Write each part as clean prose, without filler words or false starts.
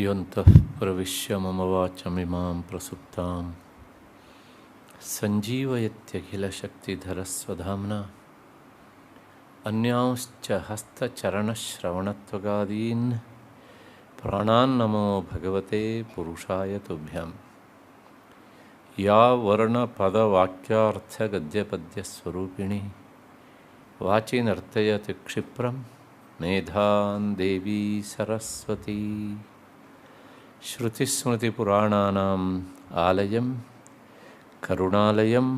ಯೋಂತಃ ಪ್ರವಿಶ್ಯ ಮಮ ವಾಚಮಿಮಾಂ ಪ್ರಸುಪ್ತಾಂ ಸಂಜೀವಯತ್ಯಖಿಲಶಕ್ತಿಧರಸ್ವಧಾಮ್ನಾ ಅನ್ಯಾಂಶ್ಚ ಹಸ್ತಚರಣಶ್ರವಣತ್ವಗಾದೀನ್ ಪ್ರಾಣಾನ್ನಮೋ ಭಗವತೆ ಪುರುಷಾಯ ತುಭ್ಯಂ. ಯಾ ವರ್ಣಪದವಾಕ್ಯಾರ್ಥಗದ್ಯಪದ್ಯಸ್ವರೂಪಿಣಿ ವಾಚಿ ನರ್ತಯತಿ ಕ್ಷಿಪ್ರಂ ಮೇಧಾನ್ ದೇವಿ ಸರಸ್ವತಿ. ಶ್ರುತಿಸ್ಮೃತಿಪುರಾಣಾನಾಂ ಆಲಯಂ ಕರುಣಾಲಯಂ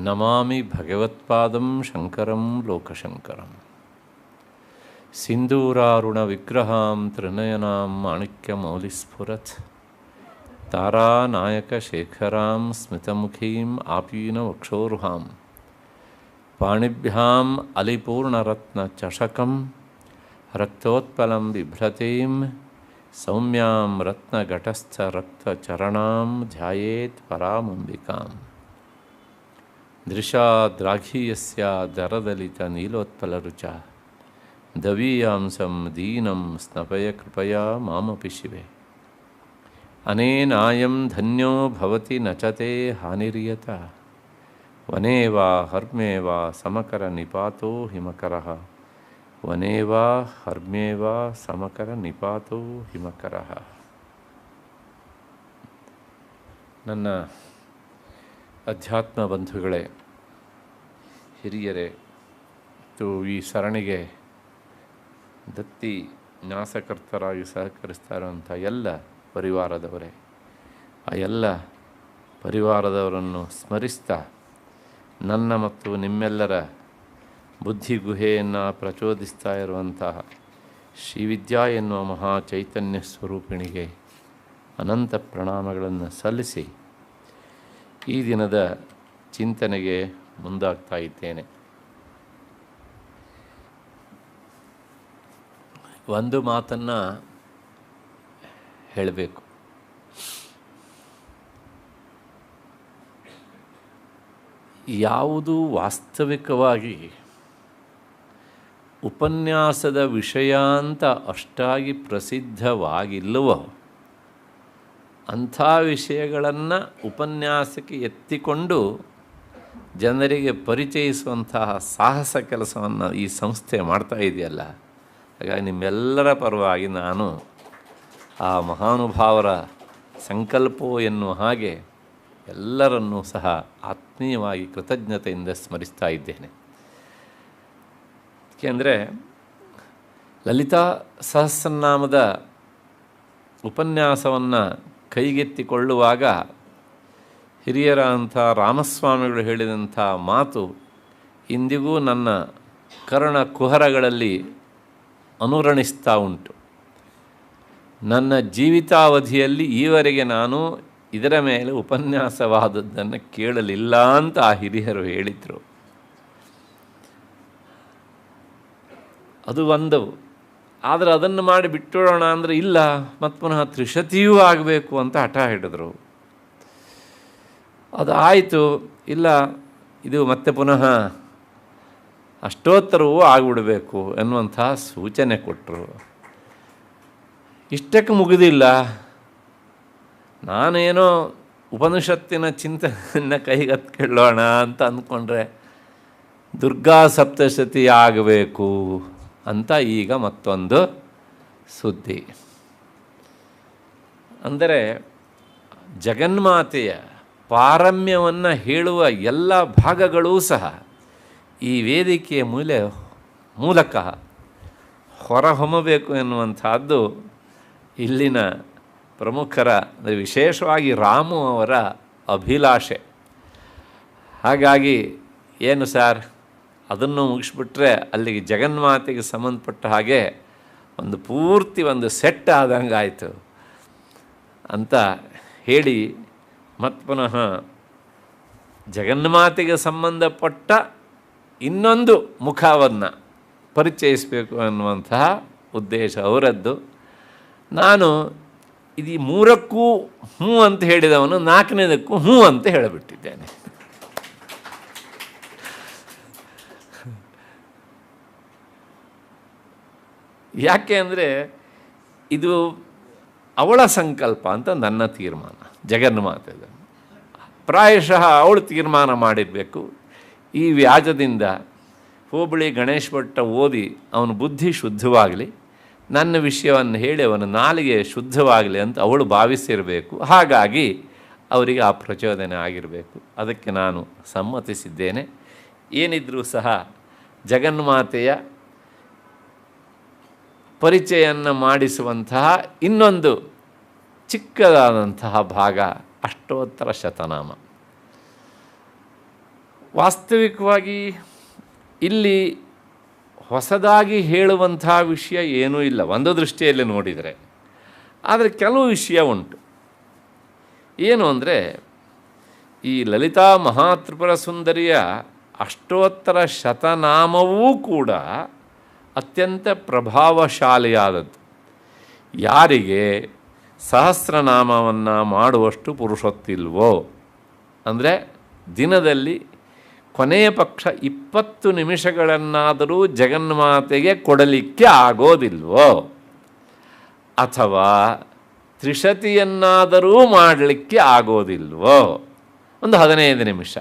ನಮಾಮಿ ಭಗವತ್ಪಾದಂ ಶಂಕರಂ ಲೋಕಶಂಕರಂ. ಸಿಂಧೂರಾರುಣವಿಗ್ರಹಾಂ ತ್ರಿನಯನಾಂ ಮಾಣಿಕ್ಯಮೌಲಿಸ್ಫುರತ್ ತಾರಾನಾಯಕಶೇಖರಾಂ ಸ್ಮಿತಮುಖೀಂ ಆಪೀನವಕ್ಷೋರುಹಾಂ ಪಾಣಿಭ್ಯಾಂ ಅಲಿಪೂರ್ಣರತ್ನಚಷಕಂ ರಕ್ತೋತ್ಪಲಂ ಬಿಭ್ರತೀಂ ಸೌಮ್ಯಾಂ ರತ್ನಘಟಸ್ಥರಕ್ತಚರಣಾಂ ಧ್ಯಾಯೇತ್ ಪರಾಮಂಬಿಕಾಂ. ದೃಶಾದ್ರಾಘೀಯಸ್ಯ ದರದಲಿತನೀಲೋತ್ಪಲರುಚ ದವೀಯಾಂಸಂ ದೀನಂ ಸ್ನಪಯ ಕೃಪಯಾ ಮಾಮಪಿ ಶಿವೆ. ಅನೇನಾಯಂ ಧನ್ಯೋ ಭವತಿ ನಚತೆ ಹಾನಿರ್ಯತ ವನೇ ವಾ ಹರ್ಮ್ಯೇ ವಾ ಸಮಕರ ನಿಪಾತೋ ಹಿಮಕರಃ ವನೇ ವಾ ಹರ್ಮ್ಯೇ ವಾ ಸಮಕರ ನಿಪಾತೋ ಹಿಮಕರಃ. ನನ್ನ ಅಧ್ಯಾತ್ಮ ಬಂಧುಗಳೇ, ಹಿರಿಯರೇ ಮತ್ತು ಈ ಸರಣಿಗೆ ದತ್ತಿ ನ್ಯಾಸಕರ್ತರಾಗಿ ಸಹಕರಿಸ್ತಾ ಇರುವಂಥ ಎಲ್ಲ ಪರಿವಾರದವರೇ, ಆ ಎಲ್ಲ ಪರಿವಾರದವರನ್ನು ಸ್ಮರಿಸ್ತಾ ನನ್ನ ಮತ್ತು ನಿಮ್ಮೆಲ್ಲರ ಬುದ್ಧಿಗುಹೆಯನ್ನು ಪ್ರಚೋದಿಸ್ತಾ ಇರುವಂತಹ ಶ್ರೀವಿದ್ಯಾ ಎನ್ನುವ ಮಹಾ ಚೈತನ್ಯ ಸ್ವರೂಪಿಣಿಗೆ ಅನಂತ ಪ್ರಣಾಮಗಳನ್ನು ಸಲ್ಲಿಸಿ ಈ ದಿನದ ಚಿಂತನೆಗೆ ಮುಂದಾಗ್ತಾ ಇದ್ದೇನೆ. ಒಂದು ಮಾತನ್ನು ಹೇಳಬೇಕು. ಯಾವುದು ವಾಸ್ತವಿಕವಾಗಿ ಉಪನ್ಯಾಸದ ವಿಷಯ ಅಂತ ಅಷ್ಟಾಗಿ ಪ್ರಸಿದ್ಧವಾಗಿಲ್ಲವೋ ಅಂಥ ವಿಷಯಗಳನ್ನು ಉಪನ್ಯಾಸಕ್ಕೆ ಎತ್ತಿಕೊಂಡು ಜನರಿಗೆ ಪರಿಚಯಿಸುವಂತಹ ಸಾಹಸ ಕೆಲಸವನ್ನು ಈ ಸಂಸ್ಥೆ ಮಾಡ್ತಾ ಇದೆಯಲ್ಲ. ಹಾಗಾಗಿ ನಿಮ್ಮೆಲ್ಲರ ಪರವಾಗಿ ನಾನು ಆ ಮಹಾನುಭಾವರ ಸಂಕಲ್ಪವೋ ಎನ್ನುವ ಹಾಗೆ ಎಲ್ಲರನ್ನೂ ಸಹ ಆತ್ಮೀಯವಾಗಿ ಕೃತಜ್ಞತೆಯಿಂದ ಸ್ಮರಿಸ್ತಾ ಇದ್ದೇನೆ. ಏಕೆಂದರೆ ಲಲಿತಾ ಸಹಸ್ರನಾಮದ ಉಪನ್ಯಾಸವನ್ನು ಕೈಗೆತ್ತಿಕೊಳ್ಳುವಾಗ ಹಿರಿಯರ ಅಂಥ ರಾಮಸ್ವಾಮಿಗಳು ಹೇಳಿದಂಥ ಮಾತು ಇಂದಿಗೂ ನನ್ನ ಕರ್ಣ ಕುಹರಗಳಲ್ಲಿ ಅನುರಣಿಸ್ತಾ ಉಂಟು. ನನ್ನ ಜೀವಿತಾವಧಿಯಲ್ಲಿ ಈವರೆಗೆ ನಾನು ಇದರ ಮೇಲೆ ಉಪನ್ಯಾಸವಾದದ್ದನ್ನು ಕೇಳಲಿಲ್ಲ ಅಂತ ಆ ಹಿರಿಯರು ಹೇಳಿದರು. ಅದು ಒಂದು. ಆದರೆ ಅದನ್ನು ಮಾಡಿ ಬಿಟ್ಟೋಣ ಅಂದರೆ ಇಲ್ಲ, ಮತ್ತು ಪುನಃ ತ್ರಿಶತಿಯೂ ಆಗಬೇಕು ಅಂತ ಹಠ ಹಿಡಿದ್ರು. ಅದು ಆಯಿತು, ಇಲ್ಲ ಇದು ಮತ್ತೆ ಪುನಃ ಅಷ್ಟೋತ್ತರವೂ ಆಗಿಬಿಡಬೇಕು ಎನ್ನುವಂಥ ಸೂಚನೆ ಕೊಟ್ಟರು. ಇಷ್ಟಕ್ಕೆ ಮುಗಿದಿಲ್ಲ. ನಾನೇನೋ ಉಪನಿಷತ್ತಿನ ಚಿಂತನೆಯನ್ನು ಕೈಗೆತ್ತಿಕೊಳ್ಳೋಣ ಅಂತ ಅಂದ್ಕೊಂಡ್ರೆ ದುರ್ಗಾ ಸಪ್ತಶತಿ ಆಗಬೇಕು ಅಂತ ಈಗ ಮತ್ತೊಂದು ಸುದ್ದಿ. ಅಂದರೆ ಜಗನ್ಮಾತೆಯ ಪಾರಮ್ಯವನ್ನು ಹೇಳುವ ಎಲ್ಲ ಭಾಗಗಳೂ ಸಹ ಈ ವೇದಿಕೆಯ ಮೂಲಕ ಹೊರಹೊಮ್ಮಬೇಕು ಎನ್ನುವಂಥದ್ದು ಇಲ್ಲಿನ ಪ್ರಮುಖರ, ಅಂದರೆ ವಿಶೇಷವಾಗಿ ರಾಮು ಅವರ ಅಭಿಲಾಷೆ. ಹಾಗಾಗಿ ಏನು ಸರ್, ಅದನ್ನು ಮುಗಿಸ್ಬಿಟ್ರೆ ಅಲ್ಲಿಗೆ ಜಗನ್ಮಾತೆಗೆ ಸಂಬಂಧಪಟ್ಟ ಹಾಗೆ ಒಂದು ಪೂರ್ತಿ ಒಂದು ಸೆಟ್ ಆದಂಗೆ ಆಯಿತು ಅಂತ ಹೇಳಿ ಮತ್ತು ಪುನಃ ಜಗನ್ಮಾತೆಗೆ ಸಂಬಂಧಪಟ್ಟ ಇನ್ನೊಂದು ಮುಖವನ್ನು ಪರಿಚಯಿಸಬೇಕು ಅನ್ನುವಂತಹ ಉದ್ದೇಶ ಅವರದ್ದು. ನಾನು ಇದು ಮೂರಕ್ಕೂ ಹ್ಞೂ ಅಂತ ಹೇಳಿದವನು ನಾಲ್ಕನೇದಕ್ಕೂ ಹ್ಞೂ ಅಂತ ಹೇಳಿಬಿಟ್ಟಿದ್ದೇನೆ. ಯಾಕೆ ಅಂದರೆ ಇದು ಅವಳ ಸಂಕಲ್ಪ ಅಂತ ನನ್ನ ತೀರ್ಮಾನ. ಜಗನ್ಮಾತೆ ಪ್ರಾಯಶಃ ಅವಳು ತೀರ್ಮಾನ ಮಾಡಿರಬೇಕು, ಈ ವ್ಯಾಜದಿಂದ ಹೋಬಳಿ ಗಣೇಶ ಭಟ್ಟ ಓದಿ ಅವನ ಬುದ್ಧಿ ಶುದ್ಧವಾಗಲಿ, ನನ್ನ ವಿಷಯವನ್ನು ಹೇಳಿ ಅವನ ನಾಲಿಗೆ ಶುದ್ಧವಾಗಲಿ ಅಂತ ಅವಳು ಭಾವಿಸಿರಬೇಕು. ಹಾಗಾಗಿ ಅವರಿಗೆ ಆ ಪ್ರಚೋದನೆ ಆಗಿರಬೇಕು. ಅದಕ್ಕೆ ನಾನು ಸಮ್ಮತಿಸಿದ್ದೇನೆ. ಏನಿದ್ರೂ ಸಹ ಜಗನ್ಮಾತೆಯ ಪರಿಚಯವನ್ನು ಮಾಡಿಸುವಂತಹ ಇನ್ನೊಂದು ಚಿಕ್ಕದಾದಂತಹ ಭಾಗ ಅಷ್ಟೋತ್ತರ ಶತನಾಮ. ವಾಸ್ತವಿಕವಾಗಿ ಇಲ್ಲಿ ಹೊಸದಾಗಿ ಹೇಳುವಂಥ ವಿಷಯ ಏನೂ ಇಲ್ಲ ಒಂದು ದೃಷ್ಟಿಯಲ್ಲಿ ನೋಡಿದರೆ. ಆದರೆ ಕೆಲವು ವಿಷಯ ಉಂಟು. ಏನು ಅಂದರೆ, ಈ ಲಲಿತಾ ಮಹಾತ್ರಿಪುರ ಸುಂದರಿಯ ಅಷ್ಟೋತ್ತರ ಶತನಾಮವೂ ಕೂಡ ಅತ್ಯಂತ ಪ್ರಭಾವಶಾಲಿಯಾದದ್ದು. ಯಾರಿಗೆ ಸಹಸ್ರನಾಮವನ್ನು ಮಾಡುವಷ್ಟು ಪುರುಷೊತ್ತಿಲ್ವೋ, ಅಂದರೆ ದಿನದಲ್ಲಿ ಕೊನೆಯ ಪಕ್ಷ 20 ನಿಮಿಷಗಳನ್ನಾದರೂ ಜಗನ್ಮಾತೆಗೆ ಕೊಡಲಿಕ್ಕೆ ಆಗೋದಿಲ್ವೋ, ಅಥವಾ ತ್ರಿಶತಿಯನ್ನಾದರೂ ಮಾಡಲಿಕ್ಕೆ ಆಗೋದಿಲ್ವೋ, ಒಂದು 15 ನಿಮಿಷ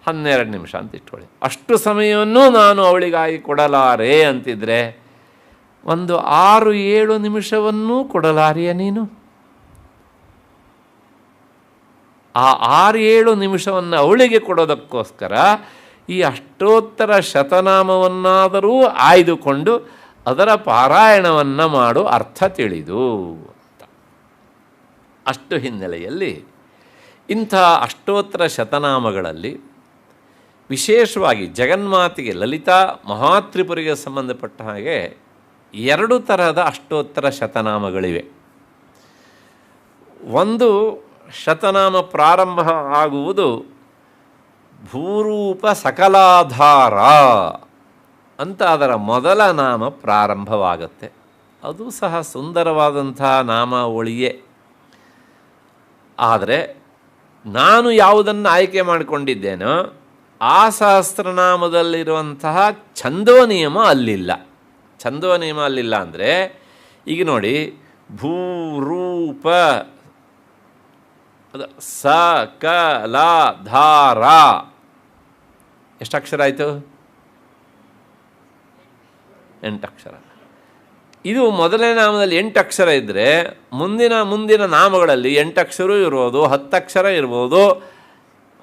12 ನಿಮಿಷ ಅಂತ ಇಟ್ಕೊಳ್ಳಿ, ಅಷ್ಟು ಸಮಯವನ್ನು ನಾನು ಅವಳಿಗಾಗಿ ಕೊಡಲಾರೆ ಅಂತಿದ್ರೆ ಒಂದು 6-7 ನಿಮಿಷವನ್ನೂ ಕೊಡಲಾರೆಯ ನೀನು? ಆ 6-7 ನಿಮಿಷವನ್ನು ಅವಳಿಗೆ ಕೊಡೋದಕ್ಕೋಸ್ಕರ ಈ ಅಷ್ಟೋತ್ತರ ಶತನಾಮವನ್ನಾದರೂ ಆಯ್ದುಕೊಂಡು ಅದರ ಪಾರಾಯಣವನ್ನು ಮಾಡು, ಅರ್ಥ ತಿಳಿದು ಅಂತ. ಅಷ್ಟು ಹಿನ್ನೆಲೆಯಲ್ಲಿ ಇಂಥ ಅಷ್ಟೋತ್ತರ ಶತನಾಮಗಳಲ್ಲಿ ವಿಶೇಷವಾಗಿ ಜಗನ್ಮಾತೆಗೆ ಲಲಿತಾ ಮಹಾತ್ರಿಪುರಿಗೆ ಸಂಬಂಧಪಟ್ಟ ಹಾಗೆ 2 ತರಹದ ಅಷ್ಟೋತ್ತರ ಶತನಾಮಗಳಿವೆ. ಒಂದು ಶತನಾಮ ಪ್ರಾರಂಭ ಆಗುವುದು ಭೂರೂಪ ಸಕಲಾಧಾರ ಅಂತ ಅದರ ಮೊದಲ ನಾಮ ಪ್ರಾರಂಭವಾಗುತ್ತೆ. ಅದು ಸಹ ಸುಂದರವಾದಂಥ ನಾಮಾವಳಿಯೇ. ಆದರೆ ನಾನು ಯಾವುದನ್ನು ಆಯ್ಕೆ ಮಾಡಿಕೊಂಡಿದ್ದೇನೋ ಆ ಸಹಸ್ರನಾಮದಲ್ಲಿರುವಂತಹ ಛಂದೋ ನಿಯಮ ಅಲ್ಲಿಲ್ಲ. ಛಂದೋ ನಿಯಮ ಅಲ್ಲಿಲ್ಲ ಅಂದರೆ, ಈಗ ನೋಡಿ, ಭೂರೂಪ ಅದು ಸ ಕ ಲ ಧಾರ ಎಷ್ಟು ಅಕ್ಷರ ಆಯಿತು? 8 ಅಕ್ಷರ. ಇದು ಮೊದಲನೇ ನಾಮದಲ್ಲಿ 8 ಅಕ್ಷರ ಇದ್ದರೆ ಮುಂದಿನ ನಾಮಗಳಲ್ಲಿ 8 ಅಕ್ಷರ ಇರ್ಬೋದು, 10 ಅಕ್ಷರ ಇರ್ಬೋದು,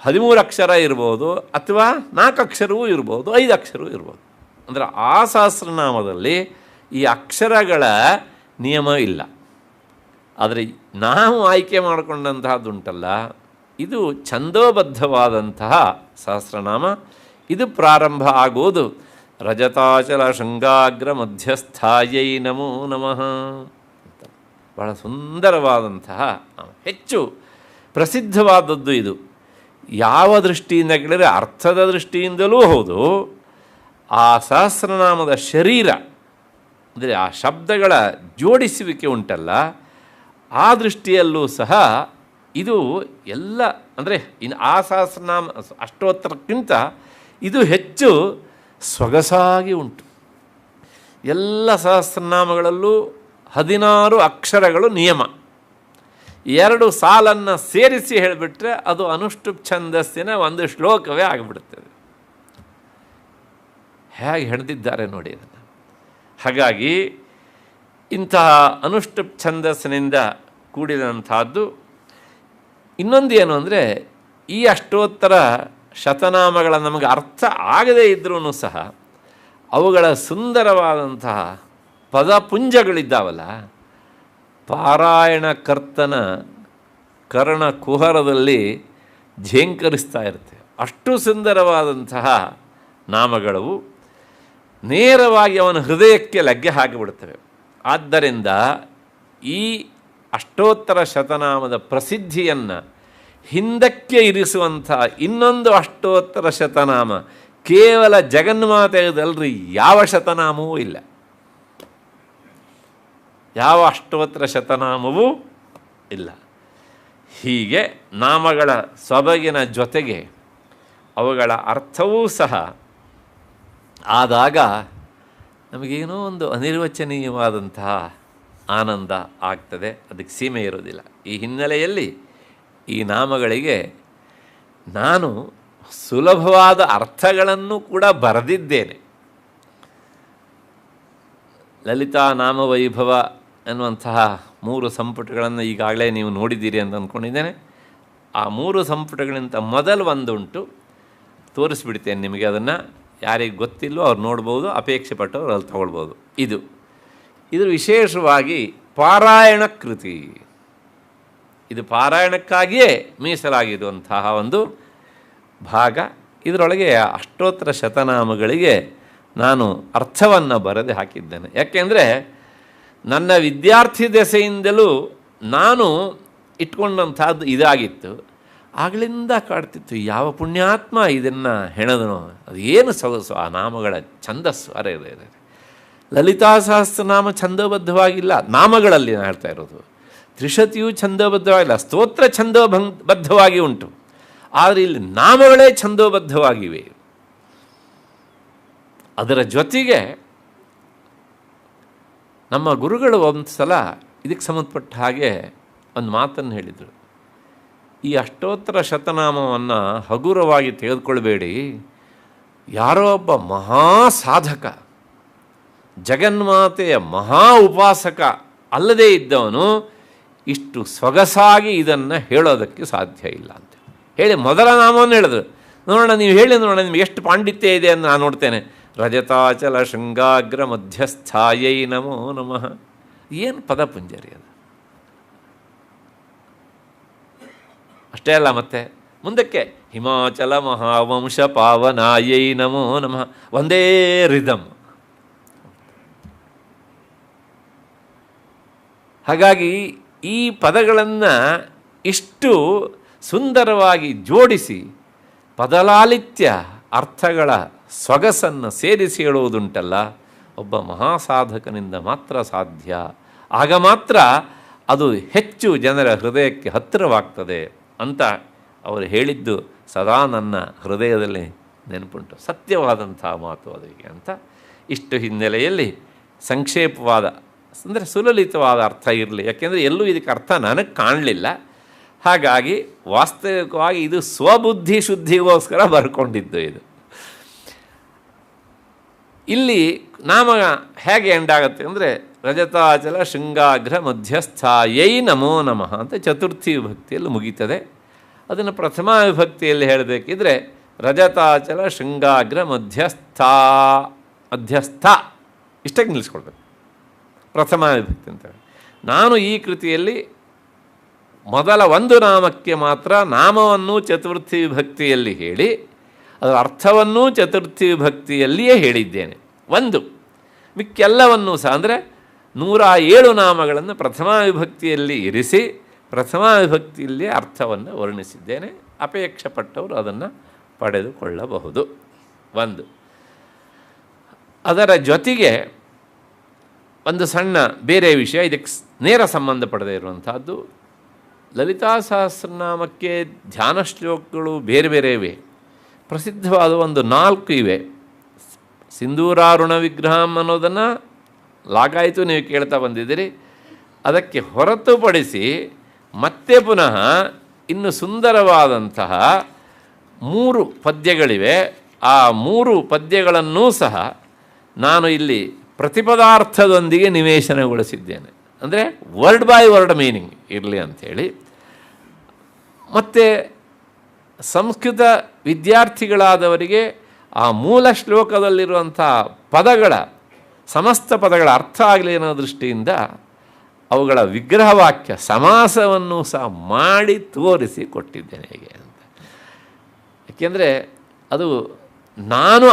13 ಅಕ್ಷರ ಇರ್ಬೋದು, ಅಥವಾ 4 ಅಕ್ಷರವೂ ಇರ್ಬೋದು, 5 ಅಕ್ಷರವೂ ಇರ್ಬೋದು. ಅಂದರೆ ಆ ಸಹಸ್ರನಾಮದಲ್ಲಿ ಈ ಅಕ್ಷರಗಳ ನಿಯಮ ಇಲ್ಲ. ಆದರೆ ನಾವು ಆಯ್ಕೆ ಮಾಡಿಕೊಂಡಂತಹದ್ದುಂಟಲ್ಲ, ಇದು ಛಂದೋಬದ್ಧವಾದಂತಹ ಸಹಸ್ರನಾಮ. ಇದು ಪ್ರಾರಂಭ ಆಗುವುದು ರಜತಾಚಲ ಶೃಂಗಾಗ್ರ ಮಧ್ಯಸ್ಥಾಯೈ ನಮೋ ನಮಃ ಅಂತ. ಬಹಳ ಸುಂದರವಾದಂತಹ, ಹೆಚ್ಚು ಪ್ರಸಿದ್ಧವಾದದ್ದು ಇದು. ಯಾವ ದೃಷ್ಟಿಯಿಂದ ಕೇಳಿದರೆ ಅರ್ಥದ ದೃಷ್ಟಿಯಿಂದಲೂ ಹೌದು, ಆ ಸಹಸ್ರನಾಮದ ಶರೀರ ಅಂದರೆ ಆ ಶಬ್ದಗಳ ಜೋಡಿಸುವಿಕೆ ಉಂಟಲ್ಲ, ಆ ದೃಷ್ಟಿಯಲ್ಲೂ ಸಹ ಇದು ಎಲ್ಲ ಅಂದರೆ ಆ ಸಹಸ್ರನಾಮ ಅಷ್ಟೋತ್ತರಕ್ಕಿಂತ ಇದು ಹೆಚ್ಚು ಸೊಗಸಾಗಿ ಉಂಟು. ಎಲ್ಲ ಸಹಸ್ರನಾಮಗಳಲ್ಲೂ 16 ಅಕ್ಷರಗಳು ನಿಯಮ. 2 ಸಾಲನ್ನು ಸೇರಿಸಿ ಹೇಳಿಬಿಟ್ರೆ ಅದು ಅನುಷ್ಠುಪ್ ಛಂದಸ್ಸಿನ ಒಂದು ಶ್ಲೋಕವೇ ಆಗಿಬಿಡುತ್ತದೆ. ಹೇಗೆ ಹೆಣೆದಿದ್ದಾರೆ ನೋಡಿ ಅದನ್ನು. ಹಾಗಾಗಿ ಇಂತಹ ಅನುಷ್ಠುಪ್ ಛಂದಸ್ಸಿನಿಂದ ಕೂಡಿದಂಥದ್ದು. ಇನ್ನೊಂದು ಏನು ಅಂದರೆ, ಈ ಅಷ್ಟೋತ್ತರ ಶತನಾಮಗಳ ನಮಗೆ ಅರ್ಥ ಆಗದೇ ಇದ್ರೂ ಸಹ ಅವುಗಳ ಸುಂದರವಾದಂತಹ ಪದಪುಂಜಗಳಿದ್ದಾವಲ್ಲ, ಪಾರಾಯಣ ಕರ್ತನ ಕರ್ಣ ಕುಹರದಲ್ಲಿ ಝೇಂಕರಿಸ್ತಾ ಇರುತ್ತೆ. ಅಷ್ಟು ಸುಂದರವಾದಂತಹ ನಾಮಗಳು ನೇರವಾಗಿ ಅವನ ಹೃದಯಕ್ಕೆ ಲಗ್ಗೆ ಹಾಕಿಬಿಡ್ತವೆ. ಆದ್ದರಿಂದ ಈ ಅಷ್ಟೋತ್ತರ ಶತನಾಮದ ಪ್ರಸಿದ್ಧಿಯನ್ನು ಹಿಂದಕ್ಕೆ ಇರಿಸುವಂಥ ಇನ್ನೊಂದು ಅಷ್ಟೋತ್ತರ ಶತನಾಮ ಕೇವಲ ಜಗನ್ಮಾತೆಯದಲ್ರಿ, ಯಾವ ಶತನಾಮವೂ ಇಲ್ಲ, ಯಾವ ಅಷ್ಟೋತ್ತರ ಶತನಾಮವೂ ಇಲ್ಲ. ಹೀಗೆ ನಾಮಗಳ ಸೊಬಗಿನ ಜೊತೆಗೆ ಅವುಗಳ ಅರ್ಥವೂ ಸಹ ಆದಾಗ ನಮಗೇನೋ ಒಂದು ಅನಿರ್ವಚನೀಯವಾದಂತಹ ಆನಂದ ಆಗ್ತದೆ, ಅದಕ್ಕೆ ಸೀಮೆ ಇರೋದಿಲ್ಲ. ಈ ಹಿನ್ನೆಲೆಯಲ್ಲಿ ಈ ನಾಮಗಳಿಗೆ ನಾನು ಸುಲಭವಾದ ಅರ್ಥಗಳನ್ನು ಕೂಡ ಬರೆದಿದ್ದೇನೆ. ಲಲಿತಾ ನಾಮವೈಭವ ಎನ್ನುವಂತಹ 3 ಸಂಪುಟಗಳನ್ನು ಈಗಾಗಲೇ ನೀವು ನೋಡಿದ್ದೀರಿ ಅಂತ ಅಂದ್ಕೊಂಡಿದ್ದೇನೆ. ಆ 3 ಸಂಪುಟಗಳಿಂದ ಮೊದಲು ಒಂದುಂಟು, ತೋರಿಸ್ಬಿಡ್ತೇನೆ ನಿಮಗೆ. ಅದನ್ನು ಯಾರಿಗೆ ಗೊತ್ತಿಲ್ಲೋ ಅವ್ರು ನೋಡ್ಬೋದು, ಅಪೇಕ್ಷೆ ಪಟ್ಟವ್ರು ಅಲ್ಲಿ ತಗೊಳ್ಬೋದು. ಇದು ವಿಶೇಷವಾಗಿ ಪಾರಾಯಣ ಕೃತಿ. ಇದು ಪಾರಾಯಣಕ್ಕಾಗಿಯೇ ಮೀಸಲಾಗಿರುವಂತಹ ಒಂದು ಭಾಗ. ಇದರೊಳಗೆ ಅಷ್ಟೋತ್ತರ ಶತನಾಮಗಳಿಗೆ ನಾನು ಅರ್ಥವನ್ನು ಬರೆದು ಹಾಕಿದ್ದೇನೆ. ಯಾಕೆಂದರೆ ನನ್ನ ವಿದ್ಯಾರ್ಥಿ ದೆಸೆಯಿಂದಲೂ ನಾನು ಇಟ್ಕೊಂಡಂಥದ್ದು ಇದಾಗಿತ್ತು. ಆಗಲಿಂದ ಕಾಡ್ತಿತ್ತು, ಯಾವ ಪುಣ್ಯಾತ್ಮ ಇದನ್ನು ಹೆಣದನೋ, ಅದು ಏನು ಸೊಗಸು ಆ ನಾಮಗಳ ಛಂದಸ್ಸು. ಅರೆ ಲಲಿತಾ ಸಹಸ್ರನಾಮ ಛಂದೋಬದ್ಧವಾಗಿಲ್ಲ, ನಾಮಗಳಲ್ಲಿ ನಾನು ಹೇಳ್ತಾ ಇರೋದು. ತ್ರಿಶತಿಯು ಛಂದೋಬದ್ಧವಾಗಿಲ್ಲ, ಸ್ತೋತ್ರ ಛಂದೋಬದ್ಧವಾಗಿ ಉಂಟು. ಆದರೆ ಇಲ್ಲಿ ನಾಮಗಳೇ ಛಂದೋಬದ್ಧವಾಗಿವೆ. ಅದರ ಜೊತೆಗೆ ನಮ್ಮ ಗುರುಗಳು ಒಂದು ಸಲ ಇದಕ್ಕೆ ಸಂಬಂಧಪಟ್ಟ ಹಾಗೆ ಒಂದು ಮಾತನ್ನು ಹೇಳಿದರು. ಈ ಅಷ್ಟೋತ್ತರ ಶತನಾಮವನ್ನು ಹಗುರವಾಗಿ ತೆಗೆದುಕೊಳ್ಬೇಡಿ. ಯಾರೋ ಒಬ್ಬ ಮಹಾ ಸಾಧಕ, ಜಗನ್ಮಾತೆಯ ಮಹಾ ಉಪಾಸಕ ಅಲ್ಲದೇ ಇದ್ದವನು ಇಷ್ಟು ಸೊಗಸಾಗಿ ಇದನ್ನು ಹೇಳೋದಕ್ಕೆ ಸಾಧ್ಯ ಇಲ್ಲ ಅಂತ ಹೇಳಿ ಮೊದಲ ನಾಮವನ್ನು ಹೇಳಿದ್ರು. ನೋಡೋಣ, ನೀವು ಹೇಳಿ ನೋಡೋಣ, ನಿಮ್ಗೆ ಎಷ್ಟು ಪಾಂಡಿತ್ಯ ಇದೆ ಅಂತ ನಾನು ನೋಡ್ತೇನೆ. ರಜತಾಚಲ ಶೃಂಗಾಗ್ರ ಮಧ್ಯಸ್ಥಾಯೈ ನಮೋ ನಮಃ. ಏನು ಪದಪುಂಜರಿ ಅದು! ಅಷ್ಟೇ ಅಲ್ಲ, ಮತ್ತೆ ಮುಂದಕ್ಕೆ ಹಿಮಾಚಲ ಮಹಾವಂಶ ಪಾವನಾಯೈ ನಮೋ ನಮಃ. ಒಂದೇ ರಿದಮ್. ಹಾಗಾಗಿ ಈ ಪದಗಳನ್ನು ಇಷ್ಟು ಸುಂದರವಾಗಿ ಜೋಡಿಸಿ ಪದಲಾಲಿತ್ಯ ಅರ್ಥಗಳ ಸೊಗಸನ್ನು ಸೇರಿಸಿ ಹೇಳುವುದುಂಟಲ್ಲ, ಒಬ್ಬ ಮಹಾಸಾಧಕನಿಂದ ಮಾತ್ರ ಸಾಧ್ಯ. ಆಗ ಮಾತ್ರ ಅದು ಹೆಚ್ಚು ಜನರ ಹೃದಯಕ್ಕೆ ಹತ್ತಿರವಾಗ್ತದೆ ಅಂತ ಅವರು ಹೇಳಿದ್ದು ಸದಾ ನನ್ನ ಹೃದಯದಲ್ಲಿ ನೆನಪುಂಟು. ಸತ್ಯವಾದಂಥ ಮಾತು ಅದಕ್ಕೆ ಅಂತ. ಇಷ್ಟು ಹಿನ್ನೆಲೆಯಲ್ಲಿ ಸಂಕ್ಷೇಪವಾದ ಅಂದರೆ ಸುಲಲಿತವಾದ ಅರ್ಥ ಇರಲಿ. ಯಾಕೆಂದರೆ ಎಲ್ಲೂ ಇದಕ್ಕೆ ಅರ್ಥ ನನಗೆ ಕಾಣಲಿಲ್ಲ. ಹಾಗಾಗಿ ವಾಸ್ತವಿಕವಾಗಿ ಇದು ಸ್ವಬುದ್ಧಿ ಶುದ್ಧಿಗೋಸ್ಕರ ಬರ್ಕೊಂಡಿದ್ದು. ಇದು ಇಲ್ಲಿ ನಾಮ ಹೇಗೆ ಎಂಡಾಗತ್ತೆ ಅಂದರೆ ರಜತಾಚಲ ಶೃಂಗಾಗ್ರ ಮಧ್ಯಸ್ಥಾಯೈ ನಮೋ ನಮಃ ಅಂತ ಚತುರ್ಥಿ ವಿಭಕ್ತಿಯಲ್ಲಿ ಮುಗೀತದೆ. ಅದನ್ನು ಪ್ರಥಮ ವಿಭಕ್ತಿಯಲ್ಲಿ ಹೇಳಬೇಕಿದ್ರೆ ರಜತಾಚಲ ಶೃಂಗಾಗ್ರ ಮಧ್ಯಸ್ಥ ಇಷ್ಟಕ್ಕೆ ನಿಲ್ಲಿಸ್ಕೊಳ್ಬೇಕು, ಪ್ರಥಮ ವಿಭಕ್ತಿ ಅಂತ. ನಾನು ಈ ಕೃತಿಯಲ್ಲಿ ಮೊದಲ ಒಂದು ನಾಮಕ್ಕೆ ಮಾತ್ರ ನಾಮವನ್ನು ಚತುರ್ಥಿ ವಿಭಕ್ತಿಯಲ್ಲಿ ಹೇಳಿ ಅದರ ಅರ್ಥವನ್ನೂ ಚತುರ್ಥಿ ವಿಭಕ್ತಿಯಲ್ಲಿಯೇ ಹೇಳಿದ್ದೇನೆ. ಮಿಕ್ಕೆಲ್ಲವನ್ನೂ ಸಹ ಅಂದರೆ 107 ನಾಮಗಳನ್ನು ಪ್ರಥಮ ವಿಭಕ್ತಿಯಲ್ಲಿ ಇರಿಸಿ ಪ್ರಥಮ ವಿಭಕ್ತಿಯಲ್ಲಿ ಅರ್ಥವನ್ನು ವರ್ಣಿಸಿದ್ದೇನೆ. ಅಪೇಕ್ಷೆ ಪಟ್ಟವರು ಅದನ್ನು ಪಡೆದುಕೊಳ್ಳಬಹುದು. ಅದರ ಜೊತೆಗೆ ಒಂದು ಸಣ್ಣ ಬೇರೆ ವಿಷಯ, ಇದಕ್ಕೆ ನೇರ ಸಂಬಂಧಪಡದೇ ಇರುವಂಥದ್ದು. ಲಲಿತಾ ಸಹಸ್ರನಾಮಕ್ಕೆ ಧ್ಯಾನ ಶ್ಲೋಕಗಳು ಬೇರೆ ಬೇರೆ ಇವೆ. ಪ್ರಸಿದ್ಧವಾದ ಒಂದು 4 ಇವೆ. ಸಿಂಧೂರಾರುಣ ವಿಗ್ರಹಂ ಅನ್ನೋದನ್ನು ಲಾಗಾಯಿತು ನೀವು ಕೇಳ್ತಾ ಬಂದಿದ್ದೀರಿ. ಅದಕ್ಕೆ ಹೊರತುಪಡಿಸಿ ಮತ್ತೆ ಪುನಃ ಇನ್ನು ಸುಂದರವಾದಂತಹ 3 ಪದ್ಯಗಳಿವೆ. ಆ 3 ಪದ್ಯಗಳನ್ನೂ ಸಹ ನಾನು ಇಲ್ಲಿ ಪ್ರತಿಪದಾರ್ಥದೊಂದಿಗೆ ನಿವೇಶನಗೊಳಿಸಿದ್ದೇನೆ. ಅಂದರೆ ವರ್ಡ್ ಬೈ ವರ್ಡ್ ಮೀನಿಂಗ್ ಇರಲಿ ಅಂಥೇಳಿ. ಮತ್ತು ಸಂಸ್ಕೃತ ವಿದ್ಯಾರ್ಥಿಗಳಾದವರಿಗೆ ಆ ಮೂಲ ಶ್ಲೋಕದಲ್ಲಿರುವಂಥ ಸಮಸ್ತ ಪದಗಳ ಅರ್ಥ ಆಗಲಿ ಅನ್ನೋ ದೃಷ್ಟಿಯಿಂದ ಅವುಗಳ ವಿಗ್ರಹವಾಕ್ಯ ಸಮಾಸವನ್ನು ಸಹ ಮಾಡಿ ತೋರಿಸಿ ಕೊಟ್ಟಿದ್ದೇನೆ ಹೇಗೆ ಅಂತ. ಏಕೆಂದರೆ ಅದು ನಾನು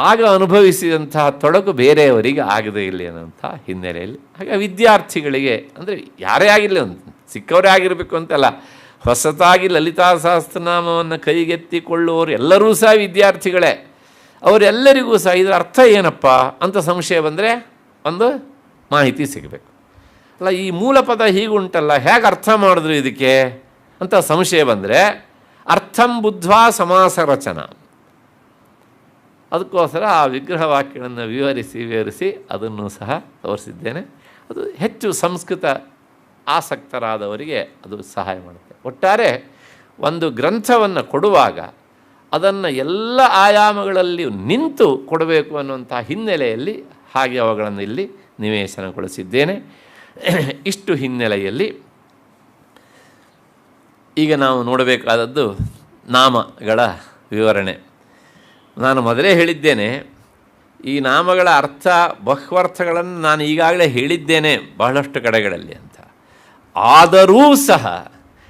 ಆಗ ಅನುಭವಿಸಿದಂತಹ ತೊಡಕು ಬೇರೆಯವರಿಗೆ ಆಗದೇ ಇಲ್ಲ ಅನ್ನೋಂಥ ಹಿನ್ನೆಲೆಯಲ್ಲಿ. ಹಾಗೆ ವಿದ್ಯಾರ್ಥಿಗಳಿಗೆ ಅಂದರೆ ಯಾರೇ ಆಗಿರಲಿ, ಸಿಕ್ಕವರೇ ಆಗಿರಬೇಕು ಅಂತಲ್ಲ, ಹೊಸತಾಗಿ ಲಲಿತಾ ಸಹಸ್ರನಾಮವನ್ನು ಕೈಗೆತ್ತಿಕೊಳ್ಳುವವರು ಎಲ್ಲರೂ ಸಹ ವಿದ್ಯಾರ್ಥಿಗಳೇ. ಅವರೆಲ್ಲರಿಗೂ ಸಹ ಇದರ ಅರ್ಥ ಏನಪ್ಪ ಅಂತ ಸಂಶಯ ಬಂದರೆ ಒಂದು ಮಾಹಿತಿ ಸಿಗಬೇಕು. ಅಲ್ಲ, ಈ ಮೂಲ ಪದ ಹೀಗುಂಟಲ್ಲ, ಹೇಗೆ ಅರ್ಥ ಮಾಡಿದ್ರು ಇದಕ್ಕೆ ಅಂತ ಸಂಶಯ ಬಂದರೆ ಅರ್ಥಂ ಬುದ್ಧ್ವಾ ಸಮಾಸ ರಚನಾ, ಅದಕ್ಕೋಸ್ಕರ ಆ ವಿಗ್ರಹ ವಾಕ್ಯಗಳನ್ನು ವಿವರಿಸಿ ಅದನ್ನು ಸಹ ತೋರಿಸಿದ್ದೇನೆ. ಅದು ಹೆಚ್ಚು ಸಂಸ್ಕೃತ ಆಸಕ್ತರಾದವರಿಗೆ ಅದು ಸಹಾಯ ಮಾಡುತ್ತೆ. ಒಟ್ಟಾರೆ ಒಂದು ಗ್ರಂಥವನ್ನು ಕೊಡುವಾಗ ಅದನ್ನು ಎಲ್ಲ ಆಯಾಮಗಳಲ್ಲಿ ನಿಂತು ಕೊಡಬೇಕು ಅನ್ನುವಂಥ ಹಿನ್ನೆಲೆಯಲ್ಲಿ ಹಾಗೆ ಅವುಗಳನ್ನು ಇಲ್ಲಿ ನಿವೇಶನಗೊಳಿಸಿದ್ದೇನೆ. ಇಷ್ಟು ಹಿನ್ನೆಲೆಯಲ್ಲಿ ಈಗ ನಾವು ನೋಡಬೇಕಾದದ್ದು ನಾಮಗಳ ವಿವರಣೆ. ನಾನು ಮೊದಲೇ ಹೇಳಿದ್ದೇನೆ, ಈ ನಾಮಗಳ ಅರ್ಥ ಬಹ್ವರ್ಥಗಳನ್ನು ನಾನು ಈಗಾಗಲೇ ಹೇಳಿದ್ದೇನೆ ಬಹಳಷ್ಟು ಕಡೆಗಳಲ್ಲಿ ಅಂತ. ಆದರೂ ಸಹ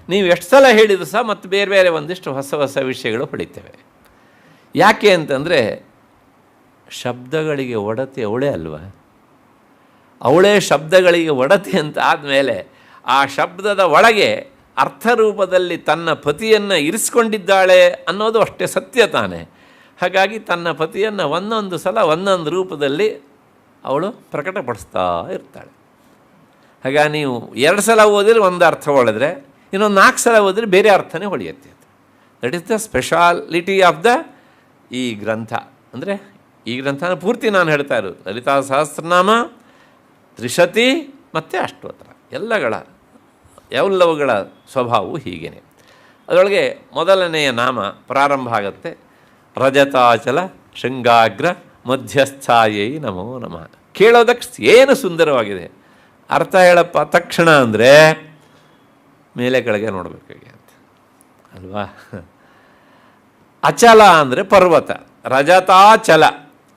ನೀವು ಎಷ್ಟು ಸಲ ಹೇಳಿದರೂ ಸಹ ಮತ್ತು ಬೇರೆ ಬೇರೆ ಒಂದಿಷ್ಟು ಹೊಸ ಹೊಸ ವಿಷಯಗಳು ಹೊಡಿತೇವೆ. ಯಾಕೆ ಅಂತಂದರೆ ಶಬ್ದಗಳಿಗೆ ಒಡತೆ ಅವಳೇ ಅಲ್ವ, ಅವಳೇ ಶಬ್ದಗಳಿಗೆ ಒಡತೆ ಅಂತ ಆದಮೇಲೆ ಆ ಶಬ್ದದ ಒಳಗೆ ಅರ್ಥರೂಪದಲ್ಲಿ ತನ್ನ ಪತಿಯನ್ನು ಇರಿಸ್ಕೊಂಡಿದ್ದಾಳೆ ಅನ್ನೋದು ಅಷ್ಟೇ ಸತ್ಯ ತಾನೆ. ಹಾಗಾಗಿ ತನ್ನ ಪತಿಯನ್ನು ಒಂದೊಂದು ಸಲ ಒಂದೊಂದು ರೂಪದಲ್ಲಿ ಅವಳು ಪ್ರಕಟಪಡಿಸ್ತಾ ಇರ್ತಾಳೆ. ಹಾಗಾಗಿ ನೀವು 2 ಸಲ ಓದಿದ್ರೆ ಒಂದು ಅರ್ಥ ಹೊಳೆದ್ರೆ ಇನ್ನೊಂದು 4 ಸಲ ಓದಿದ್ರೆ ಬೇರೆ ಅರ್ಥನೇ ಹೊಳೆಯುತ್ತೆ. That is the speciality of the ಈ ಗ್ರಂಥ. ಅಂದರೆ ಈ ಗ್ರಂಥನ ಪೂರ್ತಿ ನಾನು ಹೇಳ್ತಾ ಇರೋದು ಲಲಿತಾ ಸಹಸ್ರನಾಮ, ತ್ರಿಶತಿ ಮತ್ತು ಅಷ್ಟೋತ್ತರ ಎಲ್ಲವುಗಳ ಸ್ವಭಾವವು ಹೀಗೇನೆ. ಅದರೊಳಗೆ ಮೊದಲನೆಯ ನಾಮ ಪ್ರಾರಂಭ ಆಗುತ್ತೆ, ರಜತಾಚಲ ಶೃಂಗಾಗ್ರ ಮಧ್ಯಸ್ಥಾಯೈ ನಮೋ ನಮಃ. ಕೇಳೋದಕ್ಕೆ ಏನು ಸುಂದರವಾಗಿದೆ, ಅರ್ಥ ಹೇಳಪ್ಪ ತಕ್ಷಣ ಅಂದರೆ ಮೇಲೆ ಕೆಳಗೆ ನೋಡಬೇಕಾಗಿ ಅಂತ ಅಲ್ವಾ. ಅಚಲ ಅಂದರೆ ಪರ್ವತ, ರಜತಾಚಲ.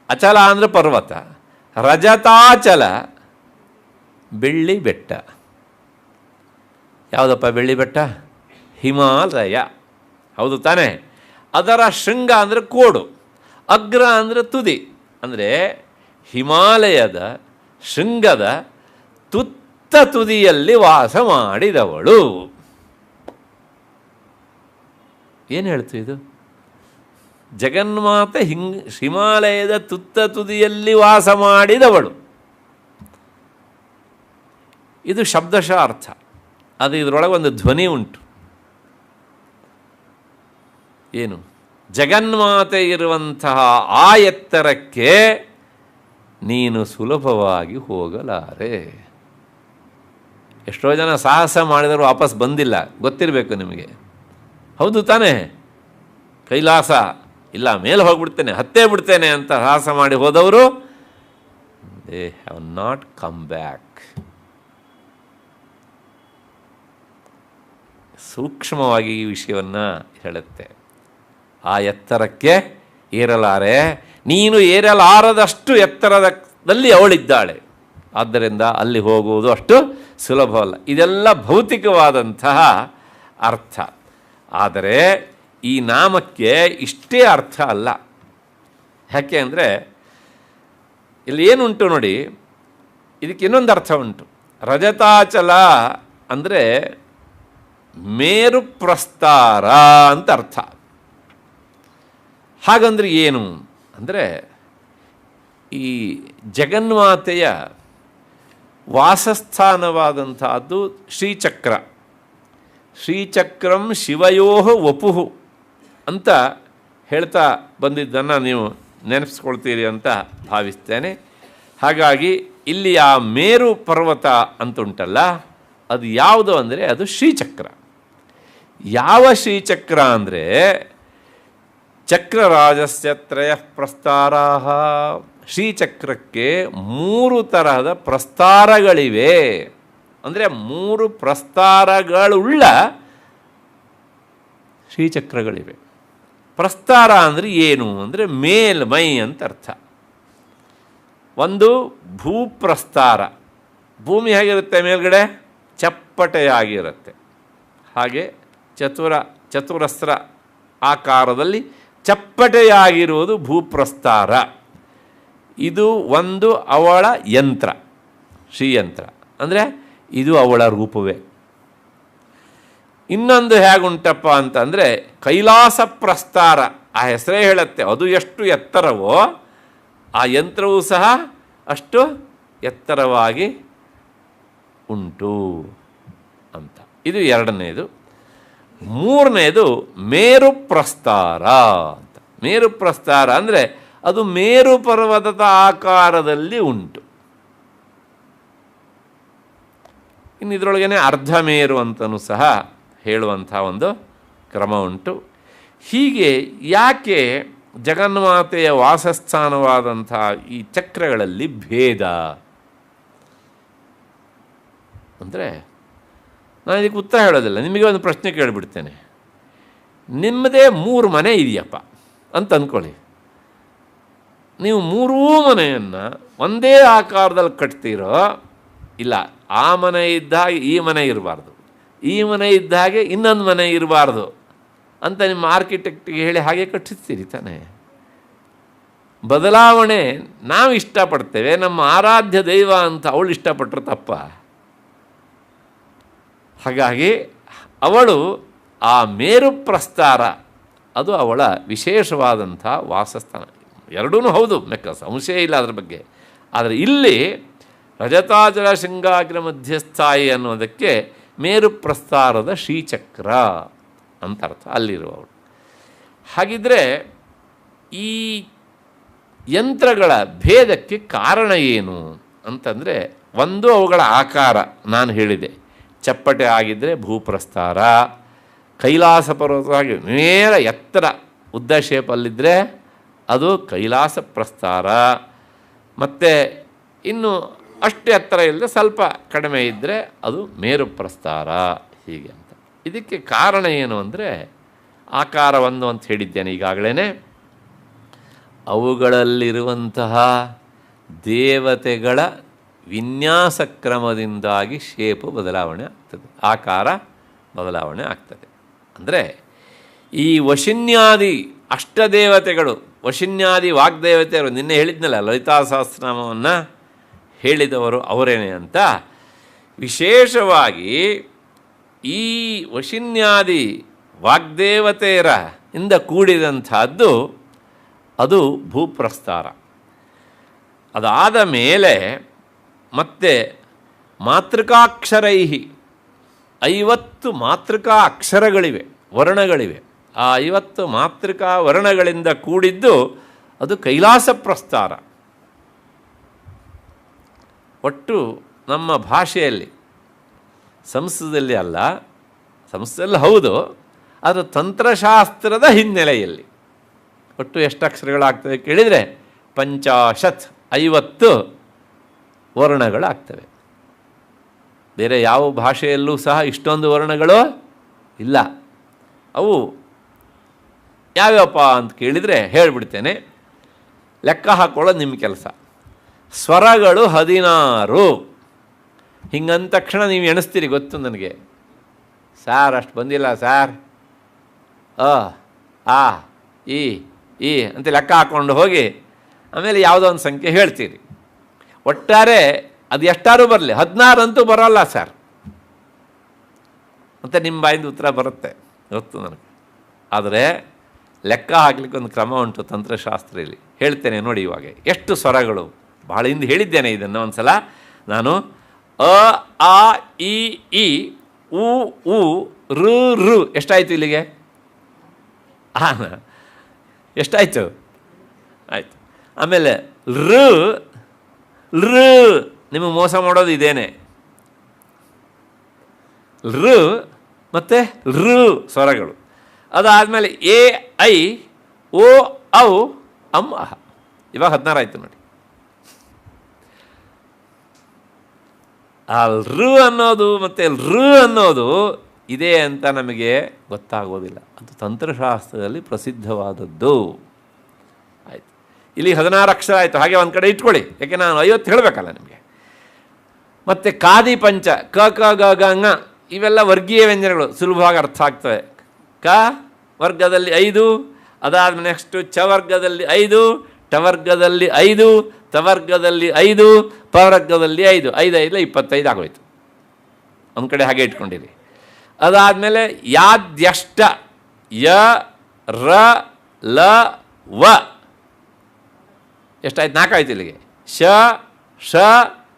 ಅಚಲ ಅಂದರೆ ಪರ್ವತ, ರಜತಾಚಲ ಬೆಳ್ಳಿ ಬೆಟ್ಟ. ಯಾವುದಪ್ಪ ಬೆಳ್ಳಿ ಬೆಟ್ಟ? ಹಿಮಾಲಯ, ಹೌದು ತಾನೇ. ಅದರ ಶೃಂಗ ಅಂದರೆ ಕೋಡು, ಅಗ್ರ ಅಂದರೆ ತುದಿ. ಅಂದರೆ ಹಿಮಾಲಯದ ಶೃಂಗದ ತುತ್ತ ತುದಿಯಲ್ಲಿ ವಾಸ ಮಾಡಿದವಳು. ಏನು ಹೇಳ್ತು ಇದು? ಜಗನ್ಮಾತೆ ಹಿಮಾಲಯದ ತುತ್ತ ತುದಿಯಲ್ಲಿ ವಾಸ ಮಾಡಿದವಳು. ಇದು ಶಬ್ದಶಃ ಅರ್ಥ. ಅದು ಇದರೊಳಗೆ ಒಂದು ಧ್ವನಿ ಉಂಟು. ಏನು? ಜಗನ್ಮಾತೆ ಇರುವಂತಹ ಆ ಎತ್ತರಕ್ಕೆ ನೀನು ಸುಲಭವಾಗಿ ಹೋಗಲಾರೆ. ಎಷ್ಟೋ ಜನ ಸಾಹಸ ಮಾಡಿದರೂ ವಾಪಸ್ ಬಂದಿಲ್ಲ, ಗೊತ್ತಿರಬೇಕು ನಿಮಗೆ, ಹೌದು ತಾನೇ. ಕೈಲಾಸ ಇಲ್ಲ, ಮೇಲೆ ಹೋಗ್ಬಿಡ್ತೇನೆ, ಹತ್ತೇ ಬಿಡ್ತೇನೆ ಅಂತ ಸಾಹಸ ಮಾಡಿ ಹೋದವರು they have not come back. ಸೂಕ್ಷ್ಮವಾಗಿ ಈ ವಿಷಯವನ್ನು ಹೇಳುತ್ತೆ. ಆ ಎತ್ತರಕ್ಕೆ ಏರಲಾರೆ, ನೀನು ಏರಲಾರದಷ್ಟು ಎತ್ತರದಲ್ಲಿ ಅವಳಿದ್ದಾಳೆ. ಆದ್ದರಿಂದ ಅಲ್ಲಿ ಹೋಗುವುದು ಅಷ್ಟು ಸುಲಭವಲ್ಲ. ಇದೆಲ್ಲ ಭೌತಿಕವಾದಂತಹ ಅರ್ಥ. ಆದರೆ ಈ ನಾಮಕ್ಕೆ ಇಷ್ಟೇ ಅರ್ಥ ಅಲ್ಲ. ಯಾಕೆ ಅಂದರೆ ಇಲ್ಲಿ ಏನುಂಟು ನೋಡಿ, ಇದಕ್ಕೆ ಇನ್ನೊಂದು ಅರ್ಥ ಉಂಟು. ರಜತಾಚಲ ಅಂದರೆ ಮೇರು ಪ್ರಸ್ತಾರ ಅಂತ ಅರ್ಥ. ಹಾಗಂದ್ರೆ ಏನು ಅಂದರೆ, ಈ ಜಗನ್ಮಾತೆಯ ವಾಸಸ್ಥಾನವಾದಂಥದ್ದು ಶ್ರೀಚಕ್ರ. ಶ್ರೀಚಕ್ರಂ ಶಿವಯೋ ವಪುಹು ಅಂತ ಹೇಳ್ತಾ ಬಂದಿದ್ದನ್ನು ನೀವು ನೆನಪಿಸ್ಕೊಳ್ತೀರಿ ಅಂತ ಭಾವಿಸ್ತೇನೆ. ಹಾಗಾಗಿ ಇಲ್ಲಿ ಆ ಮೇರು ಪರ್ವತ ಅಂತುಂಟಲ್ಲ, ಅದು ಯಾವುದು ಅಂದರೆ ಅದು ಶ್ರೀಚಕ್ರ. ಯಾವ ಶ್ರೀಚಕ್ರ ಅಂದರೆ ಚಕ್ರರಾಜಸ್ಯ ತ್ರಯ ಪ್ರಸ್ತಾರಾಹ. ಶ್ರೀಚಕ್ರಕ್ಕೆ 3 ತರಹದ ಪ್ರಸ್ತಾರಗಳಿವೆ. ಅಂದರೆ 3 ಪ್ರಸ್ತಾರಗಳುಳ್ಳ ಶ್ರೀಚಕ್ರಗಳಿವೆ. ಪ್ರಸ್ತಾರ ಅಂದರೆ ಏನು ಅಂದರೆ ಮೇಲ್ಮೈ ಅಂತ ಅರ್ಥ. ಒಂದು ಭೂಪ್ರಸ್ತಾರ, ಭೂಮಿ ಹೇಗಿರುತ್ತೆ ಮೇಲ್ಗಡೆ? ಚಪ್ಪಟೆಯಾಗಿರುತ್ತೆ. ಹಾಗೆ ಚತುರಸ್ರ ಆಕಾರದಲ್ಲಿ ಚಪ್ಪಟೆಯಾಗಿರುವುದು ಭೂಪ್ರಸ್ತಾರ. ಇದು ಒಂದು ಅವಳ ಯಂತ್ರ, ಶ್ರೀಯಂತ್ರ. ಅಂದರೆ ಇದು ಅವಳ ರೂಪವೇ. ಇನ್ನೊಂದು ಹೇಗುಂಟಪ್ಪ ಅಂತಂದರೆ ಕೈಲಾಸ ಪ್ರಸ್ತಾರ. ಆ ಹೆಸರೇ ಹೇಳುತ್ತೆ, ಅದು ಎಷ್ಟು ಎತ್ತರವೋ ಆ ಯಂತ್ರವೂ ಸಹ ಅಷ್ಟು ಎತ್ತರವಾಗಿ ಉಂಟು ಅಂತ. ಇದು 2ನೇದು. 3ನೇದು ಮೇರು ಪ್ರಸ್ತಾರ ಅಂತ. ಮೇರು ಪ್ರಸ್ತಾರ ಅಂದರೆ ಅದು ಮೇರು ಪರ್ವತದ ಆಕಾರದಲ್ಲಿ ಉಂಟು. ಇನ್ನು ಇದರೊಳಗೇ ಅರ್ಧ ಮೇರು ಅಂತಲೂ ಸಹ ಹೇಳುವಂಥ ಒಂದು ಕ್ರಮ ಉಂಟು. ಹೀಗೆ ಯಾಕೆ ಜಗನ್ಮಾತೆಯ ವಾಸಸ್ಥಾನವಾದಂಥ ಈ ಚಕ್ರಗಳಲ್ಲಿ ಭೇದ ಅಂದರೆ, ನಾನು ಇದಕ್ಕೆ ಉತ್ತರ ಹೇಳೋದಿಲ್ಲ, ನಿಮಗೆ ಒಂದು ಪ್ರಶ್ನೆ ಕೇಳಿಬಿಡ್ತೇನೆ. ನಿಮ್ಮದೇ 3 ಮನೆ ಇದೆಯಪ್ಪ ಅಂತ ಅಂದ್ಕೊಳ್ಳಿ. ನೀವು 3 ಮನೆಯನ್ನು ಒಂದೇ ಆಕಾರದಲ್ಲಿ ಕಟ್ತೀರೋ, ಇಲ್ಲ ಆ ಮನೆ ಇದ್ದಾಗ ಈ ಮನೆ ಇರಬಾರ್ದು, ಈ ಮನೆ ಇದ್ದಾಗೆ ಇನ್ನೊಂದು ಮನೆ ಇರಬಾರ್ದು ಅಂತ ನಿಮ್ಮ ಆರ್ಕಿಟೆಕ್ಟ್ಗೆ ಹೇಳಿ ಹಾಗೆ ಕಟ್ಟಿಸ್ತೀರಿ ತಾನೆ. ಬದಲಾವಣೆ ನಾವು ಇಷ್ಟಪಡ್ತೇವೆ, ನಮ್ಮ ಆರಾಧ್ಯ ದೈವ ಅಂತ ಅವಳು ಇಷ್ಟಪಟ್ಟರು ತಪ್ಪ. ಹಾಗಾಗಿ ಅವಳು ಆ ಮೇರು ಪ್ರಸ್ತಾರ ಅದು ಅವಳ ವಿಶೇಷವಾದಂಥ ವಾಸಸ್ಥಾನ. ಎರಡೂ ಹೌದು, ಮೆಕ್ಕ ಸಂಶಯ ಇಲ್ಲ ಅದರ ಬಗ್ಗೆ. ಆದರೆ ಇಲ್ಲಿ ರಜತಾಚಲ ಶೃಂಗಾಗ್ರ ಮಧ್ಯಸ್ಥಾಯಿ ಅನ್ನೋದಕ್ಕೆ ಮೇರು ಪ್ರಸ್ತಾರದ ಶ್ರೀಚಕ್ರ ಅಂತ ಅರ್ಥ ಅಲ್ಲಿರುವವಳು. ಹಾಗಿದ್ದರೆ ಈ ಯಂತ್ರಗಳ ಭೇದಕ್ಕೆ ಕಾರಣ ಏನು ಅಂತಂದರೆ, ಒಂದು ಅವುಗಳ ಆಕಾರ ನಾನು ಹೇಳಿದೆ, ಚಪ್ಪಟೆ ಆಗಿದ್ದರೆ ಭೂಪ್ರಸ್ತಾರ, ಕೈಲಾಸ ಪರ್ವತವಾಗಿ ನೇರ ಎತ್ತರ ಉದ್ದ ಶೇಪಲ್ಲಿದ್ದರೆ ಅದು ಕೈಲಾಸ ಪ್ರಸ್ತಾರ, ಮತ್ತು ಇನ್ನು ಅಷ್ಟು ಎತ್ತರ ಇಲ್ಲದೆ ಸ್ವಲ್ಪ ಕಡಿಮೆ ಇದ್ದರೆ ಅದು ಮೇರು ಪ್ರಸ್ತಾರ, ಹೀಗೆ ಅಂತ. ಇದಕ್ಕೆ ಕಾರಣ ಏನು ಅಂದರೆ, ಆಕಾರ ಒಂದು ಅಂತ ಹೇಳಿದ್ದೇನೆ ಈಗಾಗಲೇ. ಅವುಗಳಲ್ಲಿರುವಂತಹ ದೇವತೆಗಳ ವಿನ್ಯಾಸ ಕ್ರಮದಿಂದಾಗಿ ಶೇಪು ಬದಲಾವಣೆ ಆಗ್ತದೆ, ಆಕಾರ ಬದಲಾವಣೆ ಆಗ್ತದೆ. ಅಂದರೆ ಈ ವಶಿನ್ಯಾದಿ ಅಷ್ಟದೇವತೆಗಳು, ವಶಿನ್ಯಾದಿ ವಾಗ್ದೇವತೆಯರು, ನಿನ್ನೆ ಹೇಳಿದ್ನಲ್ಲ ಲಲಿತಾ ಸಹಸ್ರನಾಮವನ್ನು ಹೇಳಿದವರು ಅವರೇನೆ ಅಂತ. ವಿಶೇಷವಾಗಿ ಈ ವಶಿನ್ಯಾದಿ ವಾಗ್ದೇವತೆಯರ ಇಂದ ಕೂಡಿದಂಥದ್ದು ಅದು ಭೂಪ್ರಸ್ತಾರ. ಅದಾದ ಮೇಲೆ ಮತ್ತೆ ಮಾತೃಕಾಕ್ಷರೈ 50 ಮಾತೃಕಾ ಅಕ್ಷರಗಳಿವೆ, ವರ್ಣಗಳಿವೆ. ಆ 50 ಮಾತೃಕಾ ವರ್ಣಗಳಿಂದ ಕೂಡಿದ್ದು ಅದು ಕೈಲಾಸ ಪ್ರಸ್ತಾರ. ಒಟ್ಟು ನಮ್ಮ ಭಾಷೆಯಲ್ಲಿ, ಸಂಸ್ಕೃತದಲ್ಲಿ ಅಲ್ಲ, ಸಂಸ್ಕೃತದಲ್ಲಿ ಹೌದು, ಅದು ತಂತ್ರಶಾಸ್ತ್ರದ ಹಿನ್ನೆಲೆಯಲ್ಲಿ ಒಟ್ಟು ಎಷ್ಟು ಅಕ್ಷರಗಳಾಗ್ತವೆ ಕೇಳಿದರೆ 50 ವರ್ಣಗಳಾಗ್ತವೆ. ಬೇರೆ ಯಾವ ಭಾಷೆಯಲ್ಲೂ ಸಹ ಇಷ್ಟೊಂದು ವರ್ಣಗಳು ಇಲ್ಲ. ಅವು ಯಾವ್ಯಾವಪ್ಪ ಅಂತ ಕೇಳಿದರೆ ಹೇಳಿಬಿಡ್ತೇನೆ, ಲೆಕ್ಕ ಹಾಕೊಳ್ಳೋದು ನಿಮ್ಮ ಕೆಲಸ. ಸ್ವರಗಳು 16. ಹಿಂಗಂದ ತಕ್ಷಣ ನೀವು ಎಣಿಸ್ತೀರಿ, ಗೊತ್ತು ನನಗೆ. ಸಾರ್ ಅಷ್ಟು ಬಂದಿಲ್ಲ ಸಾರ್, ಆ ಈ ಅಂತ ಲೆಕ್ಕ ಹಾಕ್ಕೊಂಡು ಹೋಗಿ ಆಮೇಲೆ ಯಾವುದೋ ಒಂದು ಸಂಖ್ಯೆ ಹೇಳ್ತೀರಿ. ಒಟ್ಟಾರೆ ಅದು ಎಷ್ಟಾರು ಬರಲಿ, 16 ಅಂತೂ ಬರೋಲ್ಲ ಸರ್ ಮತ್ತು ನಿಮ್ಮ ಬಾಯಿಂದ ಉತ್ತರ ಬರುತ್ತೆ, ಗೊತ್ತು ನನಗೆ. ಆದರೆ ಲೆಕ್ಕ ಹಾಕ್ಲಿಕ್ಕೆ ಒಂದು ಕ್ರಮ ಉಂಟು ತಂತ್ರಶಾಸ್ತ್ರದಲ್ಲಿ, ಹೇಳ್ತೇನೆ ನೋಡಿ. ಇವಾಗ ಎಷ್ಟು ಸ್ವರಗಳು, ಭಾಳ ಹಿಂದೆ ಹೇಳಿದ್ದೇನೆ ಇದನ್ನು ಒಂದು ಸಲ ನಾನು. ಅ ಆ ಈ ಉ ಉ ಋ ಋ ಎಷ್ಟಾಯಿತು ಇಲ್ಲಿಗೆ? ಎಷ್ಟಾಯಿತು? ಆಯಿತು. ಆಮೇಲೆ ಋ ಋ ನಿಮಗೆ ಮೋಸ ಮಾಡೋದು ಇದೇನೆ. ಋ ಮತ್ತು ಋ ಸ್ವರಗಳು. ಅದಾದಮೇಲೆ ಎ ಐ ಓ ಔ ಅಮ್ ಅಹ. ಇವಾಗ 16 ಆಯಿತು ನೋಡಿ. ಆ ಋ ಅನ್ನೋದು ಮತ್ತು ಋ ಅನ್ನೋದು ಇದೆ ಅಂತ ನಮಗೆ ಗೊತ್ತಾಗೋದಿಲ್ಲ. ಅದು ತಂತ್ರಶಾಸ್ತ್ರದಲ್ಲಿ ಪ್ರಸಿದ್ಧವಾದದ್ದು. ಆಯಿತು, ಇಲ್ಲಿ 16 ಅಕ್ಷರ ಆಯಿತು. ಹಾಗೆ ಒಂದು ಕಡೆ ಇಟ್ಕೊಳ್ಳಿ, ಯಾಕೆ ನಾನು 50 ಹೇಳಬೇಕಲ್ಲ ನಿಮಗೆ. ಮತ್ತು ಕಾದಿ ಪಂಚ, ಕ ಕ ಗ ಗ ಂಗ ಇವೆಲ್ಲ ವರ್ಗೀಯ ವ್ಯಂಜನಗಳು, ಸುಲಭವಾಗಿ ಅರ್ಥ ಆಗ್ತವೆ. ಕ ವರ್ಗದಲ್ಲಿ 5, ಅದಾದಮೇಲೆ ನೆಕ್ಸ್ಟು ಚ ವರ್ಗದಲ್ಲಿ 5, ಟ ವರ್ಗದಲ್ಲಿ 5, ತ ವರ್ಗದಲ್ಲಿ 5, ಪ ವರ್ಗದಲ್ಲಿ 5, 5 5 25 ಆಗೋಯ್ತು. ಒಂದು ಕಡೆ ಹಾಗೆ ಇಟ್ಕೊಂಡಿರಿ. ಅದಾದಮೇಲೆ ಯಾದ್ಯಷ್ಟ ಯ ರ ಲ ವ ಎಷ್ಟಾಯ್ತು? 4 ಆಯಿತು ಇಲ್ಲಿಗೆ. ಶ ಶ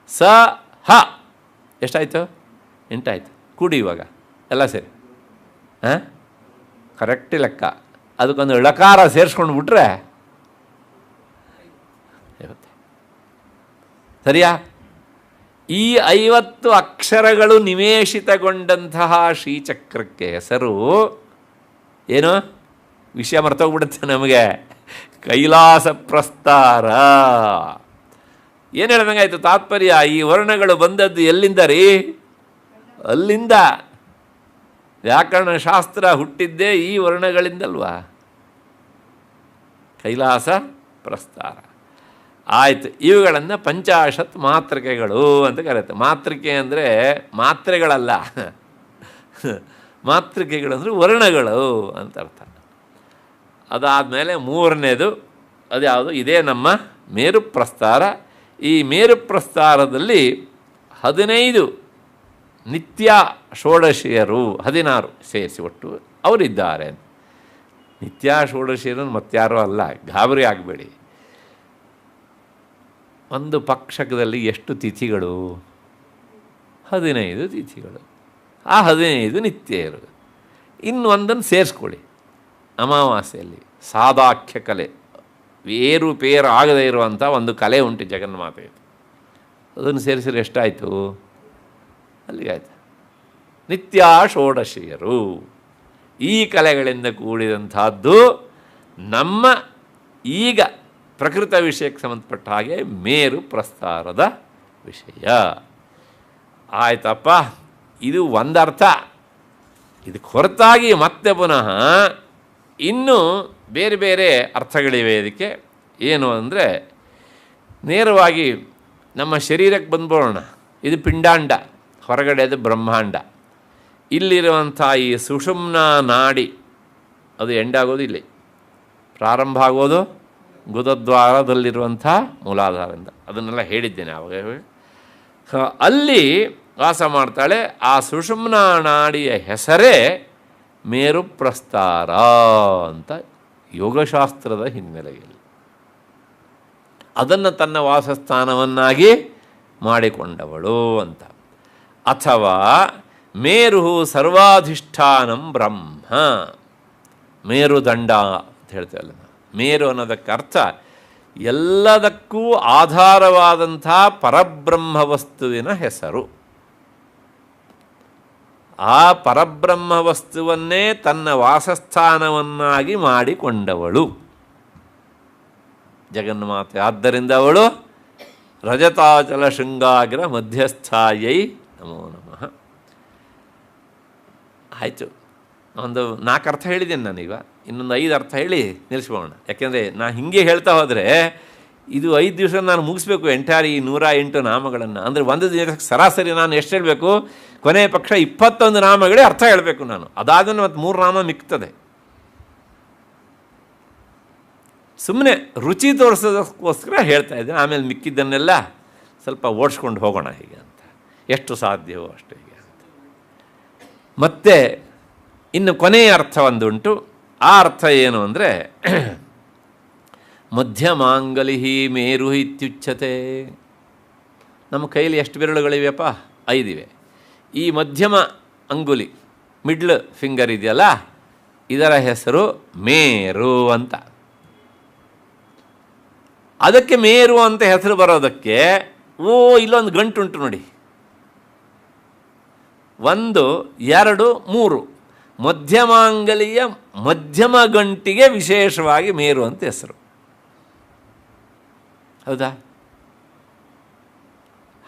ಸ ಹ ಎಷ್ಟಾಯಿತು? 8 ಆಯಿತು. ಕೂಡಿ ಇವಾಗ ಎಲ್ಲ ಸೇರಿ ಕರೆಕ್ಟ್ ಲೆಕ್ಕ. ಅದಕ್ಕೊಂದು ಳಕಾರ ಸೇರಿಸ್ಕೊಂಡು ಬಿಟ್ರೆ ಸರಿಯಾ? ಈ 50 ಅಕ್ಷರಗಳು ನಿವೇಶಿತಗೊಂಡಂತಹ ಶ್ರೀಚಕ್ರಕ್ಕೆ ಹೆಸರು ಏನು? ವಿಷಯ ಮರ್ತೋಗ್ಬಿಡುತ್ತೆ ನಮಗೆ. ಕೈಲಾಸ ಪ್ರಸ್ತಾರ. ಏನು ಹೇಳ್ದಂಗಾಯ್ತು ತಾತ್ಪರ್ಯ? ಈ ವರ್ಣಗಳು ಬಂದದ್ದು ಎಲ್ಲಿಂದ ರೀ? ಅಲ್ಲಿಂದ. ವ್ಯಾಕರಣ ಶಾಸ್ತ್ರ ಹುಟ್ಟಿದ್ದೇ ಈ ವರ್ಣಗಳಿಂದಲ್ವಾ? ಕೈಲಾಸ ಪ್ರಸ್ತಾರ. ಆಯಿತು. ಇವುಗಳನ್ನು ಪಂಚಾಶತ್ ಮಾತೃಕೆಗಳು ಅಂತ ಕರೆಯುತ್ತೆ. ಮಾತೃಕೆ ಅಂದರೆ ಮಾತ್ರೆಗಳಲ್ಲ, ಮಾತೃಕೆಗಳು ಅಂದರೆ ವರ್ಣಗಳು ಅಂತ ಅರ್ಥ. ಅದಾದಮೇಲೆ ಮೂರನೇದು ಅದ್ಯಾವುದು? ಇದೇ ನಮ್ಮ ಮೇರು ಪ್ರಸ್ತಾರ. ಈ ಮೇರು ಪ್ರಸ್ತಾರದಲ್ಲಿ 15 ನಿತ್ಯ ಷೋಡಶಿಯರು, 16 ಸೇರಿಸಿ ಒಟ್ಟು ಅವರಿದ್ದಾರೆ. ನಿತ್ಯ ಷೋಡಶಿಯರು ಮತ್ತಾರೂ ಅಲ್ಲ, ಗಾಬರಿ ಆಗಬೇಡಿ. ಒಂದು ಪಕ್ಷಕದಲ್ಲಿ ಎಷ್ಟು ತಿಥಿಗಳು? 15 ತಿಥಿಗಳು. ಆ 15 ನಿತ್ಯರು. ಇನ್ನೊಂದನ್ನು ಸೇರಿಸ್ಕೊಳ್ಳಿ. ಅಮಾವಾಸ್ಯೆಯಲ್ಲಿ ಸಾದಾಖ್ಯ ಕಲೆ, ಏರುಪೇರು ಆಗದೇ ಇರುವಂಥ ಒಂದು ಕಲೆ ಉಂಟು ಜಗನ್ಮಾತೆಯದು. ಅದನ್ನು ಸೇರಿಸಿದ್ರೆ ಎಷ್ಟಾಯಿತು? ಅಲ್ಲಿಗಾಯ್ತು. ನಿತ್ಯ ಷೋಡಶಿಯರು. ಈ ಕಲೆಗಳಿಂದ ಕೂಡಿದಂಥದ್ದು ನಮ್ಮ ಈಗ ಪ್ರಕೃತ ವಿಷಯಕ್ಕೆ ಸಂಬಂಧಪಟ್ಟ ಹಾಗೆ ಮೇರು ಪ್ರಸ್ತಾರದ ವಿಷಯ. ಆಯ್ತಪ್ಪ, ಇದು ಒಂದರ್ಥ. ಇದಕ್ಕೆ ಹೊರತಾಗಿ ಮತ್ತೆ ಪುನಃ ಇನ್ನೂ ಬೇರೆ ಬೇರೆ ಅರ್ಥಗಳಿವೆ ಇದಕ್ಕೆ. ಏನು ಅಂದರೆ, ನೇರವಾಗಿ ನಮ್ಮ ಶರೀರಕ್ಕೆ ಬಂದ್ಬೋಣ. ಇದು ಪಿಂಡಾಂಡ, ಹೊರಗಡೆದು ಬ್ರಹ್ಮಾಂಡ. ಇಲ್ಲಿರುವಂಥ ಈ ಸುಷುಮ್ನಾ ನಾಡಿ ಅದು ಎಂಡಾಗೋದು ಇಲ್ಲಿ, ಪ್ರಾರಂಭ ಆಗೋದು ಗುದದ್ವಾರದಲ್ಲಿರುವಂಥ ಮೂಲಾಧಾರದಿಂದ. ಅದನ್ನೆಲ್ಲ ಹೇಳಿದ್ದೇನೆ ಆವಾಗ. ಅಲ್ಲಿ ವಾಸ ಮಾಡ್ತಾಳೆ. ಆ ಸುಷುಮ್ನಾ ನಾಡಿಯ ಹೆಸರೇ ಮೇರು ಪ್ರಸ್ತಾರ ಅಂತ ಯೋಗಶಾಸ್ತ್ರದ ಹಿನ್ನೆಲೆಯಲ್ಲಿ ಅದನ್ನು ತನ್ನ ವಾಸಸ್ಥಾನವನ್ನಾಗಿ ಮಾಡಿಕೊಂಡವಳು ಅಂತ. ಅಥವಾ ಮೇರು ಸರ್ವಾಧಿಷ್ಠಾನಂ ಬ್ರಹ್ಮ, ಮೇರುದಂಡ ಅಂತ ಹೇಳ್ತೇವಲ್ಲ ನಾವು. ಮೇರು ಅನ್ನೋದಕ್ಕೆ ಅರ್ಥ ಎಲ್ಲದಕ್ಕೂ ಆಧಾರವಾದಂಥ ಪರಬ್ರಹ್ಮ ವಸ್ತುವಿನ ಹೆಸರು. ಆ ಪರಬ್ರಹ್ಮ ವಸ್ತುವನ್ನೇ ತನ್ನ ವಾಸಸ್ಥಾನವನ್ನಾಗಿ ಮಾಡಿಕೊಂಡವಳು ಜಗನ್ಮಾತೆ. ಆದ್ದರಿಂದ ಅವಳು ರಜತಾಚಲ ಶೃಂಗಾಗ್ರ ಮಧ್ಯಸ್ಥಾಯೈ ನಮೋ ನಮಃ. ಆಯಿತು, ಒಂದು 4 ಅರ್ಥ ಹೇಳಿದ್ದೇನೆ ನಾನೀಗ. ಇನ್ನೊಂದು 5 ಅರ್ಥ ಹೇಳಿ ನಿಲ್ಲಿಸ್ಬೋಣ. ಯಾಕೆಂದರೆ ನಾನು ಹೀಗೆ ಹೇಳ್ತಾ ಹೋದರೆ ಇದು 5 ದಿವಸ ನಾನು ಮುಗಿಸ್ಬೇಕು ಎಂಟೈರ್ ಈ 108 ನಾಮಗಳನ್ನು. ಅಂದರೆ ಒಂದು ದಿವಸಕ್ಕೆ ಸರಾಸರಿ ನಾನು ಎಷ್ಟು ಹೇಳಬೇಕು? ಕೊನೆಯ ಪಕ್ಷ 21 ನಾಮಗಳೇ ಅರ್ಥ ಹೇಳಬೇಕು ನಾನು. ಅದಾದಮೇಲೆ ಮತ್ತು 3 ನಾಮ ಮಿಕ್ತದೆ. ಸುಮ್ಮನೆ ರುಚಿ ತೋರಿಸೋದಕ್ಕೋಸ್ಕರ ಹೇಳ್ತಾ ಇದ್ದೀನಿ. ಆಮೇಲೆ ಮಿಕ್ಕಿದ್ದನ್ನೆಲ್ಲ ಸ್ವಲ್ಪ ಓಡಿಸ್ಕೊಂಡು ಹೋಗೋಣ ಹೀಗೆ ಅಂತ, ಎಷ್ಟು ಸಾಧ್ಯವೋ ಅಷ್ಟು ಹೀಗೆ ಅಂತ. ಮತ್ತು ಇನ್ನು ಕೊನೆಯ ಅರ್ಥ ಒಂದುಂಟು. ಆ ಅರ್ಥ ಏನು ಅಂದರೆ, ಮಧ್ಯಮಾಂಗಲಿ ಮೇರು ಇತ್ಯುಚ್ಯತೆ. ನಮ್ಮ ಕೈಲಿ ಎಷ್ಟು ಬೆರಳುಗಳಿವೆಯಪ್ಪ? 5 ಇವೆ. ಈ ಮಧ್ಯಮ ಅಂಗುಲಿ, ಮಿಡ್ಲ್ ಫಿಂಗರ್ ಇದೆಯಲ್ಲ, ಇದರ ಹೆಸರು ಮೇರು ಅಂತ. ಅದಕ್ಕೆ ಮೇರು ಅಂತ ಹೆಸರು ಬರೋದಕ್ಕೆ ಇಲ್ಲೊಂದು ಗಂಟುಂಟು ನೋಡಿ, 1 2 3 ಮಧ್ಯಮಾಂಗಲಿಯ ಮಧ್ಯಮ ಗಂಟಿಗೆ ವಿಶೇಷವಾಗಿ ಮೇರು ಅಂತ ಹೆಸರು. ಹೌದಾ?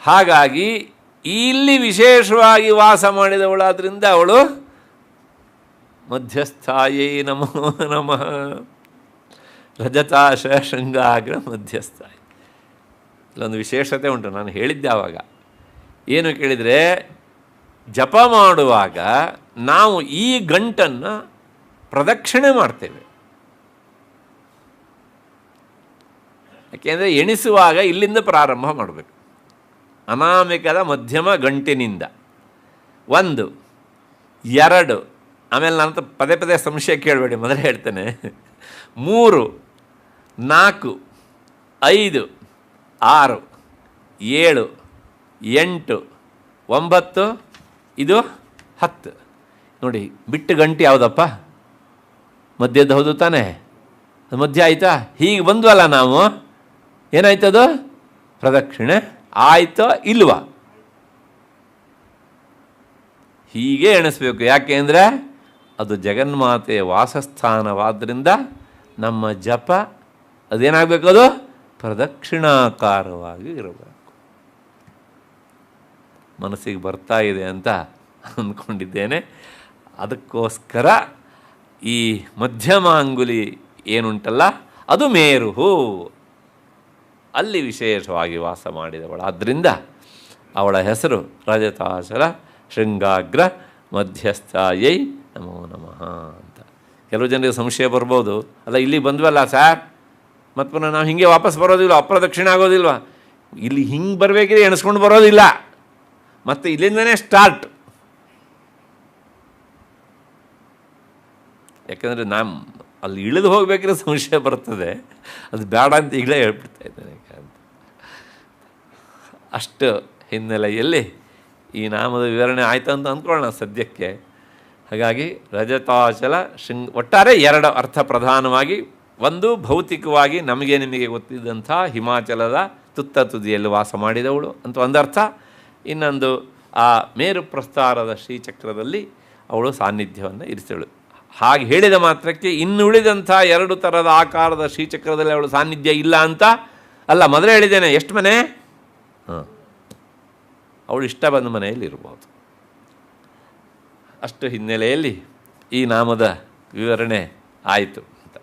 ಹಾಗಾಗಿ ಇಲ್ಲಿ ವಿಶೇಷವಾಗಿ ವಾಸ ಮಾಡಿದವಳಾದ್ರಿಂದ ಅವಳು ಮಧ್ಯಸ್ಥಾಯೇ ನಮೋ ನಮಃ. ರಜತಾಶ ಶೃಂಗಾಗ್ರ ಮಧ್ಯಸ್ಥಾಯಿ. ಇಲ್ಲೊಂದು ವಿಶೇಷತೆ ಉಂಟು, ನಾನು ಹೇಳಿದ್ದೆ ಆವಾಗ. ಏನು ಕೇಳಿದರೆ, ಜಪ ಮಾಡುವಾಗ ನಾವು ಈ ಗಂಟನ್ನು ಪ್ರದಕ್ಷಿಣೆ ಮಾಡ್ತೇವೆ. ಯಾಕೆಂದರೆ ಎಣಿಸುವಾಗ ಇಲ್ಲಿಂದ ಪ್ರಾರಂಭ ಮಾಡಬೇಕು, ಅನಾಮಿಕದ ಮಧ್ಯಮ ಗಂಟಿನಿಂದ. 1 2, ಆಮೇಲೆ ನಾನು ಪದೇ ಪದೇ ಸಂಶಯ ಕೇಳಬೇಡಿ, ಮೊದಲೇ ಹೇಳ್ತೇನೆ. 3 4 5 6 7 8 9 ಇದು 10. ನೋಡಿ, ಬಿಟ್ಟು ಗಂಟೆ ಯಾವುದಪ್ಪ? ಮಧ್ಯದ. ಹೌದು ತಾನೇ? ಅದು ಮಧ್ಯ ಆಯಿತಾ? ಹೀಗೆ ಬಂದ್ವಲ್ಲ ನಾವು, ಏನಾಯ್ತದು? ಪ್ರದಕ್ಷಿಣೆ ಆಯಿತೋ ಇಲ್ವಾ? ಹೀಗೆ ಎಣಿಸ್ಬೇಕು. ಯಾಕೆ ಅಂದರೆ ಅದು ಜಗನ್ಮಾತೆಯ ವಾಸಸ್ಥಾನವಾದ್ದರಿಂದ ನಮ್ಮ ಜಪ ಅದೇನಾಗಬೇಕು, ಅದು ಪ್ರದಕ್ಷಿಣಾಕಾರವಾಗಿ ಇರಬೇಕು. ಮನಸ್ಸಿಗೆ ಬರ್ತಾ ಇದೆ ಅಂತ ಅಂದ್ಕೊಂಡಿದ್ದೇನೆ. ಅದಕ್ಕೋಸ್ಕರ ಈ ಮಧ್ಯಮ ಅಂಗುಲಿ ಏನುಂಟಲ್ಲ ಅದು ಮೇರುಹು, ಅಲ್ಲಿ ವಿಶೇಷವಾಗಿ ವಾಸ ಮಾಡಿದವಳು. ಆದ್ದರಿಂದ ಅವಳ ಹೆಸರು ರಜತಾಚಲ ಶೃಂಗಾಗ್ರ ಮಧ್ಯಸ್ಥಾಯೈ ನಮೋ ನಮಃ ಅಂತ. ಕೆಲವು ಜನರಿಗೆ ಸಂಶಯ ಬರ್ಬೋದು, ಅಲ್ಲ ಇಲ್ಲಿ ಬಂದ್ವಲ್ಲ ಸರ್, ಮತ್ತು ಪುನಃ ನಾವು ಹಿಂಗೆ ವಾಪಸ್ ಬರೋದಿಲ್ಲ, ಅಪ್ರದಕ್ಷಿಣೆ ಆಗೋದಿಲ್ವ? ಇಲ್ಲಿ ಹಿಂಗೆ ಬರಬೇಕಿದ್ರೆ ಎಣಿಸ್ಕೊಂಡು ಬರೋದಿಲ್ಲ, ಮತ್ತು ಇಲ್ಲಿಂದನೇ ಸ್ಟಾರ್ಟ್. ಯಾಕಂದರೆ ನಾನು ಅಲ್ಲಿ ಇಳಿದು ಹೋಗಬೇಕಿದ್ರೆ ಸಂಶಯ ಬರ್ತದೆ, ಅದು ಬೇಡ ಅಂತ ಈಗಲೇ ಹೇಳ್ಬಿಡ್ತಾ ಇದ್ದೇನೆ. ಅಷ್ಟು ಹಿನ್ನೆಲೆಯಲ್ಲಿ ಈ ನಾಮದ ವಿವರಣೆ ಆಯಿತು ಅಂತ ಅಂದ್ಕೊಳ್ಳೋಣ ಸದ್ಯಕ್ಕೆ. ಹಾಗಾಗಿ ರಜತಾಚಲ ಒಟ್ಟಾರೆ ಎರಡು ಅರ್ಥ ಪ್ರಧಾನವಾಗಿ. ಒಂದು ಭೌತಿಕವಾಗಿ ನಮಗೆ ನಿಮಗೆ ಗೊತ್ತಿದ್ದಂಥ ಹಿಮಾಚಲದ ತುತ್ತ ತುದಿಯಲ್ಲಿ ವಾಸ ಮಾಡಿದವಳು ಅಂತ ಒಂದರ್ಥ. ಇನ್ನೊಂದು ಆ ಮೇರು ಪ್ರಸ್ತಾರದ ಶ್ರೀಚಕ್ರದಲ್ಲಿ ಅವಳು ಸಾನ್ನಿಧ್ಯವನ್ನು ಇರಿಸಿದಳು. ಹಾಗೆ ಹೇಳಿದ ಮಾತ್ರಕ್ಕೆ ಇನ್ನುಳಿದಂಥ ಎರಡು ಥರದ ಆಕಾರದ ಶ್ರೀಚಕ್ರದಲ್ಲಿ ಅವಳು ಸಾನ್ನಿಧ್ಯ ಇಲ್ಲ ಅಂತ ಅಲ್ಲ. ಮೊದಲೇ ಹೇಳಿದ್ದೇನೆ, ಎಷ್ಟು ಮನೆ? ಅವಳು ಇಷ್ಟ ಬಂದ ಮನೆಯಲ್ಲಿ ಇರ್ಬೋದು. ಅಷ್ಟು ಹಿನ್ನೆಲೆಯಲ್ಲಿ ಈ ನಾಮದ ವಿವರಣೆ ಆಯಿತು ಅಂತ.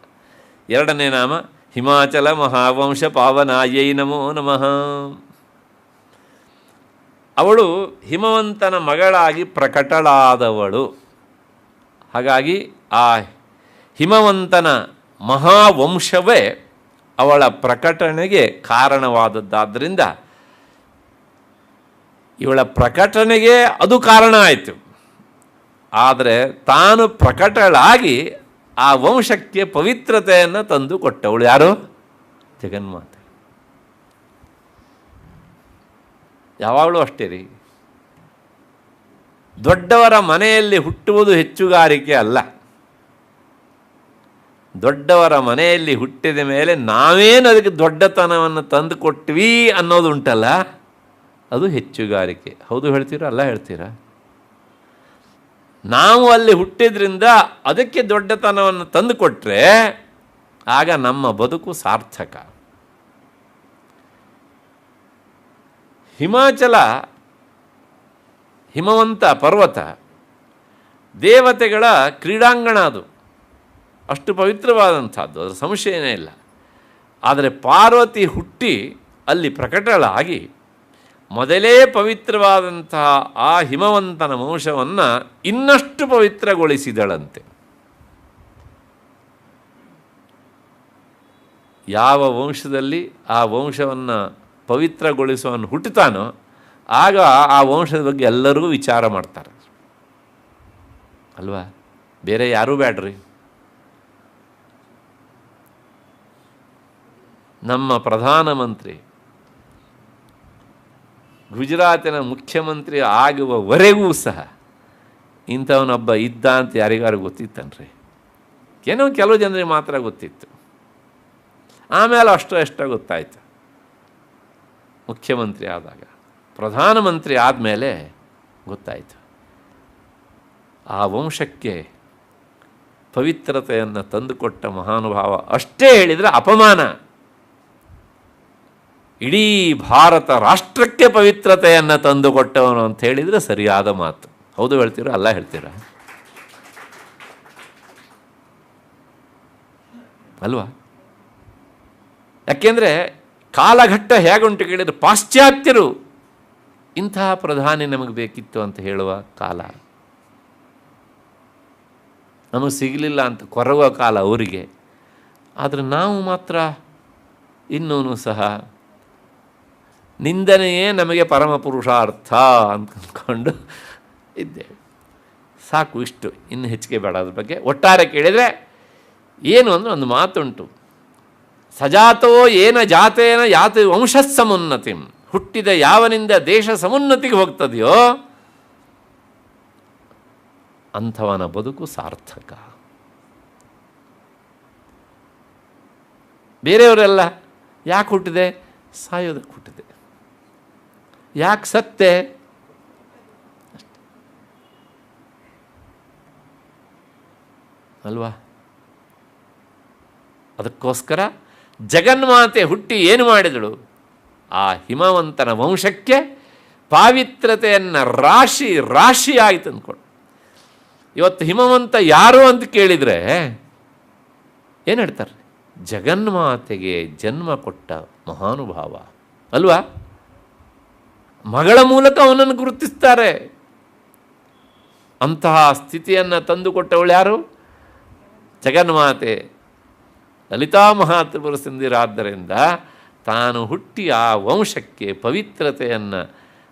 ಎರಡನೇ ನಾಮ ಹಿಮಾಚಲ ಮಹಾವಂಶ ಪಾವನಾಯೈ ನಮೋ ನಮಃ. ಅವಳು ಹಿಮವಂತನ ಮಗಳಾಗಿ ಪ್ರಕಟಳಾದವಳು. ಹಾಗಾಗಿ ಆ ಹಿಮವಂತನ ಮಹಾವಂಶವೇ ಅವಳ ಪ್ರಕಟಣೆಗೆ ಕಾರಣವಾದದ್ದಾದ್ದರಿಂದ ಇವಳ ಪ್ರಕಟಣೆಗೆ ಅದು ಕಾರಣ ಆಯಿತು. ಆದರೆ ತಾನು ಪ್ರಕಟಳಾಗಿ ಆ ವಂಶಕ್ಕೆ ಪವಿತ್ರತೆಯನ್ನು ತಂದು ಕೊಟ್ಟವಳು ಯಾರು? ಜಗನ್ಮಾತೆ. ಯಾವಾಗಲೂ ಅಷ್ಟೇ ರೀ, ದೊಡ್ಡವರ ಮನೆಯಲ್ಲಿ ಹುಟ್ಟುವುದು ಹೆಚ್ಚುಗಾರಿಕೆ ಅಲ್ಲ. ದೊಡ್ಡವರ ಮನೆಯಲ್ಲಿ ಹುಟ್ಟಿದ ಮೇಲೆ ನಾವೇನು ಅದಕ್ಕೆ ದೊಡ್ಡತನವನ್ನು ತಂದು ಕೊಟ್ವಿ ಅನ್ನೋದು ಉಂಟಲ್ಲ, ಅದು ಹೆಚ್ಚುಗಾರಿಕೆ. ಹೌದು ಹೇಳ್ತೀರಾ? ಅಲ್ಲ ಹೇಳ್ತೀರಾ? ನಾವು ಅಲ್ಲಿ ಹುಟ್ಟಿದ್ರಿಂದ ಅದಕ್ಕೆ ದೊಡ್ಡತನವನ್ನು ತಂದು ಕೊಟ್ಟರೆ ಆಗ ನಮ್ಮ ಬದುಕು ಸಾರ್ಥಕ. ಹಿಮಾಚಲ ಹಿಮವಂತ ಪರ್ವತ ದೇವತೆಗಳ ಕ್ರೀಡಾಂಗಣ, ಅದು ಅಷ್ಟು ಪವಿತ್ರವಾದಂಥದ್ದು, ಅದರ ಸಂಶಯನೇ ಇಲ್ಲ. ಆದರೆ ಪಾರ್ವತಿ ಹುಟ್ಟಿ ಅಲ್ಲಿ ಪ್ರಕಟಳಾಗಿ ಮೊದಲೇ ಪವಿತ್ರವಾದಂತಹ ಆ ಹಿಮವಂತನ ವಂಶವನ್ನು ಇನ್ನಷ್ಟು ಪವಿತ್ರಗೊಳಿಸಿದಳಂತೆ. ಯಾವ ವಂಶದಲ್ಲಿ ಆ ವಂಶವನ್ನು ಪವಿತ್ರಗೊಳಿಸುವವನು ಹುಟ್ಟುತ್ತಾನೋ ಆಗ ಆ ವಂಶದ ಬಗ್ಗೆ ಎಲ್ಲರಿಗೂ ವಿಚಾರ ಮಾಡ್ತಾರೆ ಅಲ್ವಾ? ಬೇರೆ ಯಾರೂ ಬೇಡ್ರಿ. ನಮ್ಮ ಪ್ರಧಾನಮಂತ್ರಿ ಗುಜರಾತಿನ ಮುಖ್ಯಮಂತ್ರಿ ಆಗುವವರೆಗೂ ಸಹ ಇಂಥವನೊಬ್ಬ ಇದ್ದ ಅಂತ ಯಾರಿಗಾರು ಗೊತ್ತಿತ್ತನ್ರಿ? ಏನೋ ಕೆಲವು ಜನರಿಗೆ ಮಾತ್ರ ಗೊತ್ತಿತ್ತು. ಆಮೇಲೆ ಎಷ್ಟೋ ಗೊತ್ತಾಯಿತು. ಮುಖ್ಯಮಂತ್ರಿ ಆದಾಗ, ಪ್ರಧಾನಮಂತ್ರಿ ಆದಮೇಲೆ ಗೊತ್ತಾಯಿತು. ಆ ವಂಶಕ್ಕೆ ಪವಿತ್ರತೆಯನ್ನು ತಂದುಕೊಟ್ಟ ಮಹಾನುಭಾವ. ಅಷ್ಟೇ ಹೇಳಿದರೆ ಅಪಮಾನ. ಇಡೀ ಭಾರತ ರಾಷ್ಟ್ರಕ್ಕೆ ಪವಿತ್ರತೆಯನ್ನು ತಂದುಕೊಟ್ಟವನು ಅಂತ ಹೇಳಿದರೆ ಸರಿಯಾದ ಮಾತು. ಹೌದು ಹೇಳ್ತೀರಾ? ಅಲ್ಲ ಹೇಳ್ತೀರಾ? ಅಲ್ವಾ? ಯಾಕೆಂದರೆ ಕಾಲಘಟ್ಟ ಹೇಗುಂಟು ಕೇಳಿದರೆ ಪಾಶ್ಚಾತ್ಯರು ಇಂತಹ ಪ್ರಧಾನಿ ನಮಗೆ ಬೇಕಿತ್ತು ಅಂತ ಹೇಳುವ ಕಾಲ, ನಮಗೆ ಸಿಗಲಿಲ್ಲ ಅಂತ ಕೊರಗುವ ಕಾಲ ಅವರಿಗೆ. ಆದರೆ ನಾವು ಮಾತ್ರ ಇನ್ನೂ ಸಹ ನಿಂದನೆಯೇ ನಮಗೆ ಪರಮ ಪುರುಷಾರ್ಥ ಅಂದ್ಕೊಂಡು ಇದ್ದೇವೆ. ಸಾಕು, ಇಷ್ಟು, ಇನ್ನು ಹೆಚ್ಚಿಗೆ ಬೇಡ. ಅದ್ರ ಬಗ್ಗೆ ಒಟ್ಟಾರೆ ಕೇಳಿದರೆ ಏನು ಅಂದರೆ ಒಂದು ಮಾತುಂಟು, ಸಜಾತೋ ಏನ ಜಾತೇನ ಯಾತ ವಂಶಸ್ಸಮುನ್ನತಿ. ಹುಟ್ಟಿದ ಯಾವನಿಂದ ದೇಶ ಸಮುನ್ನತಿಗೆ ಹೋಗ್ತದೆಯೋ ಅಂಥವನ ಬದುಕು ಸಾರ್ಥಕ. ಬೇರೆಯವರೆಲ್ಲ ಯಾಕೆ ಹುಟ್ಟಿದೆ? ಸಾಯೋದಕ್ಕೆ ಹುಟ್ಟಿದೆ. ಯಾಕೆ ಸತ್ತೆ? ಅಲ್ವಾ? ಅದಕ್ಕೋಸ್ಕರ ಜಗನ್ಮಾತೆ ಹುಟ್ಟಿ ಏನು ಮಾಡಿದಳು? ಆ ಹಿಮವಂತನ ವಂಶಕ್ಕೆ ಪಾವಿತ್ರತೆಯನ್ನು ರಾಶಿ ರಾಶಿ ಆಯಿತು ಅಂದ್ಕೊಂಡು. ಇವತ್ತು ಹಿಮವಂತ ಯಾರು ಅಂತ ಕೇಳಿದರೆ ಏನು ಹೇಳ್ತಾರೆ? ಜಗನ್ಮಾತೆಗೆ ಜನ್ಮ ಕೊಟ್ಟ ಮಹಾನುಭಾವ ಅಲ್ವಾ? ಮಗಳ ಮೂಲಕ ಅವನನ್ನು ಗುರುತಿಸ್ತಾರೆ. ಅಂತಹ ಸ್ಥಿತಿಯನ್ನು ತಂದುಕೊಟ್ಟವಳು ಯಾರು? ಜಗನ್ಮಾತೆ ಲಲಿತಾ ಮಹಾತ್ರಿಪುರ ಸುಂದರಿಯಾದ್ದರಿಂದ ತಾನು ಹುಟ್ಟಿ ಆ ವಂಶಕ್ಕೆ ಪವಿತ್ರತೆಯನ್ನು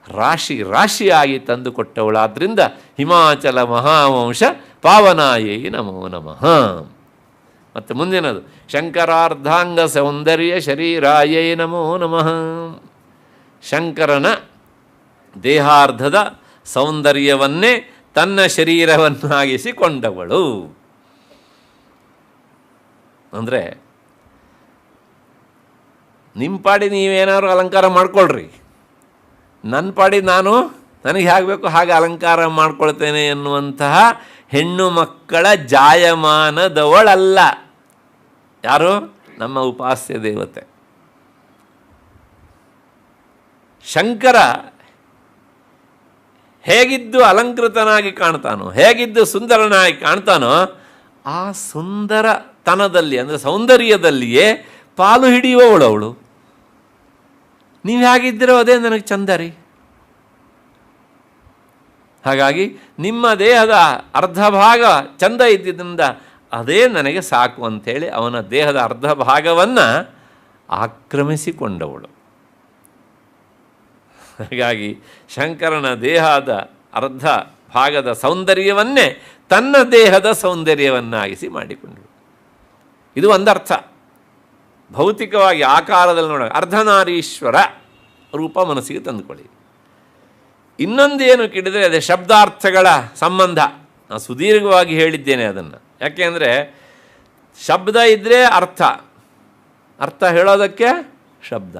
ರಾಶಿ ರಾಶಿಯಾಗಿ ತಂದುಕೊಟ್ಟವಳಾದ್ದರಿಂದ ಹಿಮಾಚಲ ಮಹಾವಂಶ ಪಾವನಾಯೈ ನಮೋ ನಮಃ. ಮತ್ತು ಮುಂದಿನದು ಶಂಕರಾರ್ಧಾಂಗ ಸೌಂದರ್ಯ ಶರೀರಾಯೈ ನಮೋ ನಮಃ. ಶಂಕರನ ದೇಹಾರ್ಧದ ಸೌಂದರ್ಯವನ್ನೇ ತನ್ನ ಶರೀರವನ್ನಾಗಿಸಿಕೊಂಡವಳು. ಅಂದರೆ ನಿಮ್ಮ ಪಾಡಿ ನೀವೇನಾದ್ರು ಅಲಂಕಾರ ಮಾಡ್ಕೊಳ್ರಿ, ನನ್ನ ಪಾಡಿ ನನಗೆ ಹೇಗೆ ಬೇಕು ಹಾಗೆ ಅಲಂಕಾರ ಮಾಡ್ಕೊಳ್ತೇನೆ ಎನ್ನುವಂತಹ ಹೆಣ್ಣು ಮಕ್ಕಳ ಜಾಯಮಾನದವಳಲ್ಲ. ಯಾರು? ನಮ್ಮ ಉಪಾಸ್ಯ ದೇವತೆ ಶಂಕರ. ಹೇಗಿದ್ದು ಅಲಂಕೃತನಾಗಿ ಕಾಣ್ತಾನೋ, ಹೇಗಿದ್ದು ಸುಂದರನಾಗಿ ಕಾಣ್ತಾನೋ, ಆ ಸುಂದರತನದಲ್ಲಿ ಅಂದರೆ ಸೌಂದರ್ಯದಲ್ಲಿಯೇ ಪಾಲು ಹಿಡಿಯುವವಳು ಅವಳು. ನೀವು ಹೇಗಿದ್ದೀರೋ ಅದೇ ನನಗೆ ಚಂದ ರೀ. ಹಾಗಾಗಿ ನಿಮ್ಮ ದೇಹದ ಅರ್ಧ ಭಾಗ ಚಂದ ಇದ್ದಿದ್ದರಿಂದ ಅದೇ ನನಗೆ ಸಾಕು ಅಂಥೇಳಿ ಅವನ ದೇಹದ ಅರ್ಧ ಭಾಗವನ್ನು ಆಕ್ರಮಿಸಿಕೊಂಡವಳು. ಹಾಗಾಗಿ ಶಂಕರನ ದೇಹದ ಅರ್ಧ ಭಾಗದ ಸೌಂದರ್ಯವನ್ನೇ ತನ್ನ ದೇಹದ ಸೌಂದರ್ಯವನ್ನಾಗಿಸಿ ಮಾಡಿಕೊಂಡಳು. ಇದು ಒಂದರ್ಥ. ಭೌತಿಕವಾಗಿ ಆಕಾರದಲ್ಲಿ ನೋಡ ಅರ್ಧನಾರೀಶ್ವರ ರೂಪ ಮನಸ್ಸಿಗೆ ತಂದುಕೊಳ್ಳಿ. ಇನ್ನೊಂದೇನು ಕೇಳಿದರೆ ಅದೇ ಶಬ್ದಾರ್ಥಗಳ ಸಂಬಂಧ. ನಾನು ಸುದೀರ್ಘವಾಗಿ ಹೇಳಿದ್ದೇನೆ ಅದನ್ನು. ಯಾಕೆಂದರೆ ಶಬ್ದ ಇದ್ದರೆ ಅರ್ಥ ಹೇಳೋದಕ್ಕೆ ಶಬ್ದ.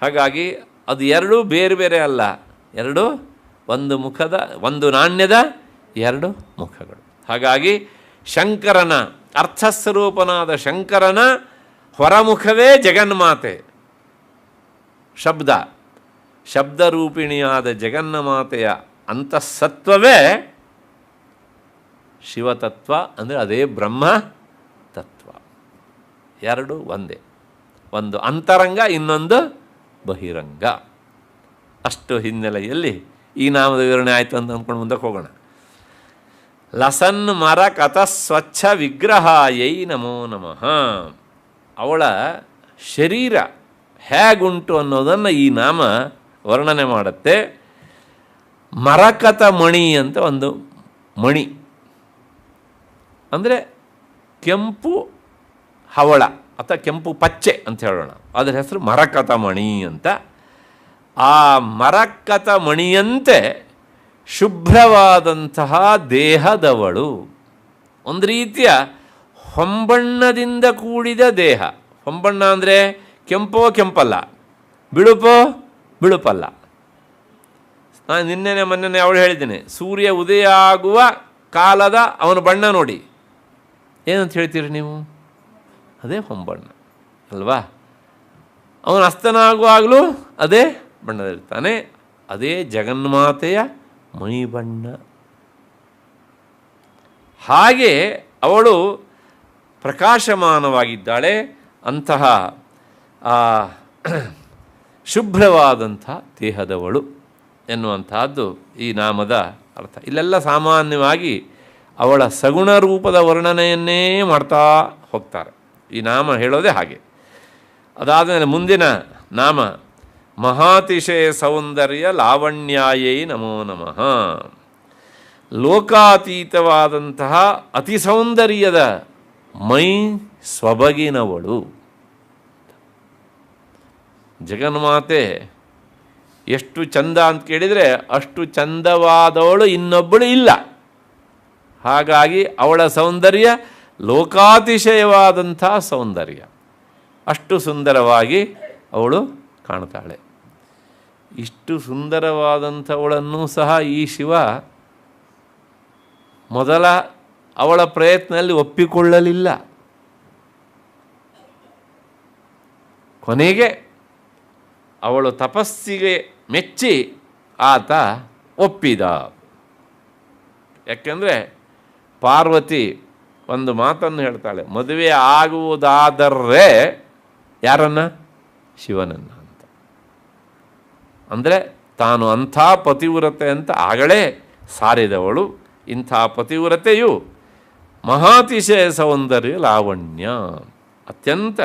ಹಾಗಾಗಿ ಅದು ಎರಡೂ ಬೇರೆ ಬೇರೆ ಅಲ್ಲ. ಎರಡು ಒಂದು ನಾಣ್ಯದ ಎರಡು ಮುಖಗಳು. ಹಾಗಾಗಿ ಶಂಕರನ ಅರ್ಥಸ್ವರೂಪನಾದ ಶಂಕರನ ಹೊರಮುಖವೇ ಜಗನ್ಮಾತೆ ಶಬ್ದರೂಪಿಣಿಯಾದ ಜಗನ್ಮಾತೆಯ ಅಂತಃಸತ್ವವೇ ಶಿವತತ್ವ, ಅಂದರೆ ಅದೇ ಬ್ರಹ್ಮ ತತ್ವ. ಎರಡು ಒಂದೇ. ಒಂದು ಅಂತರಂಗ, ಇನ್ನೊಂದು ಬಹಿರಂಗ. ಅಷ್ಟು ಹಿನ್ನೆಲೆಯಲ್ಲಿ ಈ ನಾಮದ ವಿವರಣೆ ಆಯಿತು ಅಂತ ಅಂದ್ಕೊಂಡು ಮುಂದಕ್ಕೆ ಹೋಗೋಣ. ಲಸನ್ ಮರ ಕಥ ಸ್ವಚ್ಛ ವಿಗ್ರಹಾಯೈ ನಮೋ ನಮಃ. ಅವಳ ಶರೀರ ಹೇಗುಂಟು ಅನ್ನೋದನ್ನು ಈ ನಾಮ ವರ್ಣನೆ ಮಾಡುತ್ತೆ. ಮರಕತ ಮಣಿ ಅಂತ ಒಂದು ಮಣಿ, ಅಂದರೆ ಕೆಂಪು ಹವಳ ಅಥವಾ ಕೆಂಪು ಪಚ್ಚೆ ಅಂತ ಹೇಳೋಣ. ಅದರ ಹೆಸರು ಮರಕತ ಮಣಿ ಅಂತ. ಆ ಮರಕತ ಮಣಿಯಂತೆ ಶುಭ್ರವಾದಂತಹ ದೇಹದವಳು. ಒಂದು ರೀತಿಯ ಹೊಂಬಣ್ಣದಿಂದ ಕೂಡಿದ ದೇಹ. ಹೊಂಬಣ್ಣ ಅಂದರೆ ಕೆಂಪಲ್ಲ, ಬಿಳುಪಲ್ಲ. ನಾನು ಮೊನ್ನೆ ಅವಳು ಹೇಳಿದ್ದೇನೆ, ಸೂರ್ಯ ಉದಯ ಆಗುವ ಕಾಲದ ಅವನ ಬಣ್ಣ ನೋಡಿ ಏನಂತ ಹೇಳ್ತೀರಿ ನೀವು? ಅದೇ ಹೊಂಬಣ್ಣ ಅಲ್ವಾ? ಅವನು ಅಸ್ತನಾಗುವಾಗಲೂ ಅದೇ ಬಣ್ಣದಲ್ಲಿರ್ತಾನೆ. ಅದೇ ಜಗನ್ಮಾತೆಯ ಮೈ ಬಣ್ಣ. ಹಾಗೆ ಅವಳು ಪ್ರಕಾಶಮಾನವಾಗಿದ್ದಾಳೆ. ಅಂತಹ ಶುಭ್ರವಾದಂಥ ದೇಹದವಳು ಎನ್ನುವಂತಹದ್ದು ಈ ನಾಮದ ಅರ್ಥ. ಇಲ್ಲೆಲ್ಲ ಸಾಮಾನ್ಯವಾಗಿ ಅವಳ ಸಗುಣ ರೂಪದ ವರ್ಣನೆಯನ್ನೇ ಮಾಡ್ತಾ ಹೋಗ್ತಾರೆ. ಈ ನಾಮ ಹೇಳೋದೇ ಹಾಗೆ. ಅದಾದಮೇಲೆ ಮುಂದಿನ ನಾಮ ಮಹಾತಿಶಯ ಸೌಂದರ್ಯ ಲಾವಣ್ಯಾಯೈ ನಮೋ ನಮಃ. ಲೋಕಾತೀತವಾದಂತಹ ಅತಿ ಸೌಂದರ್ಯದ ಮೈ ಸೊಬಗಿನವಳು. ಜಗನ್ಮಾತೆ ಎಷ್ಟು ಚಂದ ಅಂತ ಕೇಳಿದರೆ ಅಷ್ಟು ಚಂದವಾದವಳು ಇನ್ನೊಬ್ಬಳು ಇಲ್ಲ. ಹಾಗಾಗಿ ಅವಳ ಸೌಂದರ್ಯ ಲೋಕಾತಿಶಯವಾದಂಥ ಸೌಂದರ್ಯ. ಅಷ್ಟು ಸುಂದರವಾಗಿ ಅವಳು ಕಾಣ್ತಾಳೆ. ಇಷ್ಟು ಸುಂದರವಾದಂಥವಳನ್ನೂ ಸಹ ಈ ಶಿವ ಮೊದಲ ಅವಳ ಪ್ರಯತ್ನದಲ್ಲಿ ಒಪ್ಪಿಕೊಳ್ಳಲಿಲ್ಲ. ಕೊನೆಗೆ ಅವಳು ತಪಸ್ಸಿಗೆ ಮೆಚ್ಚಿ ಆತ ಒಪ್ಪಿದ. ಯಾಕೆಂದರೆ ಪಾರ್ವತಿ ಒಂದು ಮಾತನ್ನು ಹೇಳ್ತಾಳೆ, ಮದುವೆ ಆಗುವುದಾದರೆ ಯಾರನ್ನು? ಶಿವನನ್ನು ಅಂತ. ಅಂದರೆ ತಾನು ಅಂಥ ಪತಿವ್ರತೆ ಅಂತ ಆಗಲೇ ಸಾರಿದವಳು. ಇಂಥ ಪತಿವ್ರತೆಯು ಮಹಾತಿಶಯ ಸೌಂದರ್ಯ ಲಾವಣ್ಯ, ಅತ್ಯಂತ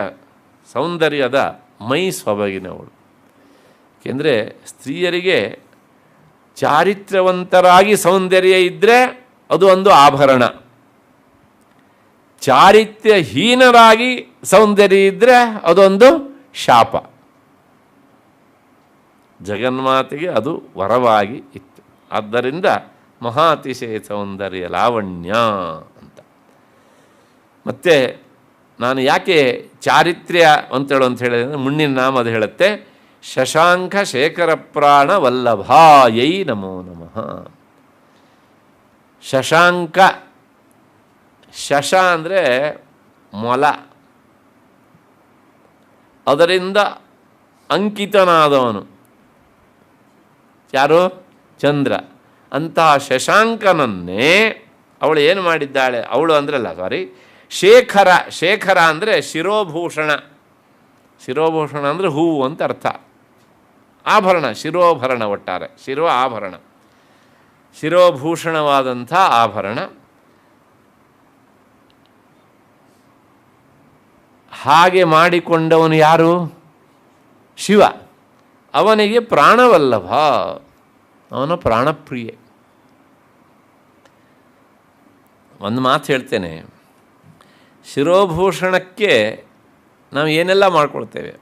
ಸೌಂದರ್ಯದ ಮೈ ಸೊಬಗಿನವಳು. ಏಕೆಂದರೆ ಸ್ತ್ರೀಯರಿಗೆ ಚಾರಿತ್ರ್ಯವಂತರಾಗಿ ಸೌಂದರ್ಯ ಇದ್ದರೆ ಅದು ಒಂದು ಆಭರಣ, ಚಾರಿತ್ರ್ಯಹೀನರಾಗಿ ಸೌಂದರ್ಯ ಇದ್ದರೆ ಅದೊಂದು ಶಾಪ. ಜಗನ್ಮಾತೆಗೆ ಅದು ವರವಾಗಿ ಇತ್ತು. ಆದ್ದರಿಂದ ಮಹಾತಿಶಯ ಸೌಂದರ್ಯ ಲಾವಣ್ಯ ಅಂತ. ಮತ್ತು ನಾನು ಯಾಕೆ ಚಾರಿತ್ರ್ಯ ಅಂತೇಳು ಅಂತ ಹೇಳಿದ್ರೆ ಮುಂದಿನ ನಾಮ ಅದು ಹೇಳುತ್ತೆ, ಶಶಾಂಕ ಶೇಖರ ಪ್ರಾಣ ವಲ್ಲಭಾಯೈ ನಮೋ ನಮಃ. ಶಶಾಂಕ, ಶಶ ಅಂದರೆ ಮೊಲ, ಅದರಿಂದ ಅಂಕಿತನಾದವನು ಯಾರು? ಚಂದ್ರ. ಅಂತಹ ಶಶಾಂಕನನ್ನೇ ಅವಳು ಏನು ಮಾಡಿದ್ದಾಳೆ? ಅವಳು ಅಂದ್ರಲ್ಲ, ಶೇಖರ. ಶೇಖರ ಅಂದರೆ ಶಿರೋಭೂಷಣ. ಶಿರೋಭೂಷಣ ಅಂದರೆ ಹೂವು ಅಂತ ಅರ್ಥ. ಆಭರಣ, ಶಿರೋಭರಣ, ಒಟ್ಟಾರೆ ಶಿರೋ ಆಭರಣ, ಶಿರೋಭೂಷಣವಾದಂಥ ಆಭರಣ. ಹಾಗೆ ಮಾಡಿಕೊಂಡವನು ಯಾರು? ಶಿವ. ಅವನಿಗೆ ಪ್ರಾಣವಲ್ಲಭ, ಅವನ ಪ್ರಾಣಪ್ರಿಯ. ಒಂದು ಮಾತು ಹೇಳ್ತೇನೆ, ಶಿರೋಭೂಷಣಕ್ಕೆ ನಾವು ಏನೆಲ್ಲ ಮಾಡ್ಕೊಳ್ತೇವೆ.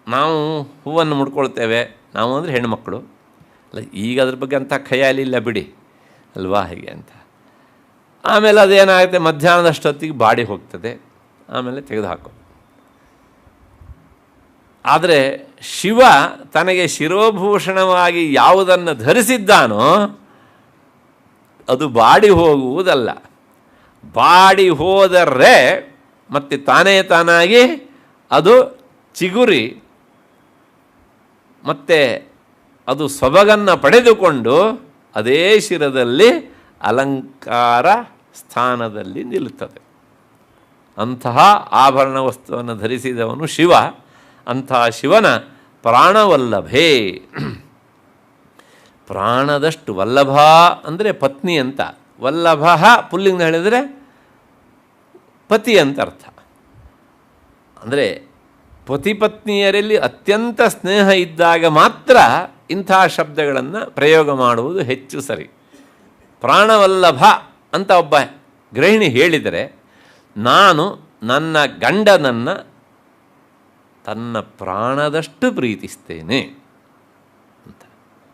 ನಾವು ಹೂವನ್ನು ಮುಡ್ಕೊಳ್ತೇವೆ, ನಾವು ಅಂದರೆ ಹೆಣ್ಮಕ್ಕಳು ಅಲ್ಲ. ಈಗ ಅದ್ರ ಬಗ್ಗೆ ಅಂಥ ಖಯಾಲಿಲ್ಲ ಬಿಡಿ ಅಲ್ವಾ, ಹೀಗೆ ಅಂತ. ಆಮೇಲೆ ಅದೇನಾಗುತ್ತೆ, ಮಧ್ಯಾಹ್ನದಷ್ಟೊತ್ತಿಗೆ ಬಾಡಿ ಹೋಗ್ತದೆ, ಆಮೇಲೆ ತೆಗೆದುಹಾಕೋ. ಆದರೆ ಶಿವ ತನಗೆ ಶಿರೋಭೂಷಣವಾಗಿ ಯಾವುದನ್ನು ಧರಿಸಿದ್ದಾನೋ ಅದು ಬಾಡಿ ಹೋಗುವುದಲ್ಲ. ಬಾಡಿ ಹೋದರೆ ಮತ್ತು ತಾನೇ ತಾನಾಗಿ ಅದು ಚಿಗುರಿ ಮತ್ತು ಅದು ಸೊಬಗನ್ನು ಪಡೆದುಕೊಂಡು ಅದೇ ಶಿರದಲ್ಲಿ ಅಲಂಕಾರ ಸ್ಥಾನದಲ್ಲಿ ನಿಲ್ಲುತ್ತದೆ. ಅಂತಹ ಆಭರಣ ವಸ್ತುವನ್ನು ಧರಿಸಿದವನು ಶಿವ. ಅಂತಹ ಶಿವನ ಪ್ರಾಣವಲ್ಲಭೇ. ಪ್ರಾಣದಷ್ಟು ವಲ್ಲಭ ಅಂದರೆ ಪತ್ನಿ ಅಂತ. ವಲ್ಲಭ ಪುಲ್ಲಿಂಗ ಹೇಳಿದರೆ ಪತಿ ಅಂತ ಅರ್ಥ. ಅಂದರೆ ಪತಿಪತ್ನಿಯರಲ್ಲಿ ಅತ್ಯಂತ ಸ್ನೇಹ ಇದ್ದಾಗ ಮಾತ್ರ ಇಂಥ ಶಬ್ದಗಳನ್ನು ಪ್ರಯೋಗ ಮಾಡುವುದು ಹೆಚ್ಚು ಸರಿ. ಪ್ರಾಣವಲ್ಲಭ ಅಂತ ಒಬ್ಬ ಗೃಹಿಣಿ ಹೇಳಿದರೆ, ನಾನು ನನ್ನ ಗಂಡನನ್ನು ತನ್ನ ಪ್ರಾಣದಷ್ಟು ಪ್ರೀತಿಸ್ತೇನೆ ಅಂತ.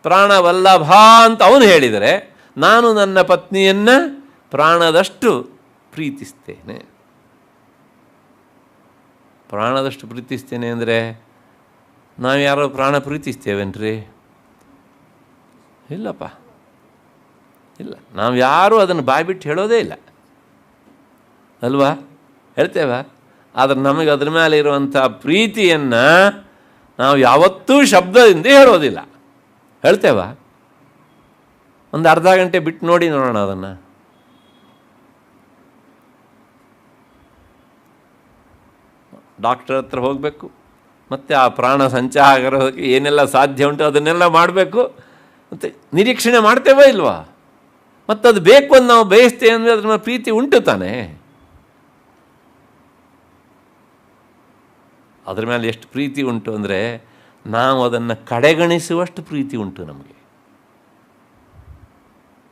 ಪ್ರಾಣವಲ್ಲಭ ಅಂತ ಅವನು ಹೇಳಿದರೆ, ನಾನು ನನ್ನ ಪತ್ನಿಯನ್ನು ಪ್ರಾಣದಷ್ಟು ಪ್ರೀತಿಸ್ತೇನೆ. ಪ್ರಾಣದಷ್ಟು ಪ್ರೀತಿಸ್ತೇನೆ ಅಂದರೆ ನಾವು ಯಾರೋ ಪ್ರಾಣ ಪ್ರೀತಿಸ್ತೇವೇನ್ರಿ? ಇಲ್ಲಪ್ಪ, ಇಲ್ಲ. ನಾವು ಯಾರೂ ಅದನ್ನು ಬಾಯ್ಬಿಟ್ಟು ಹೇಳೋದೇ ಇಲ್ಲ ಅಲ್ವಾ, ಹೇಳ್ತೇವ? ಆದರೆ ನಮಗೆ ಅದ್ರ ಮೇಲೆ ಇರುವಂಥ ಪ್ರೀತಿಯನ್ನು ನಾವು ಯಾವತ್ತೂ ಶಬ್ದದಿಂದ ಹೇಳೋದಿಲ್ಲ, ಹೇಳ್ತೇವ? ಒಂದು ಅರ್ಧ ಗಂಟೆ ಬಿಟ್ಟು ನೋಡಿ ನೋಡೋಣ ಅದನ್ನು. ಡಾಕ್ಟರ್ ಹತ್ರ ಹೋಗಬೇಕು, ಮತ್ತು ಆ ಪ್ರಾಣ ಸಂಚಾರಕ್ಕೆ ಏನೆಲ್ಲ ಸಾಧ್ಯ ಉಂಟು ಅದನ್ನೆಲ್ಲ ಮಾಡಬೇಕು, ಮತ್ತು ನಿರೀಕ್ಷಣೆ ಮಾಡ್ತೇವೋ ಇಲ್ವಾ? ಮತ್ತು ಅದು ಬೇಕು ಅಂತ ನಾವು ಬಯಸ್ತೇವೆ ಅಂದರೆ ಅದ್ರ ಮೇಲೆ ಪ್ರೀತಿ ಉಂಟು ತಾನೇ. ಅದ್ರ ಮೇಲೆ ಎಷ್ಟು ಪ್ರೀತಿ ಉಂಟು ಅಂದರೆ ನಾವು ಅದನ್ನು ಕಡೆಗಣಿಸುವಷ್ಟು ಪ್ರೀತಿ ಉಂಟು ನಮಗೆ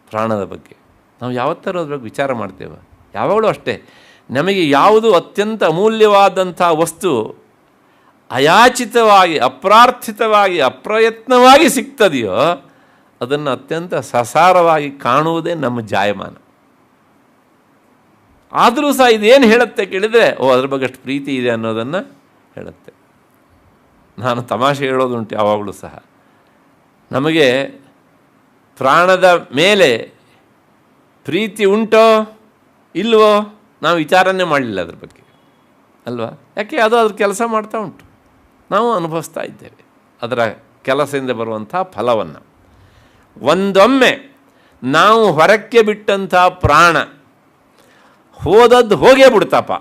ಪ್ರಾಣದ ಬಗ್ಗೆ. ನಾವು ಯಾವತ್ತಾರು ಅದ್ರ ಬಗ್ಗೆ ವಿಚಾರ ಮಾಡ್ತೇವೆ? ಯಾವಾಗಲೂ ಅಷ್ಟೇ. ನಮಗೆ ಯಾವುದು ಅತ್ಯಂತ ಅಮೂಲ್ಯವಾದಂಥ ವಸ್ತು ಅಯಾಚಿತವಾಗಿ, ಅಪ್ರಾರ್ಥಿತವಾಗಿ, ಅಪ್ರಯತ್ನವಾಗಿ ಸಿಗ್ತದೆಯೋ ಅದನ್ನು ಅತ್ಯಂತ ಸಸಾರವಾಗಿ ಕಾಣುವುದೇ ನಮ್ಮ ಜಾಯಮಾನ. ಆದರೂ ಸಹ ಇದೇನು ಹೇಳುತ್ತೆ ಕೇಳಿದರೆ, ಅದ್ರ ಬಗ್ಗೆ ಅಷ್ಟು ಪ್ರೀತಿ ಇದೆ ಅನ್ನೋದನ್ನು ಹೇಳುತ್ತೆ. ನಾನು ತಮಾಷೆ ಹೇಳೋದುಂಟು ಯಾವಾಗಲೂ ಸಹ. ನಮಗೆ ಪ್ರಾಣದ ಮೇಲೆ ಪ್ರೀತಿ ಉಂಟೋ ಇಲ್ವೋ? ನಾವು ವಿಚಾರನೇ ಮಾಡಲಿಲ್ಲ ಅದ್ರ ಬಗ್ಗೆ ಅಲ್ವಾ? ಯಾಕೆ ಅದು ಅದ್ರ ಕೆಲಸ ಮಾಡ್ತಾ ಉಂಟು, ನಾವು ಅನುಭವಿಸ್ತಾ ಇದ್ದೇವೆ ಅದರ ಕೆಲಸದಿಂದ ಬರುವಂಥ ಫಲವನ್ನು. ಒಂದೊಮ್ಮೆ ನಾವು ಹೊರಕ್ಕೆ ಬಿಟ್ಟಂಥ ಪ್ರಾಣ ಹೋದದ್ದು ಹೋಗೇ ಬಿಡ್ತಪ್ಪ,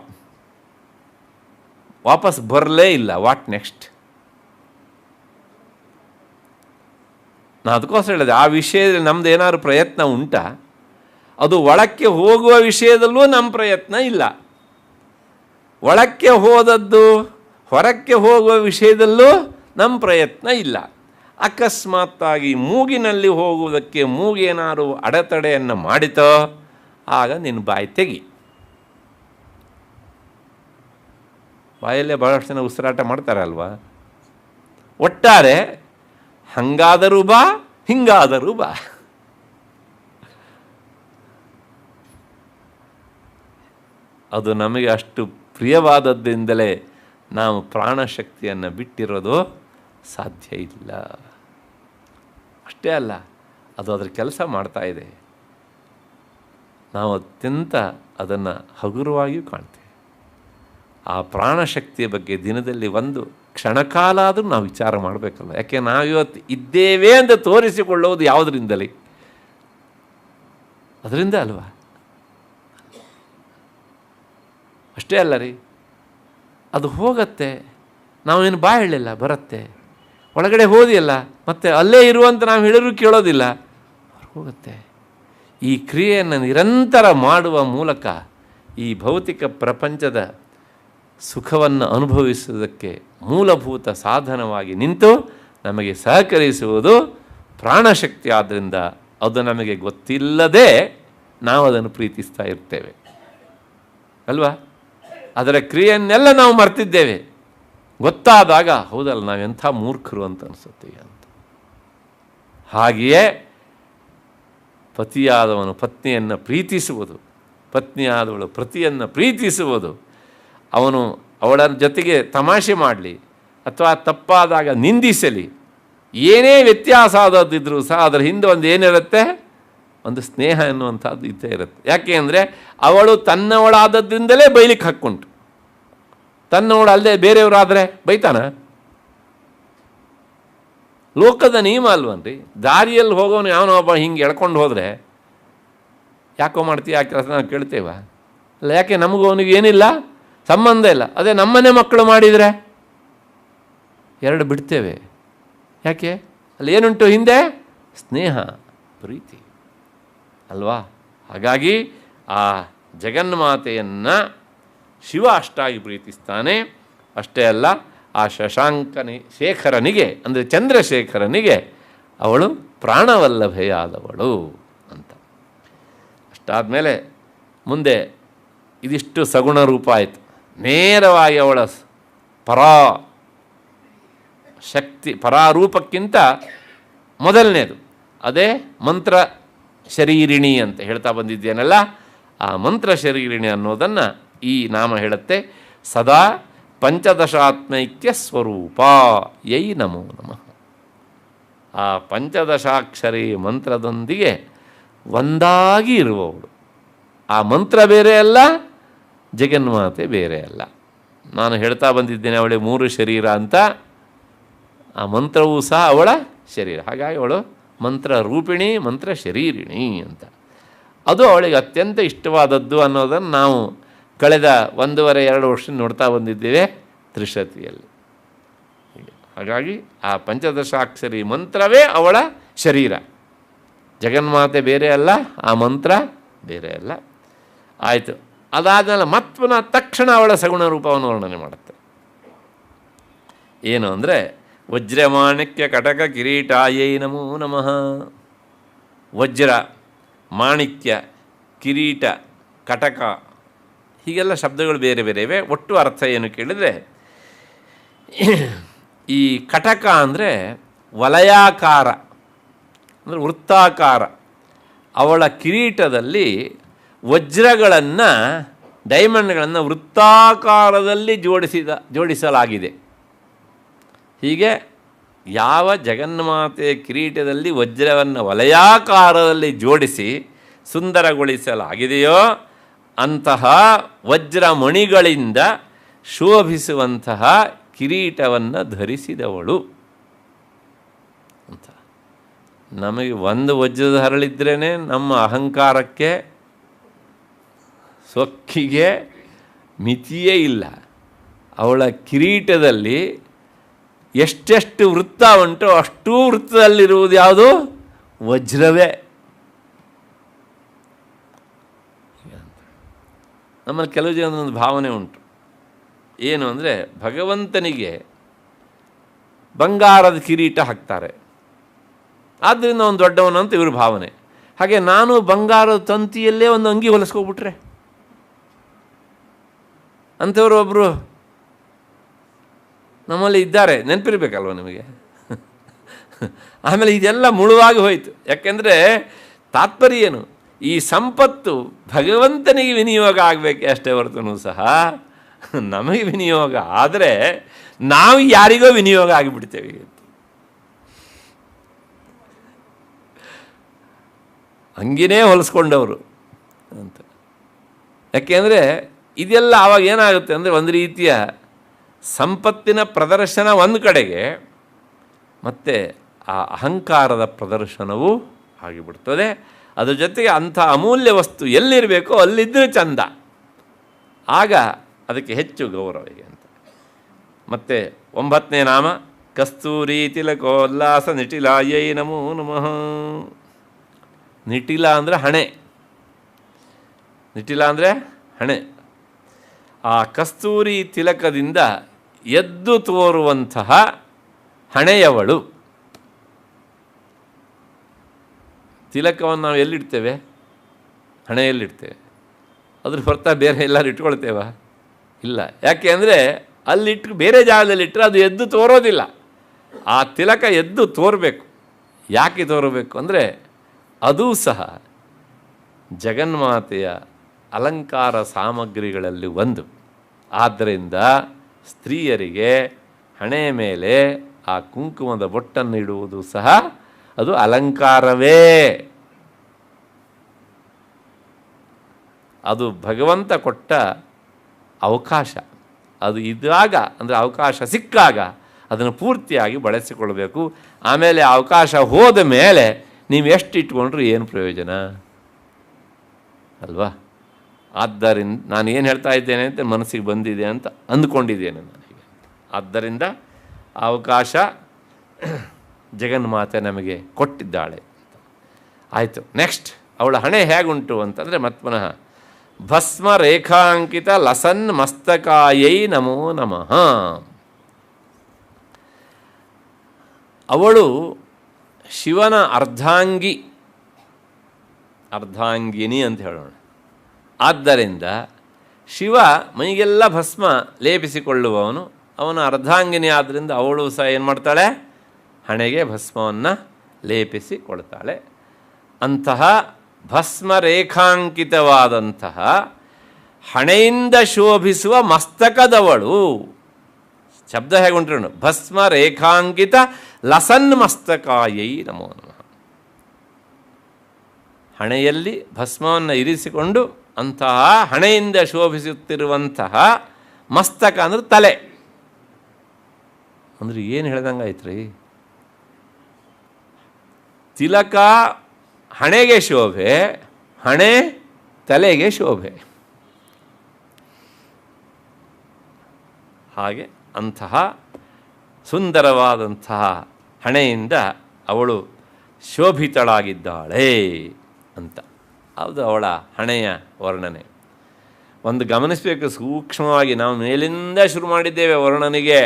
ವಾಪಸ್ ಬರಲೇ ಇಲ್ಲ. What next? ನಾನು ಅದಕ್ಕೋಸ್ಕರ ಹೇಳಿದೆ, ಆ ವಿಷಯದಲ್ಲಿ ನಮ್ಮದು ಏನಾದ್ರು ಪ್ರಯತ್ನ ಉಂಟಾ? ಅದು ಒಳಕ್ಕೆ ಹೋಗುವ ವಿಷಯದಲ್ಲೂ ನಮ್ಮ ಪ್ರಯತ್ನ ಇಲ್ಲ. ಒಳಕ್ಕೆ ಹೋದದ್ದು ಹೊರಕ್ಕೆ ಹೋಗುವ ವಿಷಯದಲ್ಲೂ ನಮ್ಮ ಪ್ರಯತ್ನ ಇಲ್ಲ. ಅಕಸ್ಮಾತ್ತಾಗಿ ಮೂಗಿನಲ್ಲಿ ಹೋಗುವುದಕ್ಕೆ ಮೂಗೇನಾದ್ರು ಅಡೆತಡೆಯನ್ನು ಮಾಡಿತೋ ಆಗ ನಿನ್ನ ಬಾಯಿ ತೆಗಿ. ಬಾಯಲ್ಲೇ ಭಾಳಷ್ಟು ಜನ ಉಸಿರಾಟ ಮಾಡ್ತಾರೆ ಅಲ್ವಾ? ಒಟ್ಟಾರೆ ಹಂಗಾದರೂ ಬಾ, ಹಿಂಗಾದರೂ ಬಾ. ಅದು ನಮಗೆ ಅಷ್ಟು ಪ್ರಿಯವಾದದ್ದಿಂದಲೇ ನಾವು ಪ್ರಾಣಶಕ್ತಿಯನ್ನು ಬಿಟ್ಟಿರೋದು ಸಾಧ್ಯ ಇಲ್ಲ. ಅಷ್ಟೇ ಅಲ್ಲ, ಅದು ಅದರ ಕೆಲಸ ಮಾಡ್ತಾ ಇದೆ. ನಾವು ಅತ್ಯಂತ ಅದನ್ನು ಹಗುರವಾಗಿಯೂ ಕಾಣ್ತೇವೆ. ಆ ಪ್ರಾಣಶಕ್ತಿಯ ಬಗ್ಗೆ ದಿನದಲ್ಲಿ ಒಂದು ಕ್ಷಣಕಾಲ ಆದರೂ ನಾವು ವಿಚಾರ ಮಾಡಬೇಕಲ್ಲ. ಯಾಕೆ ನಾವಿವತ್ತು ಇದ್ದೇವೆ ಅಂತ ತೋರಿಸಿಕೊಳ್ಳುವುದು ಯಾವುದರಿಂದಲೇ? ಅದರಿಂದ ಅಲ್ವಾ? ಅಷ್ಟೇ ಅಲ್ಲ ರೀ, ಅದು ಹೋಗತ್ತೆ, ನಾವೇನು ಬಾ ಹೇಳಿಲ್ಲ, ಬರುತ್ತೆ. ಒಳಗಡೆ ಹೋದಿಯಲ್ಲ, ಮತ್ತೆ ಅಲ್ಲೇ ಇರುವಂತ ನಾವು ಹೇಳಿದ್ರು ಕೇಳೋದಿಲ್ಲ, ಹೋಗುತ್ತೆ. ಈ ಕ್ರಿಯೆಯನ್ನು ನಿರಂತರ ಮಾಡುವ ಮೂಲಕ ಈ ಭೌತಿಕ ಪ್ರಪಂಚದ ಸುಖವನ್ನು ಅನುಭವಿಸುವುದಕ್ಕೆ ಮೂಲಭೂತ ಸಾಧನವಾಗಿ ನಿಂತು ನಮಗೆ ಸಹಕರಿಸುವುದು ಪ್ರಾಣಶಕ್ತಿ. ಆದ್ದರಿಂದ ಅದು ನಮಗೆ ಗೊತ್ತಿಲ್ಲದೆ ನಾವು ಅದನ್ನು ಪ್ರೀತಿಸ್ತಾ ಇರ್ತೇವೆ ಅಲ್ವಾ? ಅದರ ಕ್ರಿಯೆಯನ್ನೆಲ್ಲ ನಾವು ಮರ್ತಿದ್ದೇವೆ. ಗೊತ್ತಾದಾಗ ಹೌದಲ್ಲ, ನಾವೆಂಥ ಮೂರ್ಖರು ಅಂತ ಅನಿಸುತ್ತೆ ಅಂತ. ಹಾಗೆಯೇ ಪತಿಯಾದವನು ಪತ್ನಿಯನ್ನು ಪ್ರೀತಿಸುವುದು, ಪತ್ನಿಯಾದವಳು ಪತಿಯನ್ನು ಪ್ರೀತಿಸುವುದು, ಅವನು ಅವಳ ಜೊತೆಗೆ ತಮಾಷೆ ಮಾಡಲಿ ಅಥವಾ ತಪ್ಪಾದಾಗ ನಿಂದಿಸಲಿ, ಏನೇ ವ್ಯತ್ಯಾಸ ಆದದ್ದಿದ್ರೂ ಸಹ ಅದರ ಹಿಂದೆ ಒಂದು ಏನಿರುತ್ತೆ, ಒಂದು ಸ್ನೇಹ ಎನ್ನುವಂಥದ್ದು ಇದ್ದೇ ಇರುತ್ತೆ. ಯಾಕೆ ಅಂದರೆ ಅವಳು ತನ್ನವಳಾದದ್ರಿಂದಲೇ ಬೈಲಿಕ್ಕೆ ಹಕ್ಕುಂಟು. ತನ್ನವಳು ಅಲ್ಲದೆ ಬೇರೆಯವರಾದರೆ ಬೈತಾನ? ಲೋಕದ ನಿಯಮ ಅಲ್ವನ್ರಿ. ದಾರಿಯಲ್ಲಿ ಹೋಗೋನು ಯಾವನೋ ಒಬ್ಬ ಹಿಂಗೆ ಎಳ್ಕೊಂಡು ಹೋದರೆ ಯಾಕೋ ಮಾಡ್ತೀವಿ ಆ ಕೆಲಸ ನಾವು ಕೇಳ್ತೇವ? ಅಲ್ಲ, ಯಾಕೆ ನಮಗೂ ಅವನಿಗೆ ಏನಿಲ್ಲ ಸಂಬಂಧ ಇಲ್ಲ. ಅದೇ ನಮ್ಮನೆ ಮಕ್ಕಳು ಮಾಡಿದರೆ ಎರಡು ಬಿಡ್ತೇವೆ. ಯಾಕೆ? ಅಲ್ಲಿ ಏನುಂಟು ಹಿಂದೆ? ಸ್ನೇಹ, ಪ್ರೀತಿ ಅಲ್ವಾ? ಹಾಗಾಗಿ ಆ ಜಗನ್ಮಾತೆಯನ್ನು ಶಿವ ಅಷ್ಟಾಗಿ ಪ್ರೀತಿಸ್ತಾನೆ. ಅಷ್ಟೇ ಅಲ್ಲ, ಆ ಶೇಖರನಿಗೆ ಅಂದರೆ ಚಂದ್ರಶೇಖರನಿಗೆ ಅವಳು ಪ್ರಾಣವಲ್ಲಭೆಯಾದವಳು ಅಂತ. ಅಷ್ಟಾದಮೇಲೆ ಮುಂದೆ ಇದಿಷ್ಟು ಸಗುಣ ರೂಪ ಆಯಿತು. ನೇರವಾಗಿ ಅವಳ ಪರಾರೂಪಕ್ಕಿಂತ ಮೊದಲನೇದು ಅದೇ ಮಂತ್ರ ಶರೀರಿಣಿ ಅಂತ ಹೇಳ್ತಾ ಬಂದಿದ್ದೇನಲ್ಲ, ಆ ಮಂತ್ರ ಶರೀರಿಣಿ ಅನ್ನೋದನ್ನು ಈ ನಾಮ ಹೇಳುತ್ತೆ. ಸದಾ ಪಂಚದಶಾತ್ಮೈಕ್ಯ ಸ್ವರೂಪ ಯೈ ನಮೋ ನಮಃ. ಆ ಪಂಚದಶಾಕ್ಷರಿ ಮಂತ್ರದೊಂದಿಗೆ ಒಂದಾಗಿ ಇರುವವಳು. ಆ ಮಂತ್ರ ಬೇರೆ ಅಲ್ಲ, ಜಗನ್ಮಾತೆ ಬೇರೆ ಅಲ್ಲ. ನಾನು ಹೇಳ್ತಾ ಬಂದಿದ್ದೇನೆ ಅವಳೆ 3 ಶರೀರ ಅಂತ. ಆ ಮಂತ್ರವೂ ಸಹ ಅವಳ ಶರೀರ. ಹಾಗಾಗಿ ಅವಳು ಮಂತ್ರ ರೂಪಿಣಿ, ಮಂತ್ರ ಶರೀರಿಣಿ ಅಂತ. ಅದು ಅವಳಿಗೆ ಅತ್ಯಂತ ಇಷ್ಟವಾದದ್ದು ಅನ್ನೋದನ್ನು ನಾವು ಕಳೆದ 1.5-2 ವರ್ಷ ನೋಡ್ತಾ ಬಂದಿದ್ದೇವೆ ತ್ರಿಶತಿಯಲ್ಲಿ. ಹಾಗಾಗಿ ಆ ಪಂಚದಶಾಕ್ಷರಿ ಮಂತ್ರವೇ ಅವಳ ಶರೀರ. ಜಗನ್ಮಾತೆ ಬೇರೆ ಅಲ್ಲ, ಆ ಮಂತ್ರ ಬೇರೆ ಅಲ್ಲ. ಆಯಿತು. ಅದಾದಮೇಲೆ ಮತ್ಪುನಃ ತಕ್ಷಣ ಅವಳ ಸಗುಣ ರೂಪವನ್ನು ವರ್ಣನೆ ಮಾಡುತ್ತೆ. ಏನು ಅಂದರೆ ವಜ್ರಮಾಣಿಕ್ಯ ಕಟಕ ಕಿರೀಟಾಯೈ ನಮೋ ನಮಃ. ವಜ್ರ, ಮಾಣಿಕ್ಯ, ಕಿರೀಟ, ಕಟಕ ಹೀಗೆಲ್ಲ ಶಬ್ದಗಳು ಬೇರೆ ಬೇರೆ ಇವೆ. ಒಟ್ಟು ಅರ್ಥ ಏನು ಕೇಳಿದರೆ, ಈ ಕಟಕ ಅಂದರೆ ವಲಯಾಕಾರ, ಅಂದರೆ ವೃತ್ತಾಕಾರ. ಅವಳ ಕಿರೀಟದಲ್ಲಿ ವಜ್ರಗಳನ್ನು, ಡೈಮಂಡ್ಗಳನ್ನು ವೃತ್ತಾಕಾರದಲ್ಲಿ ಜೋಡಿಸಲಾಗಿದೆ. ಹೀಗೆ ಯಾವ ಜಗನ್ಮಾತೆ ಕಿರೀಟದಲ್ಲಿ ವಜ್ರವನ್ನು ವಲಯಾಕಾರದಲ್ಲಿ ಜೋಡಿಸಿ ಸುಂದರಗೊಳಿಸಲಾಗಿದೆಯೋ ಅಂತಹ ವಜ್ರಮಣಿಗಳಿಂದ ಶೋಭಿಸುವಂತಹ ಕಿರೀಟವನ್ನು ಧರಿಸಿದವಳು ಅಂತ. ನಮಗೆ ಒಂದು ವಜ್ರದ ಹರಳಿದ್ರೇ ನಮ್ಮ ಅಹಂಕಾರಕ್ಕೆ ಸೊಕ್ಕಿಗೆ ಮಿತಿಯೇ ಇಲ್ಲ. ಅವಳ ಕಿರೀಟದಲ್ಲಿ ಎಷ್ಟೆಷ್ಟು ವೃತ್ತ ಉಂಟೋ ಅಷ್ಟೂ ವೃತ್ತದಲ್ಲಿರುವುದು ಯಾವುದು? ವಜ್ರವೇ. ನಮ್ಮಲ್ಲಿ ಕೆಲವು ಜನದೊಂದು ಭಾವನೆ ಉಂಟು. ಏನು ಅಂದರೆ, ಭಗವಂತನಿಗೆ ಬಂಗಾರದ ಕಿರೀಟ ಹಾಕ್ತಾರೆ, ಆದ್ದರಿಂದ ಅವನು ದೊಡ್ಡವನು ಅಂತ ಇವ್ರ ಭಾವನೆ. ಹಾಗೆ ನಾನು ಬಂಗಾರದ ತಂತಿಯಲ್ಲೇ ಒಂದು ಅಂಗಿ ಹೊಲಿಸ್ಕೊಬಿಟ್ರೆ ಅಂಥವ್ರು ಒಬ್ಬರು ನಮ್ಮಲ್ಲಿ ಇದ್ದಾರೆ, ನೆನಪಿರ್ಬೇಕಲ್ವ ನಿಮಗೆ. ಆಮೇಲೆ ಇದೆಲ್ಲ ಮುಳುವಾಗಿ ಹೋಯಿತು. ಯಾಕೆಂದರೆ ತಾತ್ಪರ್ಯ ಏನು? ಈ ಸಂಪತ್ತು ಭಗವಂತನಿಗೆ ವಿನಿಯೋಗ ಆಗಬೇಕೆ ಅಷ್ಟೇ ಹೊರತೂ ಸಹ ನಮಗೆ ವಿನಿಯೋಗ ಆದರೆ ನಾವು ಯಾರಿಗೋ ವಿನಿಯೋಗ ಆಗಿಬಿಡ್ತೇವೆ ಅಂಗಿನೇ ಹೊಲಿಸ್ಕೊಂಡವರು ಅಂತ. ಯಾಕೆಂದರೆ ಇದೆಲ್ಲ ಆವಾಗ ಏನಾಗುತ್ತೆ ಅಂದರೆ, ಒಂದು ರೀತಿಯ ಸಂಪತ್ತಿನ ಪ್ರದರ್ಶನ ಒಂದು ಕಡೆಗೆ, ಮತ್ತು ಆ ಅಹಂಕಾರದ ಪ್ರದರ್ಶನವೂ ಆಗಿಬಿಡ್ತದೆ. ಅದ್ರ ಜೊತೆಗೆ ಅಂಥ ಅಮೂಲ್ಯ ವಸ್ತು ಎಲ್ಲಿರಬೇಕೋ ಅಲ್ಲಿದ್ದರೆ ಚಂದ, ಆಗ ಅದಕ್ಕೆ ಹೆಚ್ಚು ಗೌರವ ಅಂತ. ಮತ್ತು 9ನೇ ನಾಮ ಕಸ್ತೂರಿ ತಿಲಕೋಲ್ಲಾಸ ನಿಟಿಲಾಯೈ ನಮೋ ನಮಃ. ನಿಟಿಲ ಅಂದರೆ ಹಣೆ, ನಿಟಿಲ ಅಂದರೆ ಹಣೆ. ಆ ಕಸ್ತೂರಿ ತಿಲಕದಿಂದ ಎದ್ದು ತೋರುವಂತಹ ಹಣೆಯವಳು. ತಿಲಕವನ್ನು ನಾವು ಎಲ್ಲಿಡ್ತೇವೆ? ಹಣೆಯಲ್ಲಿಡ್ತೇವೆ. ಅದ್ರ ಹೊರತ ಬೇರೆ ಎಲ್ಲರೂ ಇಟ್ಕೊಳ್ತೇವ? ಇಲ್ಲ. ಯಾಕೆ ಅಂದರೆ ಅಲ್ಲಿಟ್ಟು ಬೇರೆ ಜಾಗದಲ್ಲಿಟ್ಟರೆ ಅದು ಎದ್ದು ತೋರೋದಿಲ್ಲ. ಆ ತಿಲಕ ಎದ್ದು ತೋರಬೇಕು. ಯಾಕೆ ತೋರಬೇಕು ಅಂದರೆ, ಅದೂ ಸಹ ಜಗನ್ಮಾತೆಯ ಅಲಂಕಾರ ಸಾಮಗ್ರಿಗಳಲ್ಲಿ ಒಂದು. ಆದ್ದರಿಂದ ಸ್ತ್ರೀಯರಿಗೆ ಹಣೆಯ ಮೇಲೆ ಆ ಕುಂಕುಮದ ಬೊಟ್ಟನ್ನು ಇಡುವುದು ಸಹ ಅದು ಅಲಂಕಾರವೇ. ಅದು ಭಗವಂತ ಕೊಟ್ಟ ಅವಕಾಶ. ಅದು ಇದ್ದಾಗ ಅಂದರೆ ಅವಕಾಶ ಸಿಕ್ಕಾಗ ಅದನ್ನು ಪೂರ್ತಿಯಾಗಿ ಬಳಸಿಕೊಳ್ಬೇಕು. ಆಮೇಲೆ ಅವಕಾಶ ಹೋದ ಮೇಲೆ ನೀವು ಎಷ್ಟು ಇಟ್ಕೊಂಡ್ರು ಏನು ಪ್ರಯೋಜನ ಅಲ್ವಾ? ಆದ್ದರಿಂದ ನಾನು ಏನು ಹೇಳ್ತಾ ಇದ್ದೇನೆ ಅಂತ ಮನಸ್ಸಿಗೆ ಬಂದಿದೆ ಅಂತ ಅಂದ್ಕೊಂಡಿದ್ದೇನೆ ನನಗೆ. ಆದ್ದರಿಂದ ಅವಕಾಶ ಜಗನ್ಮಾತೆ ನಮಗೆ ಕೊಟ್ಟಿದ್ದಾಳೆ. ಆಯಿತು. ನೆಕ್ಸ್ಟ್ ಅವಳ ಹಣೆ ಹೇಗುಂಟು ಅಂತಂದರೆ, ಮತ್ತೆ ಪುನಃ ಭಸ್ಮ ರೇಖಾಂಕಿತ ಲಸನ್ ಮಸ್ತಕಾಯೈ ನಮೋ ನಮಃ. ಅವಳು ಶಿವನ ಅರ್ಧಾಂಗಿನಿ ಅಂತ ಹೇಳೋಣ. ಆದ್ದರಿಂದ ಶಿವ ಮೈಗೆಲ್ಲ ಭಸ್ಮ ಲೇಪಿಸಿಕೊಳ್ಳುವವನು, ಅವನ ಅರ್ಧಾಂಗಿನಿ. ಆದ್ದರಿಂದ ಅವಳು ಸಹ ಏನು ಮಾಡ್ತಾಳೆ? ಹಣೆಗೆ ಭಸ್ಮವನ್ನು ಲೇಪಿಸಿಕೊಳ್ತಾಳೆ. ಅಂತಹ ಭಸ್ಮ ರೇಖಾಂಕಿತವಾದಂತಹ ಹಣೆಯಿಂದ ಶೋಭಿಸುವ ಮಸ್ತಕದವಳು. ಶಬ್ದ ಹೇಗುಂಟು? ಭಸ್ಮ ರೇಖಾಂಕಿತ ಲಸನ್ ಮಸ್ತಕಾಯೈ ನಮೋ ನಮಃ. ಹಣೆಯಲ್ಲಿ ಭಸ್ಮವನ್ನು ಇರಿಸಿಕೊಂಡು ಅಂತಹ ಹಣೆಯಿಂದ ಶೋಭಿಸುತ್ತಿರುವಂತಹ ಮಸ್ತಕ ಅಂದರೆ ತಲೆ. ಅಂದರೆ ಏನು ಹೇಳ್ದಂಗೆ ಆಯ್ತು ರೀ. ತಿಲಕ ಹಣೆಗೆ ಶೋಭೆ, ಹಣೆ ತಲೆಗೆ ಶೋಭೆ. ಹಾಗೆ ಅಂತಹ ಸುಂದರವಾದಂತಹ ಹಣೆಯಿಂದ ಅವಳು ಶೋಭಿತಳಾಗಿದ್ದಾಳೆ ಅಂತ. ಅದು ಅವಳ ಹಣೆಯ ವರ್ಣನೆ. ಒಂದು ಗಮನಿಸಬೇಕು ಸೂಕ್ಷ್ಮವಾಗಿ. ನಾವು ಮೇಲಿಂದ ಶುರು ಮಾಡಿದ್ದೇವೆ ವರ್ಣನೆಗೆ.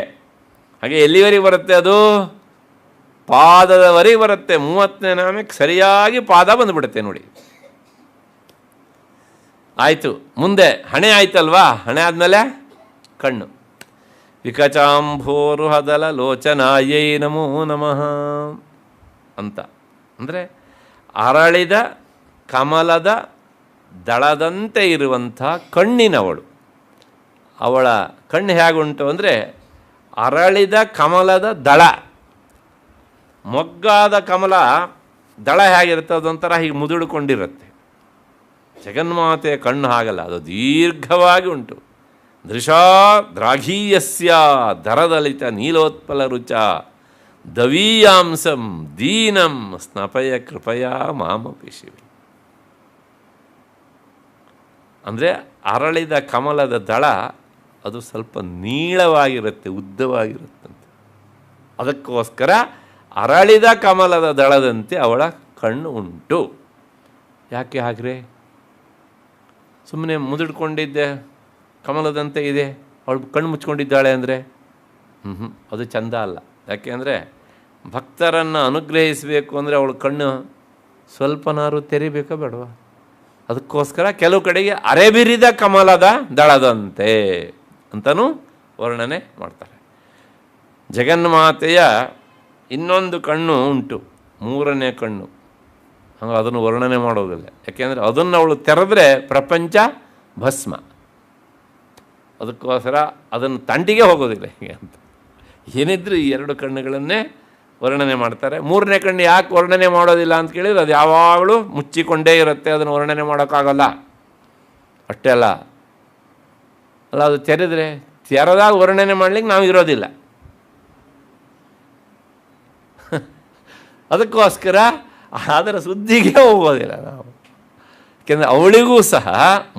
ಹಾಗೆ ಎಲ್ಲಿವರೆಗೆ ಬರುತ್ತೆ? ಅದು ಪಾದದವರೆಗೆ ಬರುತ್ತೆ. 30ನೇ ನಾಮಕ್ಕೆ ಸರಿಯಾಗಿ ಪಾದ ಬಂದುಬಿಡುತ್ತೆ ನೋಡಿ. ಆಯಿತು. ಮುಂದೆ ಹಣೆ ಆಯ್ತಲ್ವಾ? ಹಣೆ ಆದಮೇಲೆ ಕಣ್ಣು. ವಿಕಚಾಂಭೋರು ಹದಲ ಲೋಚನಾಯೈ ನಮೋ ನಮಃ ಅಂತ. ಅಂದರೆ ಅರಳಿದ ಕಮಲದ ದಳದಂತೆ ಇರುವಂಥ ಕಣ್ಣಿನವಳು. ಅವಳ ಕಣ್ಣು ಹೇಗುಂಟು ಅಂದರೆ, ಅರಳಿದ ಕಮಲದ ದಳ. ಮೊಗ್ಗಾದ ಕಮಲ ದಳ ಹೇಗಿರುತ್ತೆ? ಅದೊಂಥರ ಹೀಗೆ ಮುದುಡಿಕೊಂಡಿರುತ್ತೆ. ಜಗನ್ಮಾತೆಯ ಕಣ್ಣು ಹಾಗಲ್ಲ, ಅದು ದೀರ್ಘವಾಗಿ ಉಂಟು. ದೃಶಾ ದ್ರಾಘೀಯಸ್ಯ ದರದಲಿತ ನೀಲೋತ್ಪಲ ರುಚ ದವೀಯಾಂಸಂ ದೀನಂ ಸ್ನಪಯ ಕೃಪಯಾ ಮಾಮಪಿ ಶಿವೆ. ಅಂದರೆ ಅರಳಿದ ಕಮಲದ ದಳ ಅದು ಸ್ವಲ್ಪ ನೀಳವಾಗಿರುತ್ತೆ, ಉದ್ದವಾಗಿರುತ್ತಂತೆ. ಅದಕ್ಕೋಸ್ಕರ ಅರಳಿದ ಕಮಲದ ದಳದಂತೆ ಅವಳ ಕಣ್ಣು ಉಂಟು. ಯಾಕೆ ಹಾಗ್ರೆ? ಸುಮ್ಮನೆ ಮುದುಡ್ಕೊಂಡಿದ್ದೆ ಕಮಲದಂತೆ ಇದೆ, ಅವಳು ಕಣ್ಣು ಮುಚ್ಕೊಂಡಿದ್ದಾಳೆ ಅಂದರೆ ಅದು ಚಂದ ಅಲ್ಲ. ಯಾಕೆ ಅಂದರೆ ಭಕ್ತರನ್ನು ಅನುಗ್ರಹಿಸಬೇಕು ಅಂದರೆ ಅವಳ ಕಣ್ಣು ಸ್ವಲ್ಪನಾರು ತೆರಿಬೇಕೋ ಬೇಡವಾ? ಅದಕ್ಕೋಸ್ಕರ ಕೆಲವು ಕಡೆಗೆ ಅರೆಬಿರಿದ ಕಮಲದ ದಳದಂತೆ ಅಂತಲೂ ವರ್ಣನೆ ಮಾಡ್ತಾರೆ. ಜಗನ್ಮಾತೆಯ ಇನ್ನೊಂದು ಕಣ್ಣು ಉಂಟು, ಮೂರನೇ ಕಣ್ಣು. ಹಾಗೆ ಅದನ್ನು ವರ್ಣನೆ ಮಾಡೋದಿಲ್ಲ. ಯಾಕೆಂದರೆ ಅದನ್ನು ಅವಳು ತೆರೆದ್ರೆ ಪ್ರಪಂಚ ಭಸ್ಮ. ಅದಕ್ಕೋಸ್ಕರ ಅದನ್ನು ತಂಟಿಗೆ ಹೋಗೋದಿಲ್ಲ ಹೀಗೆ ಅಂತ. ಏನಿದ್ರು ಈ ಎರಡು ಕಣ್ಣುಗಳನ್ನೇ ವರ್ಣನೆ ಮಾಡ್ತಾರೆ. ಮೂರನೇ ಕಣ್ಣು ಯಾಕೆ ವರ್ಣನೆ ಮಾಡೋದಿಲ್ಲ ಅಂತ ಕೇಳಿದ್ರೆ ಅದು ಯಾವಾಗಲೂ ಮುಚ್ಚಿಕೊಂಡೇ ಇರುತ್ತೆ, ಅದನ್ನು ವರ್ಣನೆ ಮಾಡೋಕ್ಕಾಗಲ್ಲ. ಅಷ್ಟೇ ಅಲ್ಲ, ಅದು ತೆರೆದಾಗ ವರ್ಣನೆ ಮಾಡಲಿಕ್ಕೆ ನಾವು ಇರೋದಿಲ್ಲ. ಅದಕ್ಕೋಸ್ಕರ ಅದರ ಸುದ್ದಿಗೆ ಹೋಗೋದಿಲ್ಲ ನಾವು. ಯಾಕೆಂದರೆ ಅವಳಿಗೂ ಸಹ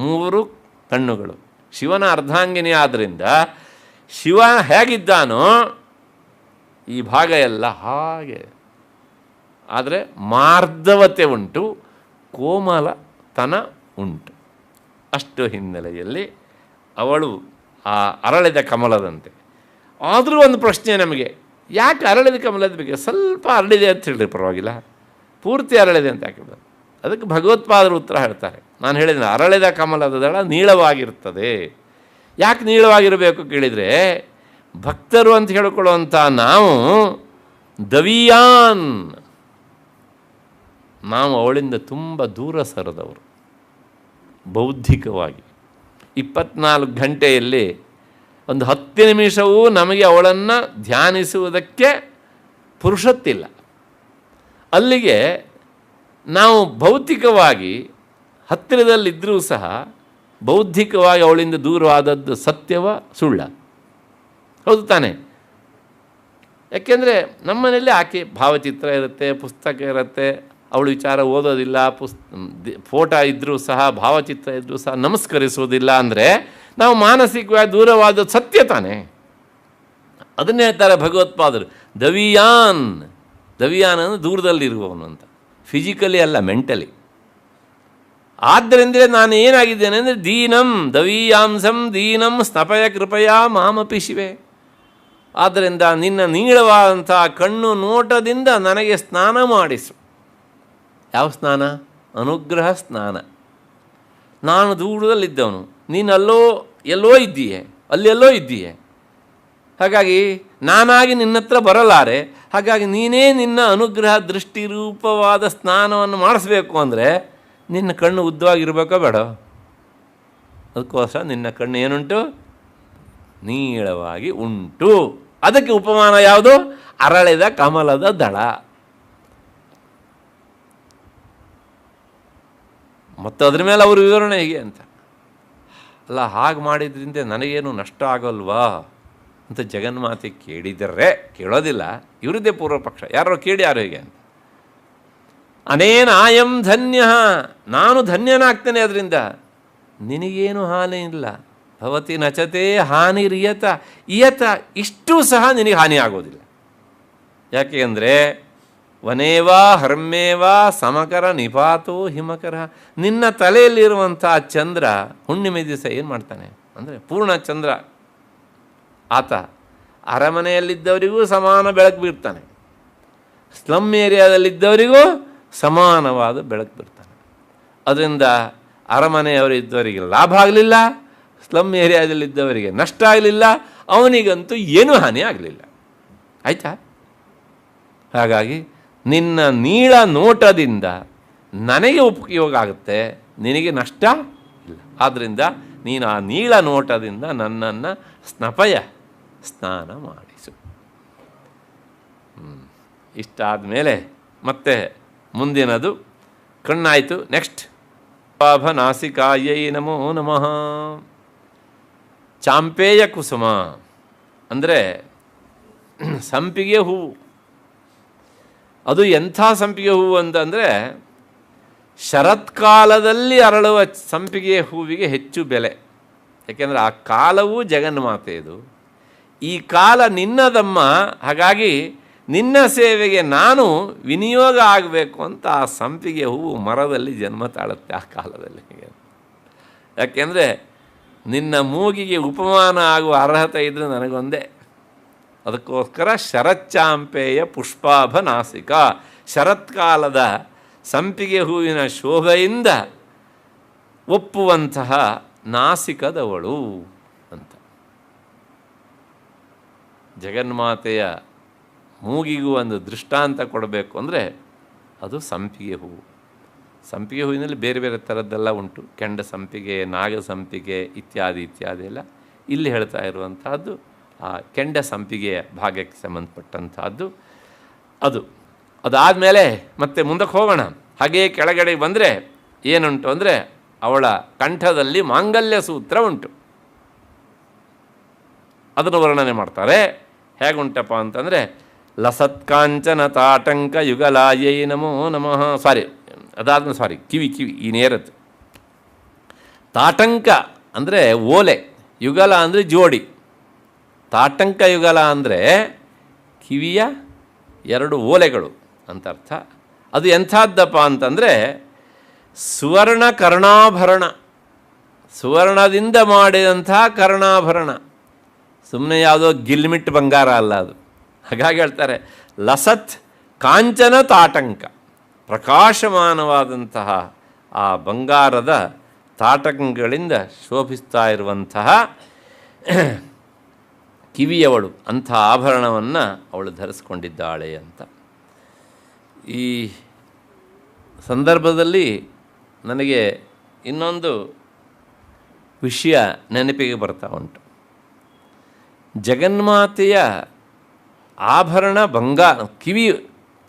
ಮೂರು ಕಣ್ಣುಗಳು. ಶಿವನ ಅರ್ಧಾಂಗಿನಿ ಆದ್ದರಿಂದ ಶಿವ ಹೇಗಿದ್ದಾನೋ ಈ ಭಾಗ ಎಲ್ಲ ಹಾಗೆ. ಆದರೆ ಮಾರ್ಧವತೆ ಉಂಟು, ಕೋಮಲತನ ಉಂಟು. ಅಷ್ಟು ಹಿನ್ನೆಲೆಯಲ್ಲಿ ಅವಳು ಆ ಅರಳಿದ ಕಮಲದಂತೆ. ಆದರೂ ಒಂದು ಪ್ರಶ್ನೆ ನಮಗೆ, ಯಾಕೆ ಅರಳಿದ ಕಮಲದ ಬಗ್ಗೆ? ಸ್ವಲ್ಪ ಅರಳಿದೆ ಅಂತ ಹೇಳಿದ್ರೆ ಪರವಾಗಿಲ್ಲ, ಪೂರ್ತಿ ಅರಳಿದೆ ಅಂತ ಹಾಕಿದ್ರು. ಅದಕ್ಕೆ ಭಗವತ್ಪಾದರು ಉತ್ತರ ಹೇಳ್ತಾರೆ. ನಾನು ಹೇಳಿದ್ದೀನಿ, ಅರಳಿದ ಕಮಲದ ದಳ ನೀಳವಾಗಿರ್ತದೆ. ಯಾಕೆ ನೀಳವಾಗಿರಬೇಕು ಕೇಳಿದರೆ, ಭಕ್ತರು ಅಂತ ಹೇಳಿಕೊಳ್ಳುವಂಥ ನಾವು ದವಿಯಾನ್, ನಾವು ಅವಳಿಂದ ತುಂಬ ದೂರ ಸರಿದವರು ಬೌದ್ಧಿಕವಾಗಿ. 24 ಗಂಟೆಯಲ್ಲಿ ಒಂದು 10 ನಿಮಿಷವೂ ನಮಗೆ ಅವಳನ್ನು ಧ್ಯಾನಿಸುವುದಕ್ಕೆ ಪುರುಷತ್ತಿಲ್ಲ. ಅಲ್ಲಿಗೆ ನಾವು ಭೌತಿಕವಾಗಿ ಹತ್ತಿರದಲ್ಲಿದ್ದರೂ ಸಹ ಬೌದ್ಧಿಕವಾಗಿ ಅವಳಿಂದ ದೂರವಾದದ್ದು ಸತ್ಯವ ಸುಳ್ಳ? ಹೌದು ತಾನೆ? ಯಾಕೆಂದರೆ ನಮ್ಮನೇಲಿ ಆಕೆ ಭಾವಚಿತ್ರ ಇರುತ್ತೆ, ಪುಸ್ತಕ ಇರುತ್ತೆ, ಅವಳು ವಿಚಾರ ಓದೋದಿಲ್ಲ, ಫೋಟೋ ಇದ್ದರೂ ಸಹ ಭಾವಚಿತ್ರ ಇದ್ದರೂ ಸಹ ನಮಸ್ಕರಿಸೋದಿಲ್ಲ. ಅಂದರೆ ನಾವು ಮಾನಸಿಕವಾಗಿ ದೂರವಾದದ್ದು ಸತ್ಯ ತಾನೆ. ಅದನ್ನೇ ಹೇಳ್ತಾರೆ ಭಗವತ್ಪಾದರು, ದವಿಯಾನ್. ದವಿಯಾನ್ ಅಂದರೆ ದೂರದಲ್ಲಿರುವವನು ಅಂತ, ಫಿಸಿಕಲಿ ಅಲ್ಲ, ಮೆಂಟಲಿ. ಆದ್ದರಿಂದಲೇ ನಾನು ಏನಾಗಿದ್ದೇನೆ ಅಂದರೆ ದೀನಂ ದವೀಯಾಂಸಂ ದೀನಂ ಸ್ನಪಯ ಕೃಪಯಾ ಮಾಮಪಿ ಶಿವೆ. ಆದ್ದರಿಂದ ನಿನ್ನ ನೀಳವಾದಂಥ ಕಣ್ಣು ನೋಟದಿಂದ ನನಗೆ ಸ್ನಾನ ಮಾಡಿಸು. ಯಾವ ಸ್ನಾನ? ಅನುಗ್ರಹ ಸ್ನಾನ. ನಾನು ದೂರದಲ್ಲಿದ್ದವನು, ನೀನು ಎಲ್ಲೋ ಇದ್ದೀಯೆ, ಅಲ್ಲೆಲ್ಲೋ ಇದ್ದೀಯೆ. ಹಾಗಾಗಿ ನಾನಾಗಿ ನಿನ್ನ ಹತ್ರ ಬರಲಾರೆ. ಹಾಗಾಗಿ ನೀನೇ ನಿನ್ನ ಅನುಗ್ರಹ ದೃಷ್ಟಿರೂಪವಾದ ಸ್ನಾನವನ್ನು ಮಾಡಿಸ್ಬೇಕು ಅಂದರೆ ನಿನ್ನ ಕಣ್ಣು ಉದ್ದವಾಗಿರಬೇಕೋ ಬೇಡ? ಅದಕ್ಕೋಸ್ಕರ ನಿನ್ನ ಕಣ್ಣು ಏನುಂಟು? ನೀಳವಾಗಿ ಉಂಟು. ಅದಕ್ಕೆ ಉಪಮಾನ ಯಾವುದು? ಅರಳಿದ ಕಮಲದ ದಳ. ಮತ್ತು ಅದ್ರ ಮೇಲೆ ಅವರು ವಿವರಣೆ ಹೀಗೆ ಅಂತ ಅಲ್ಲ, ಹಾಗೆ ಮಾಡಿದ್ರಿಂದ ನನಗೇನು ನಷ್ಟ ಆಗೋಲ್ವಾ ಅಂತ ಜಗನ್ಮಾತೆ ಕೇಳಿದರೆ, ಕೇಳೋದಿಲ್ಲ, ಇವರದ್ದೇ ಪೂರ್ವ ಪಕ್ಷ, ಯಾರೋ ಕೇಳಿ ಯಾರು ಹೀಗೆ ಅಂತ. ಅನೇನ ಆಯಂ ಧನ್ಯ, ನಾನು ಧನ್ಯನಾಗ್ತೇನೆ ಅದರಿಂದ, ನಿನಗೇನು ಹಾನಿ ಇಲ್ಲ. ಭವತಿ ನಚತೆ ಹಾನಿರಿಯತ ಇಯತ, ಇಷ್ಟೂ ಸಹ ನಿನಗೆ ಹಾನಿ ಆಗೋದಿಲ್ಲ. ಯಾಕೆ ಅಂದರೆ ವನೇವಾ ಹರ್ಮೇವಾ ಸಮಕರ ನಿಪಾತೋ ಹಿಮಕರ. ನಿನ್ನ ತಲೆಯಲ್ಲಿರುವಂಥ ಚಂದ್ರ ಹುಣ್ಣಿಮೆ ದಿವಸ ಏನು ಮಾಡ್ತಾನೆ ಅಂದರೆ ಪೂರ್ಣ ಚಂದ್ರ, ಆತ ಅರಮನೆಯಲ್ಲಿದ್ದವರಿಗೂ ಸಮಾನ ಬೆಳಕು ಬೀರ್ತಾನೆ, ಸ್ಲಮ್ ಏರಿಯಾದಲ್ಲಿದ್ದವರಿಗೂ ಸಮಾನವಾದ ಬೆಳಕು ಬೀರ್ತಾನೆ. ಅದರಿಂದ ಅರಮನೆಯವರಿದ್ದವರಿಗೆ ಲಾಭ ಆಗಲಿಲ್ಲ, ಸ್ಲಮ್ ಏರಿಯಾದಲ್ಲಿದ್ದವರಿಗೆ ನಷ್ಟ ಆಗಲಿಲ್ಲ, ಅವನಿಗಂತೂ ಏನೂ ಹಾನಿ ಆಗಲಿಲ್ಲ. ಆಯಿತಾ? ಹಾಗಾಗಿ ನಿನ್ನ ನೀಳ ನೋಟದಿಂದ ನನಗೆ ಉಪಯೋಗ ಆಗುತ್ತೆ, ನಿನಗೆ ನಷ್ಟ ಇಲ್ಲ. ಆದ್ದರಿಂದ ನೀನು ಆ ನೀಳ ನೋಟದಿಂದ ನನ್ನನ್ನು ಸ್ನಾನ ಮಾಡಿಸು. ಇಷ್ಟಾದ ಮೇಲೆ ಮತ್ತೆ ಮುಂದಿನದು ಕಣ್ಣಾಯಿತು. ನೆಕ್ಸ್ಟ್ ಪಾಭನಾಸಿಕಾಯೈ ನಮೋ ನಮಃ. ಚಾಂಪೇಯ ಕುಸುಮ ಅಂದರೆ ಸಂಪಿಗೆ ಹೂವು. ಅದು ಎಂಥ ಸಂಪಿಗೆ ಹೂವು ಅಂತಂದರೆ ಶರತ್ಕಾಲದಲ್ಲಿ ಅರಳುವ ಸಂಪಿಗೆ ಹೂವಿಗೆ ಹೆಚ್ಚು ಬೆಲೆ. ಯಾಕೆಂದರೆ ಆ ಕಾಲವೂ ಜಗನ್ಮಾತೆಯದು, ಈ ಕಾಲ ನಿನ್ನದಮ್ಮ, ಹಾಗಾಗಿ ನಿನ್ನ ಸೇವೆಗೆ ನಾನು ವಿನಿಯೋಗ ಆಗಬೇಕು ಅಂತ ಆ ಸಂಪಿಗೆ ಹೂವು ಮರದಲ್ಲಿ ಜನ್ಮ ತಾಳುತ್ತೆ ಆ ಕಾಲದಲ್ಲಿ. ಯಾಕೆಂದರೆ ನಿನ್ನ ಮೂಗಿಗೆ ಉಪಮಾನ ಆಗುವ ಅರ್ಹತೆ ಇದ್ದರೆ ನನಗೊಂದೇ. ಅದಕ್ಕೋಸ್ಕರ ಶರಚ್ಚಾಂಪೇಯ ಪುಷ್ಪಾಭನಾಸಿಕ, ಶರತ್ಕಾಲದ ಸಂಪಿಗೆ ಹೂವಿನ ಶೋಭೆಯಿಂದ ಒಪ್ಪುವಂತಹ ನಾಸಿಕದವಳು ಅಂತ. ಜಗನ್ಮಾತೆಯ ಮೂಗಿಗೂ ಒಂದು ದೃಷ್ಟಾಂತ ಕೊಡಬೇಕು ಅಂದರೆ ಅದು ಸಂಪಿಗೆ ಹೂವು. ಸಂಪಿಗೆ ಹೂವಿನಲ್ಲಿ ಬೇರೆ ಬೇರೆ ಥರದ್ದೆಲ್ಲ ಉಂಟು, ಕೆಂಡ ಸಂಪಿಗೆ, ನಾಗ ಸಂಪಿಗೆ ಇತ್ಯಾದಿ ಇತ್ಯಾದಿ ಎಲ್ಲ. ಇಲ್ಲಿ ಹೇಳ್ತಾ ಇರುವಂತಹದ್ದು ಆ ಕೆಂಡ ಸಂಪಿಗೆಯ ಭಾಗಕ್ಕೆ ಸಂಬಂಧಪಟ್ಟಂತಹದ್ದು ಅದು. ಅದಾದಮೇಲೆ ಮತ್ತೆ ಮುಂದಕ್ಕೆ ಹೋಗೋಣ. ಹಾಗೆಯೇ ಕೆಳಗಡೆ ಬಂದರೆ ಏನುಂಟು ಅಂದರೆ ಅವಳ ಕಂಠದಲ್ಲಿ ಮಾಂಗಲ್ಯ ಸೂತ್ರ ಉಂಟು. ಅದನ್ನು ವರ್ಣನೆ ಮಾಡ್ತಾರೆ. ಹೇಗುಂಟಪ್ಪ ಅಂತಂದರೆ ಲಸತ್ಕಾಂಚನ ತಾಟಂಕ ಯುಗಲಾಯೈ ನಮೋ ನಮಃ. ಅದಾದ್ಮೇಲೆ ಕಿವಿ ಈ ನೇರತ್ತು. ತಾಟಂಕ ಅಂದರೆ ಓಲೆ, ಯುಗಲ ಅಂದರೆ ಜೋಡಿ. ತಾಟಂಕ ಯುಗಲ ಅಂದರೆ ಕಿವಿಯ 2 ಓಲೆಗಳು ಅಂತ ಅರ್ಥ. ಅದು ಎಂಥದ್ದಪ್ಪ ಅಂತಂದರೆ ಸುವರ್ಣ ಕರ್ಣಾಭರಣ, ಸುವರ್ಣದಿಂದ ಮಾಡಿದಂಥ ಕರ್ಣಾಭರಣ, ಸುಮ್ಮನೆ ಯಾವುದೋ ಗಿಲ್ಮಿಟ್ ಬಂಗಾರ ಅಲ್ಲ ಅದು. ಹಾಗಾಗಿ ಹೇಳ್ತಾರೆ ಲಸತ್ ಕಾಂಚನ ತಾಟಂಕ, ಪ್ರಕಾಶಮಾನವಾದಂತಹ ಆ ಬಂಗಾರದ ತಾಟಂಕಗಳಿಂದ ಶೋಭಿಸ್ತಾ ಇರುವಂತಹ ಕಿವಿಯವಳು, ಅಂಥ ಆಭರಣವನ್ನು ಅವಳು ಧರಿಸ್ಕೊಂಡಿದ್ದಾಳೆ ಅಂತ. ಈ ಸಂದರ್ಭದಲ್ಲಿ ನನಗೆ ಇನ್ನೊಂದು ವಿಷಯ ನೆನಪಿಗೆ ಬರ್ತಾ ಉಂಟು. ಜಗನ್ಮಾತೆಯ ಆಭರಣ ಕಿವಿ,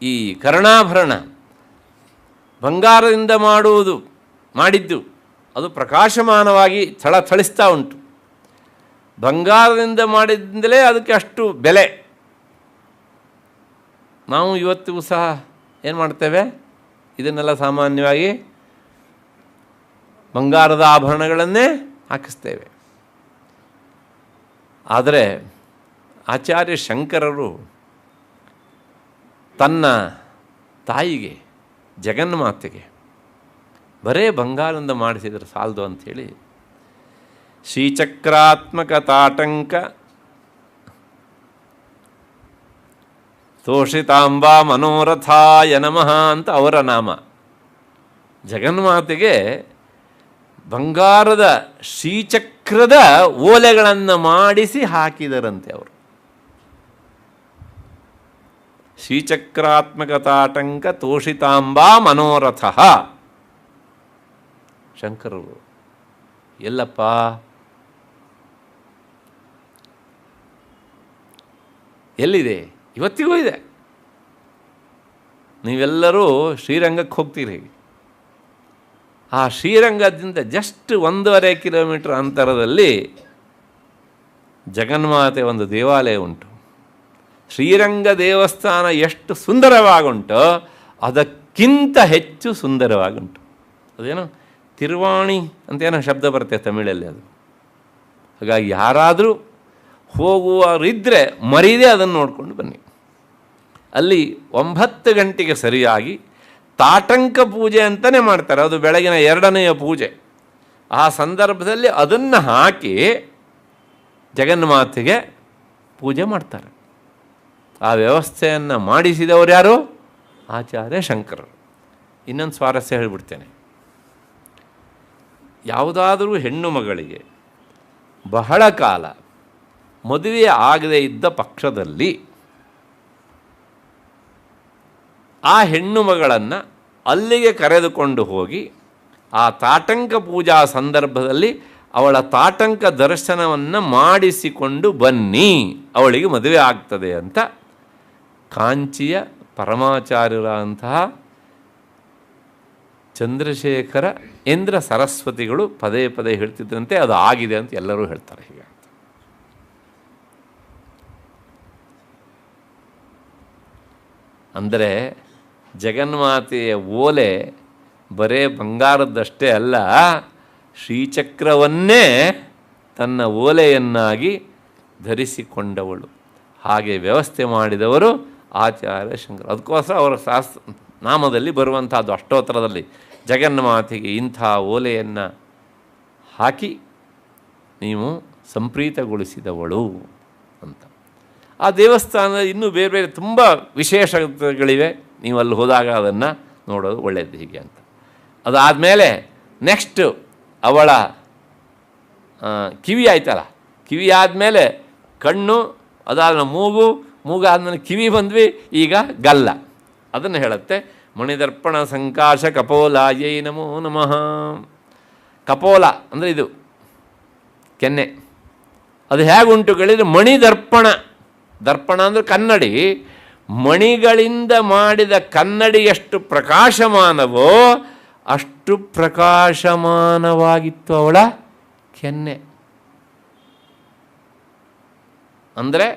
ಈ ಕರ್ಣಾಭರಣ ಬಂಗಾರದಿಂದ ಮಾಡಿದ್ದು ಅದು ಪ್ರಕಾಶಮಾನವಾಗಿ ಥಳಿಸ್ತಾ ಉಂಟು. ಬಂಗಾರದಿಂದ ಮಾಡಿದಿಂದಲೇ ಅದಕ್ಕೆ ಅಷ್ಟು ಬೆಲೆ. ನಾವು ಇವತ್ತಿಗೂ ಸಹ ಏನು ಮಾಡ್ತೇವೆ, ಇದನ್ನೆಲ್ಲ ಸಾಮಾನ್ಯವಾಗಿ ಬಂಗಾರದ ಆಭರಣಗಳನ್ನೇ ಹಾಕಿಸ್ತೇವೆ. ಆದರೆ ಆಚಾರ್ಯ ಶಂಕರರು ತನ್ನ ತಾಯಿಗೆ ಜಗನ್ಮಾತೆಗೆ ಬರೇ ಬಂಗಾರದಿಂದ ಮಾಡಿಸಿದರೆ ಸಾಲದು ಅಂಥೇಳಿ ಶ್ರೀಚಕ್ರಾತ್ಮಕ ತಾಟಂಕ ತೋಷಿತಾಂಬಾ ಮನೋರಥಾಯ ನಮಃ ಅಂತ ಅವರ ನಾಮ. ಜಗನ್ಮಾತೆಗೆ ಬಂಗಾರದ ಶ್ರೀಚಕ್ರದ ಓಲೆಗಳನ್ನು ಮಾಡಿಸಿ ಹಾಕಿದರಂತೆ ಅವರು. ಶ್ರೀಚಕ್ರಾತ್ಮಕ ತಾಟಂಕ ತೋಷಿತಾಂಬಾ ಮನೋರಥ. ಶಂಕರರು ಎಲ್ಲಪ್ಪ, ಎಲ್ಲಿದೆ? ಇವತ್ತಿಗೂ ಇದೆ. ನೀವೆಲ್ಲರೂ ಶ್ರೀರಂಗಕ್ಕೆ ಹೋಗ್ತೀರಿ. ಆ ಶ್ರೀರಂಗದಿಂದ ಜಸ್ಟ್ 1.5 ಕಿಲೋಮೀಟರ್ ಅಂತರದಲ್ಲಿ ಜಗನ್ಮಾತೆ ಒಂದು ದೇವಾಲಯ ಉಂಟು. ಶ್ರೀರಂಗ ದೇವಸ್ಥಾನ ಎಷ್ಟು ಸುಂದರವಾಗುಂಟೋ ಅದಕ್ಕಿಂತ ಹೆಚ್ಚು ಸುಂದರವಾಗುಂಟು. ಅದೇನೋ ತಿರುವಾಣಿ ಅಂತೇನೋ ಶಬ್ದ ಬರುತ್ತೆ ತಮಿಳಲ್ಲಿ ಅದು. ಹಾಗಾಗಿ ಯಾರಾದರೂ ಹೋಗುವವರಿದ್ದರೆ ಮರೀದೆ ಅದನ್ನು ನೋಡಿಕೊಂಡು ಬನ್ನಿ. ಅಲ್ಲಿ 9 ಗಂಟೆಗೆ ಸರಿಯಾಗಿ ತಾಟಂಕ ಪೂಜೆ ಅಂತಲೇ ಮಾಡ್ತಾರೆ. ಅದು ಬೆಳಗಿನ 2ನೆಯ ಪೂಜೆ. ಆ ಸಂದರ್ಭದಲ್ಲಿ ಅದನ್ನು ಹಾಕಿ ಜಗನ್ಮಾತೆಗೆ ಪೂಜೆ ಮಾಡ್ತಾರೆ. ಆ ವ್ಯವಸ್ಥೆಯನ್ನು ಮಾಡಿಸಿದವರು ಯಾರು? ಆಚಾರ್ಯ ಶಂಕರರು. ಇನ್ನೊಂದು ಸ್ವಾರಸ್ಯ ಹೇಳಿಬಿಡ್ತೇನೆ. ಯಾವುದಾದರೂ ಹೆಣ್ಣು ಮಗಳಿಗೆ ಬಹಳ ಕಾಲ ಮದುವೆ ಆಗದೇ ಇದ್ದ ಪಕ್ಷದಲ್ಲಿ ಆ ಹೆಣ್ಣು ಮಗಳನ್ನು ಅಲ್ಲಿಗೆ ಕರೆದುಕೊಂಡು ಹೋಗಿ ಆ ತಾಟಂಕ ಪೂಜಾ ಸಂದರ್ಭದಲ್ಲಿ ಅವಳ ತಾಟಂಕ ದರ್ಶನವನ್ನು ಮಾಡಿಸಿಕೊಂಡು ಬನ್ನಿ, ಅವಳಿಗೆ ಮದುವೆ ಆಗ್ತದೆ ಅಂತ ಕಾಂಚಿಯ ಪರಮಾಚಾರ್ಯರಂತಹ ಚಂದ್ರಶೇಖರ ಇಂದ್ರ ಸರಸ್ವತಿಗಳು ಪದೇ ಪದೇ ಹೇಳ್ತಿದ್ದಂತೆ ಅದು ಆಗಿದೆ ಅಂತ ಎಲ್ಲರೂ ಹೇಳ್ತಾರೆ. ಹೀಗೆ ಅಂದರೆ ಜಗನ್ಮಾತೆಯ ಓಲೆ ಬರೇ ಬಂಗಾರದ್ದಷ್ಟೇ ಅಲ್ಲ, ಶ್ರೀಚಕ್ರವನ್ನೇ ತನ್ನ ಓಲೆಯನ್ನಾಗಿ ಧರಿಸಿಕೊಂಡವಳು. ಹಾಗೆ ವ್ಯವಸ್ಥೆ ಮಾಡಿದವರು ಆಚಾರ್ಯ ಶಂಕರ. ಅದಕ್ಕೋಸ್ಕರ ಅವರ ನಾಮದಲ್ಲಿ ಬರುವಂಥದ್ದು ಅಷ್ಟೋತ್ತರದಲ್ಲಿ ಜಗನ್ಮಾತೆಗೆ ಇಂಥ ಓಲೆಯನ್ನು ಹಾಕಿ ನೀವು ಸಂಪ್ರೀತಗೊಳಿಸಿದವಳು ಅಂತ. ಆ ದೇವಸ್ಥಾನದ ಇನ್ನೂ ಬೇರೆ ಬೇರೆ ತುಂಬ ವಿಶೇಷಗಳಿವೆ. ನೀವು ಅಲ್ಲಿ ಹೋದಾಗ ಅದನ್ನು ನೋಡೋದು ಒಳ್ಳೆಯದು ಹೀಗೆ ಅಂತ. ಅದಾದಮೇಲೆ ನೆಕ್ಸ್ಟ್ ಅವಳ ಕಿವಿ ಆಯ್ತಲ್ಲ, ಕಿವಿ ಆದಮೇಲೆ ಕಣ್ಣು, ಅದಾದ ಮೂಗಾದ್ಮೇಲೆ ಕಿವಿ ಬಂದ್ವಿ, ಈಗ ಗಲ್ಲ. ಅದನ್ನು ಹೇಳುತ್ತೆ, ಮಣಿದರ್ಪಣ ಸಂಕಾಶ ಕಪೋಲಾಯೈ ನಮೋ ನಮಃ. ಕಪೋಲ ಅಂದರೆ ಇದು ಕೆನ್ನೆ. ಅದು ಹೇಗುಂಟು ಕೇಳಿದರೆ ಮಣಿದರ್ಪಣ. ದರ್ಪಣ ಅಂದರೆ ಕನ್ನಡಿ. ಮಣಿಗಳಿಂದ ಮಾಡಿದ ಕನ್ನಡಿ ಎಷ್ಟು ಪ್ರಕಾಶಮಾನವೋ ಅಷ್ಟು ಪ್ರಕಾಶಮಾನವಾಗಿತ್ತು ಅವಳ ಕೆನ್ನೆ. ಅಂದರೆ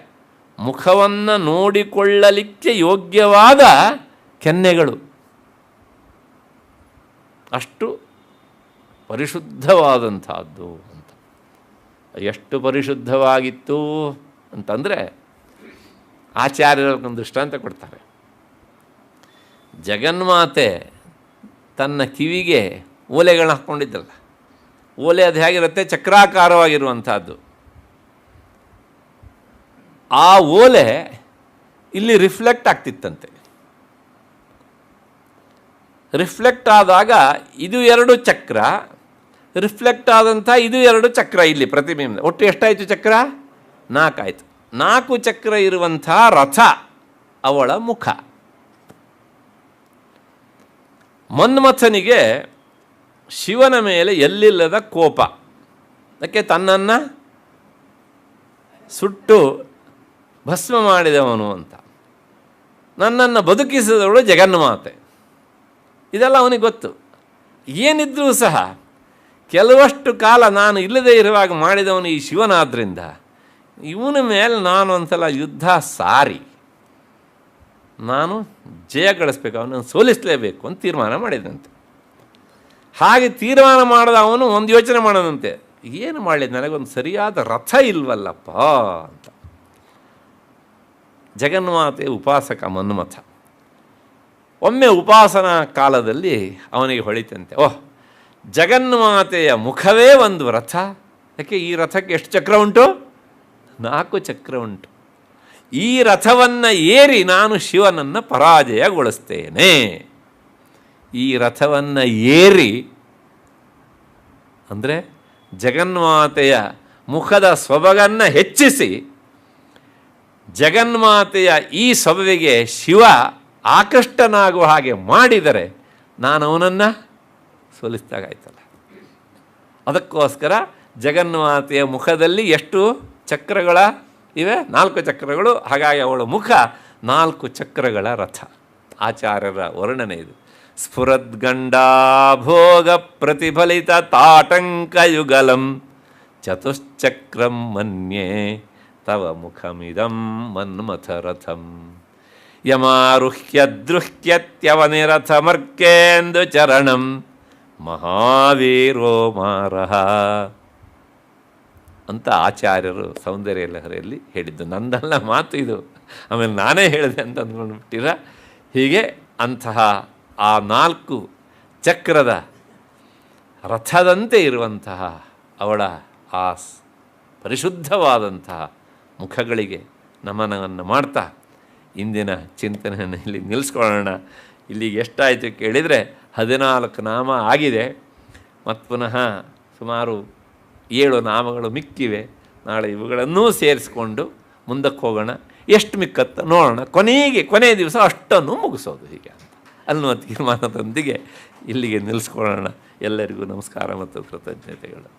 ಮುಖವನ್ನು ನೋಡಿಕೊಳ್ಳಲಿಕ್ಕೆ ಯೋಗ್ಯವಾದ ಕೆನ್ನೆಗಳು. ಅಷ್ಟು ಪರಿಶುದ್ಧವಾದಂಥದ್ದು ಅಂತ. ಎಷ್ಟು ಪರಿಶುದ್ಧವಾಗಿತ್ತು ಅಂತಂದರೆ ಆಚಾರ್ಯರೊಂದು ದೃಷ್ಟಾಂತ ಕೊಡ್ತಾರೆ. ಜಗನ್ಮಾತೆ ತನ್ನ ಕಿವಿಗೆ ಓಲೆಗಳನ್ನ ಹಾಕ್ಕೊಂಡಿದ್ದಲ್ಲ, ಓಲೆ ಅದು ಹೇಗಿರುತ್ತೆ, ಚಕ್ರಾಕಾರವಾಗಿರುವಂಥದ್ದು. ಆ ಓಲೆ ಇಲ್ಲಿ ರಿಫ್ಲೆಕ್ಟ್ ಆಗ್ತಿತ್ತಂತೆ. ರಿಫ್ಲೆಕ್ಟ್ ಆದಾಗ ಇದು 2 ಚಕ್ರ, ರಿಫ್ಲೆಕ್ಟ್ ಆದಂಥ ಇದು 2 ಚಕ್ರ ಇಲ್ಲಿ ಪ್ರತಿಬಿಂಬ. ಒಟ್ಟು ಎಷ್ಟಾಯಿತು ಚಕ್ರ? 4 ಆಯಿತು. 4 ಚಕ್ರ ಇರುವಂಥ ರಥ ಅವಳ ಮುಖ. ಮನ್ಮಥನಿಗೆ ಶಿವನ ಮೇಲೆ ಎಲ್ಲಿಲ್ಲದ ಕೋಪ. ಅದಕ್ಕೆ ತನ್ನನ್ನು ಸುಟ್ಟು ಭಸ್ಮ ಮಾಡಿದವನು ಅಂತ. ನನ್ನನ್ನು ಬದುಕಿಸಿದವಳು ಜಗನ್ಮಾತೆ. ಇದೆಲ್ಲ ಅವನಿಗೆ ಗೊತ್ತು. ಏನಿದ್ರೂ ಸಹ ಕೆಲವಷ್ಟು ಕಾಲ ನಾನು ಇಲ್ಲದೇ ಇರುವಾಗ ಮಾಡಿದವನು ಈ ಶಿವನಾದ್ದರಿಂದ ಇವನ ಮೇಲೆ ನಾನು ಒಂದ್ಸಲ ಯುದ್ಧ ಸಾರಿ ನಾನು ಜಯ ಗಳಿಸ್ಬೇಕು, ಅವನನ್ನು ಸೋಲಿಸಲೇಬೇಕು ಅಂತ ತೀರ್ಮಾನ ಮಾಡಿದಂತೆ. ಹಾಗೆ ತೀರ್ಮಾನ ಮಾಡಿದ ಅವನು ಒಂದು ಯೋಚನೆ ಮಾಡೋದಂತೆ, ಏನು ಮಾಡಲಿದ್ದು, ನನಗೊಂದು ಸರಿಯಾದ ರಥ ಇಲ್ವಲ್ಲಪ್ಪ ಅಂತ. ಜಗನ್ಮಾತೆ ಉಪಾಸಕ ಮನ್ಮಥ. ಒಮ್ಮೆ ಉಪಾಸನಾ ಕಾಲದಲ್ಲಿ ಅವನಿಗೆ ಹೊಳಿತಂತೆ, ಓಹ್, ಜಗನ್ಮಾತೆಯ ಮುಖವೇ ಒಂದು ರಥ. ಯಾಕೆ ಈ ರಥಕ್ಕೆ ಎಷ್ಟು ಚಕ್ರ ಉಂಟು? 4 ಚಕ್ರ ಉಂಟು. ಈ ರಥವನ್ನು ಏರಿ ನಾನು ಶಿವನನ್ನು ಪರಾಜಯಗೊಳಿಸ್ತೇನೆ. ಈ ರಥವನ್ನು ಏರಿ ಅಂದರೆ ಜಗನ್ಮಾತೆಯ ಮುಖದ ಸೊಬಗನ್ನು ಹೆಚ್ಚಿಸಿ ಜಗನ್ಮಾತೆಯ ಈ ಸೊಬವಿಗೆ ಶಿವ ಆಕೃಷ್ಟನಾಗುವ ಹಾಗೆ ಮಾಡಿದರೆ ನಾನು ಅವನನ್ನು ಸೋಲಿಸಿದಾಗಾಯ್ತಲ್ಲ. ಅದಕ್ಕೋಸ್ಕರ ಜಗನ್ಮಾತೆಯ ಮುಖದಲ್ಲಿ ಎಷ್ಟು ಚಕ್ರಗಳ ಇವೆ? 4 ಚಕ್ರಗಳು. ಹಾಗಾಗಿ ಅವಳ ಮುಖ 4 ಚಕ್ರಗಳ ರಥ. ಆಚಾರ್ಯರ ವರ್ಣನೆ ಇದು. ಸ್ಫುರದ್ಗಂಡಾಭೋಗ ಪ್ರತಿಫಲಿತ ತಾಟಂಕಯುಗಲಂ ಚತುಶ್ಚಕ್ರಂ ಮನ್ಯೇ ತವ ಮುಖಮಿದಂ ಮನ್ಮಥರಥಂ ಯಮಾರುಹ್ಯದೃಹ್ಯತ್ಯವನಿರಥಮರ್ಕೇಂದು ಚರಣಂ ಮಹಾವೀರೋ ಮಾರಹ ಅಂತ ಆಚಾರ್ಯರು ಸೌಂದರ್ಯ ಲಹರಿಯಲ್ಲಿ ಹೇಳಿದ್ದು. ನಂದಲ್ಲ ಮಾತು ಇದು, ಆಮೇಲೆ ನಾನೇ ಹೇಳಿದೆ ಅಂತ ಅಂದ್ಕೊಂಡ್ಬಿಟ್ಟಿರ. ಹೀಗೆ ಅಂತಹ ಆ 4 ಚಕ್ರದ ರಥದಂತೆ ಇರುವಂತಹ ಅವಳ ಆ ಪರಿಶುದ್ಧವಾದಂತಹ ಮುಖಗಳಿಗೆ ನಮನವನ್ನು ಮಾಡ್ತಾ ಇಂದಿನ ಚಿಂತನೆಯನ್ನು ಇಲ್ಲಿ ನಿಲ್ಲಿಸ್ಕೊಳ್ಳೋಣ. ಇಲ್ಲಿಗೆ ಎಷ್ಟಾಯಿತು ಕೇಳಿದರೆ 14 ನಾಮ ಆಗಿದೆ. ಮತ್ತು ಪುನಃ ಸುಮಾರು 7 ನಾಮಗಳು ಮಿಕ್ಕಿವೆ. ನಾಳೆ ಇವುಗಳನ್ನೂ ಸೇರಿಸ್ಕೊಂಡು ಮುಂದಕ್ಕೆ ಹೋಗೋಣ. ಎಷ್ಟು ಮಿಕ್ಕತ್ತ ನೋಡೋಣ. ಕೊನೆಯ ದಿವಸ ಅಷ್ಟನ್ನು ಮುಗಿಸೋದು ಹೀಗೆ ಅಂತ ಅನ್ನುವ ತೀರ್ಮಾನದೊಂದಿಗೆ ಇಲ್ಲಿಗೆ ನಿಲ್ಲಿಸ್ಕೊಳ್ಳೋಣ. ಎಲ್ಲರಿಗೂ ನಮಸ್ಕಾರ ಮತ್ತು ಕೃತಜ್ಞತೆಗಳು.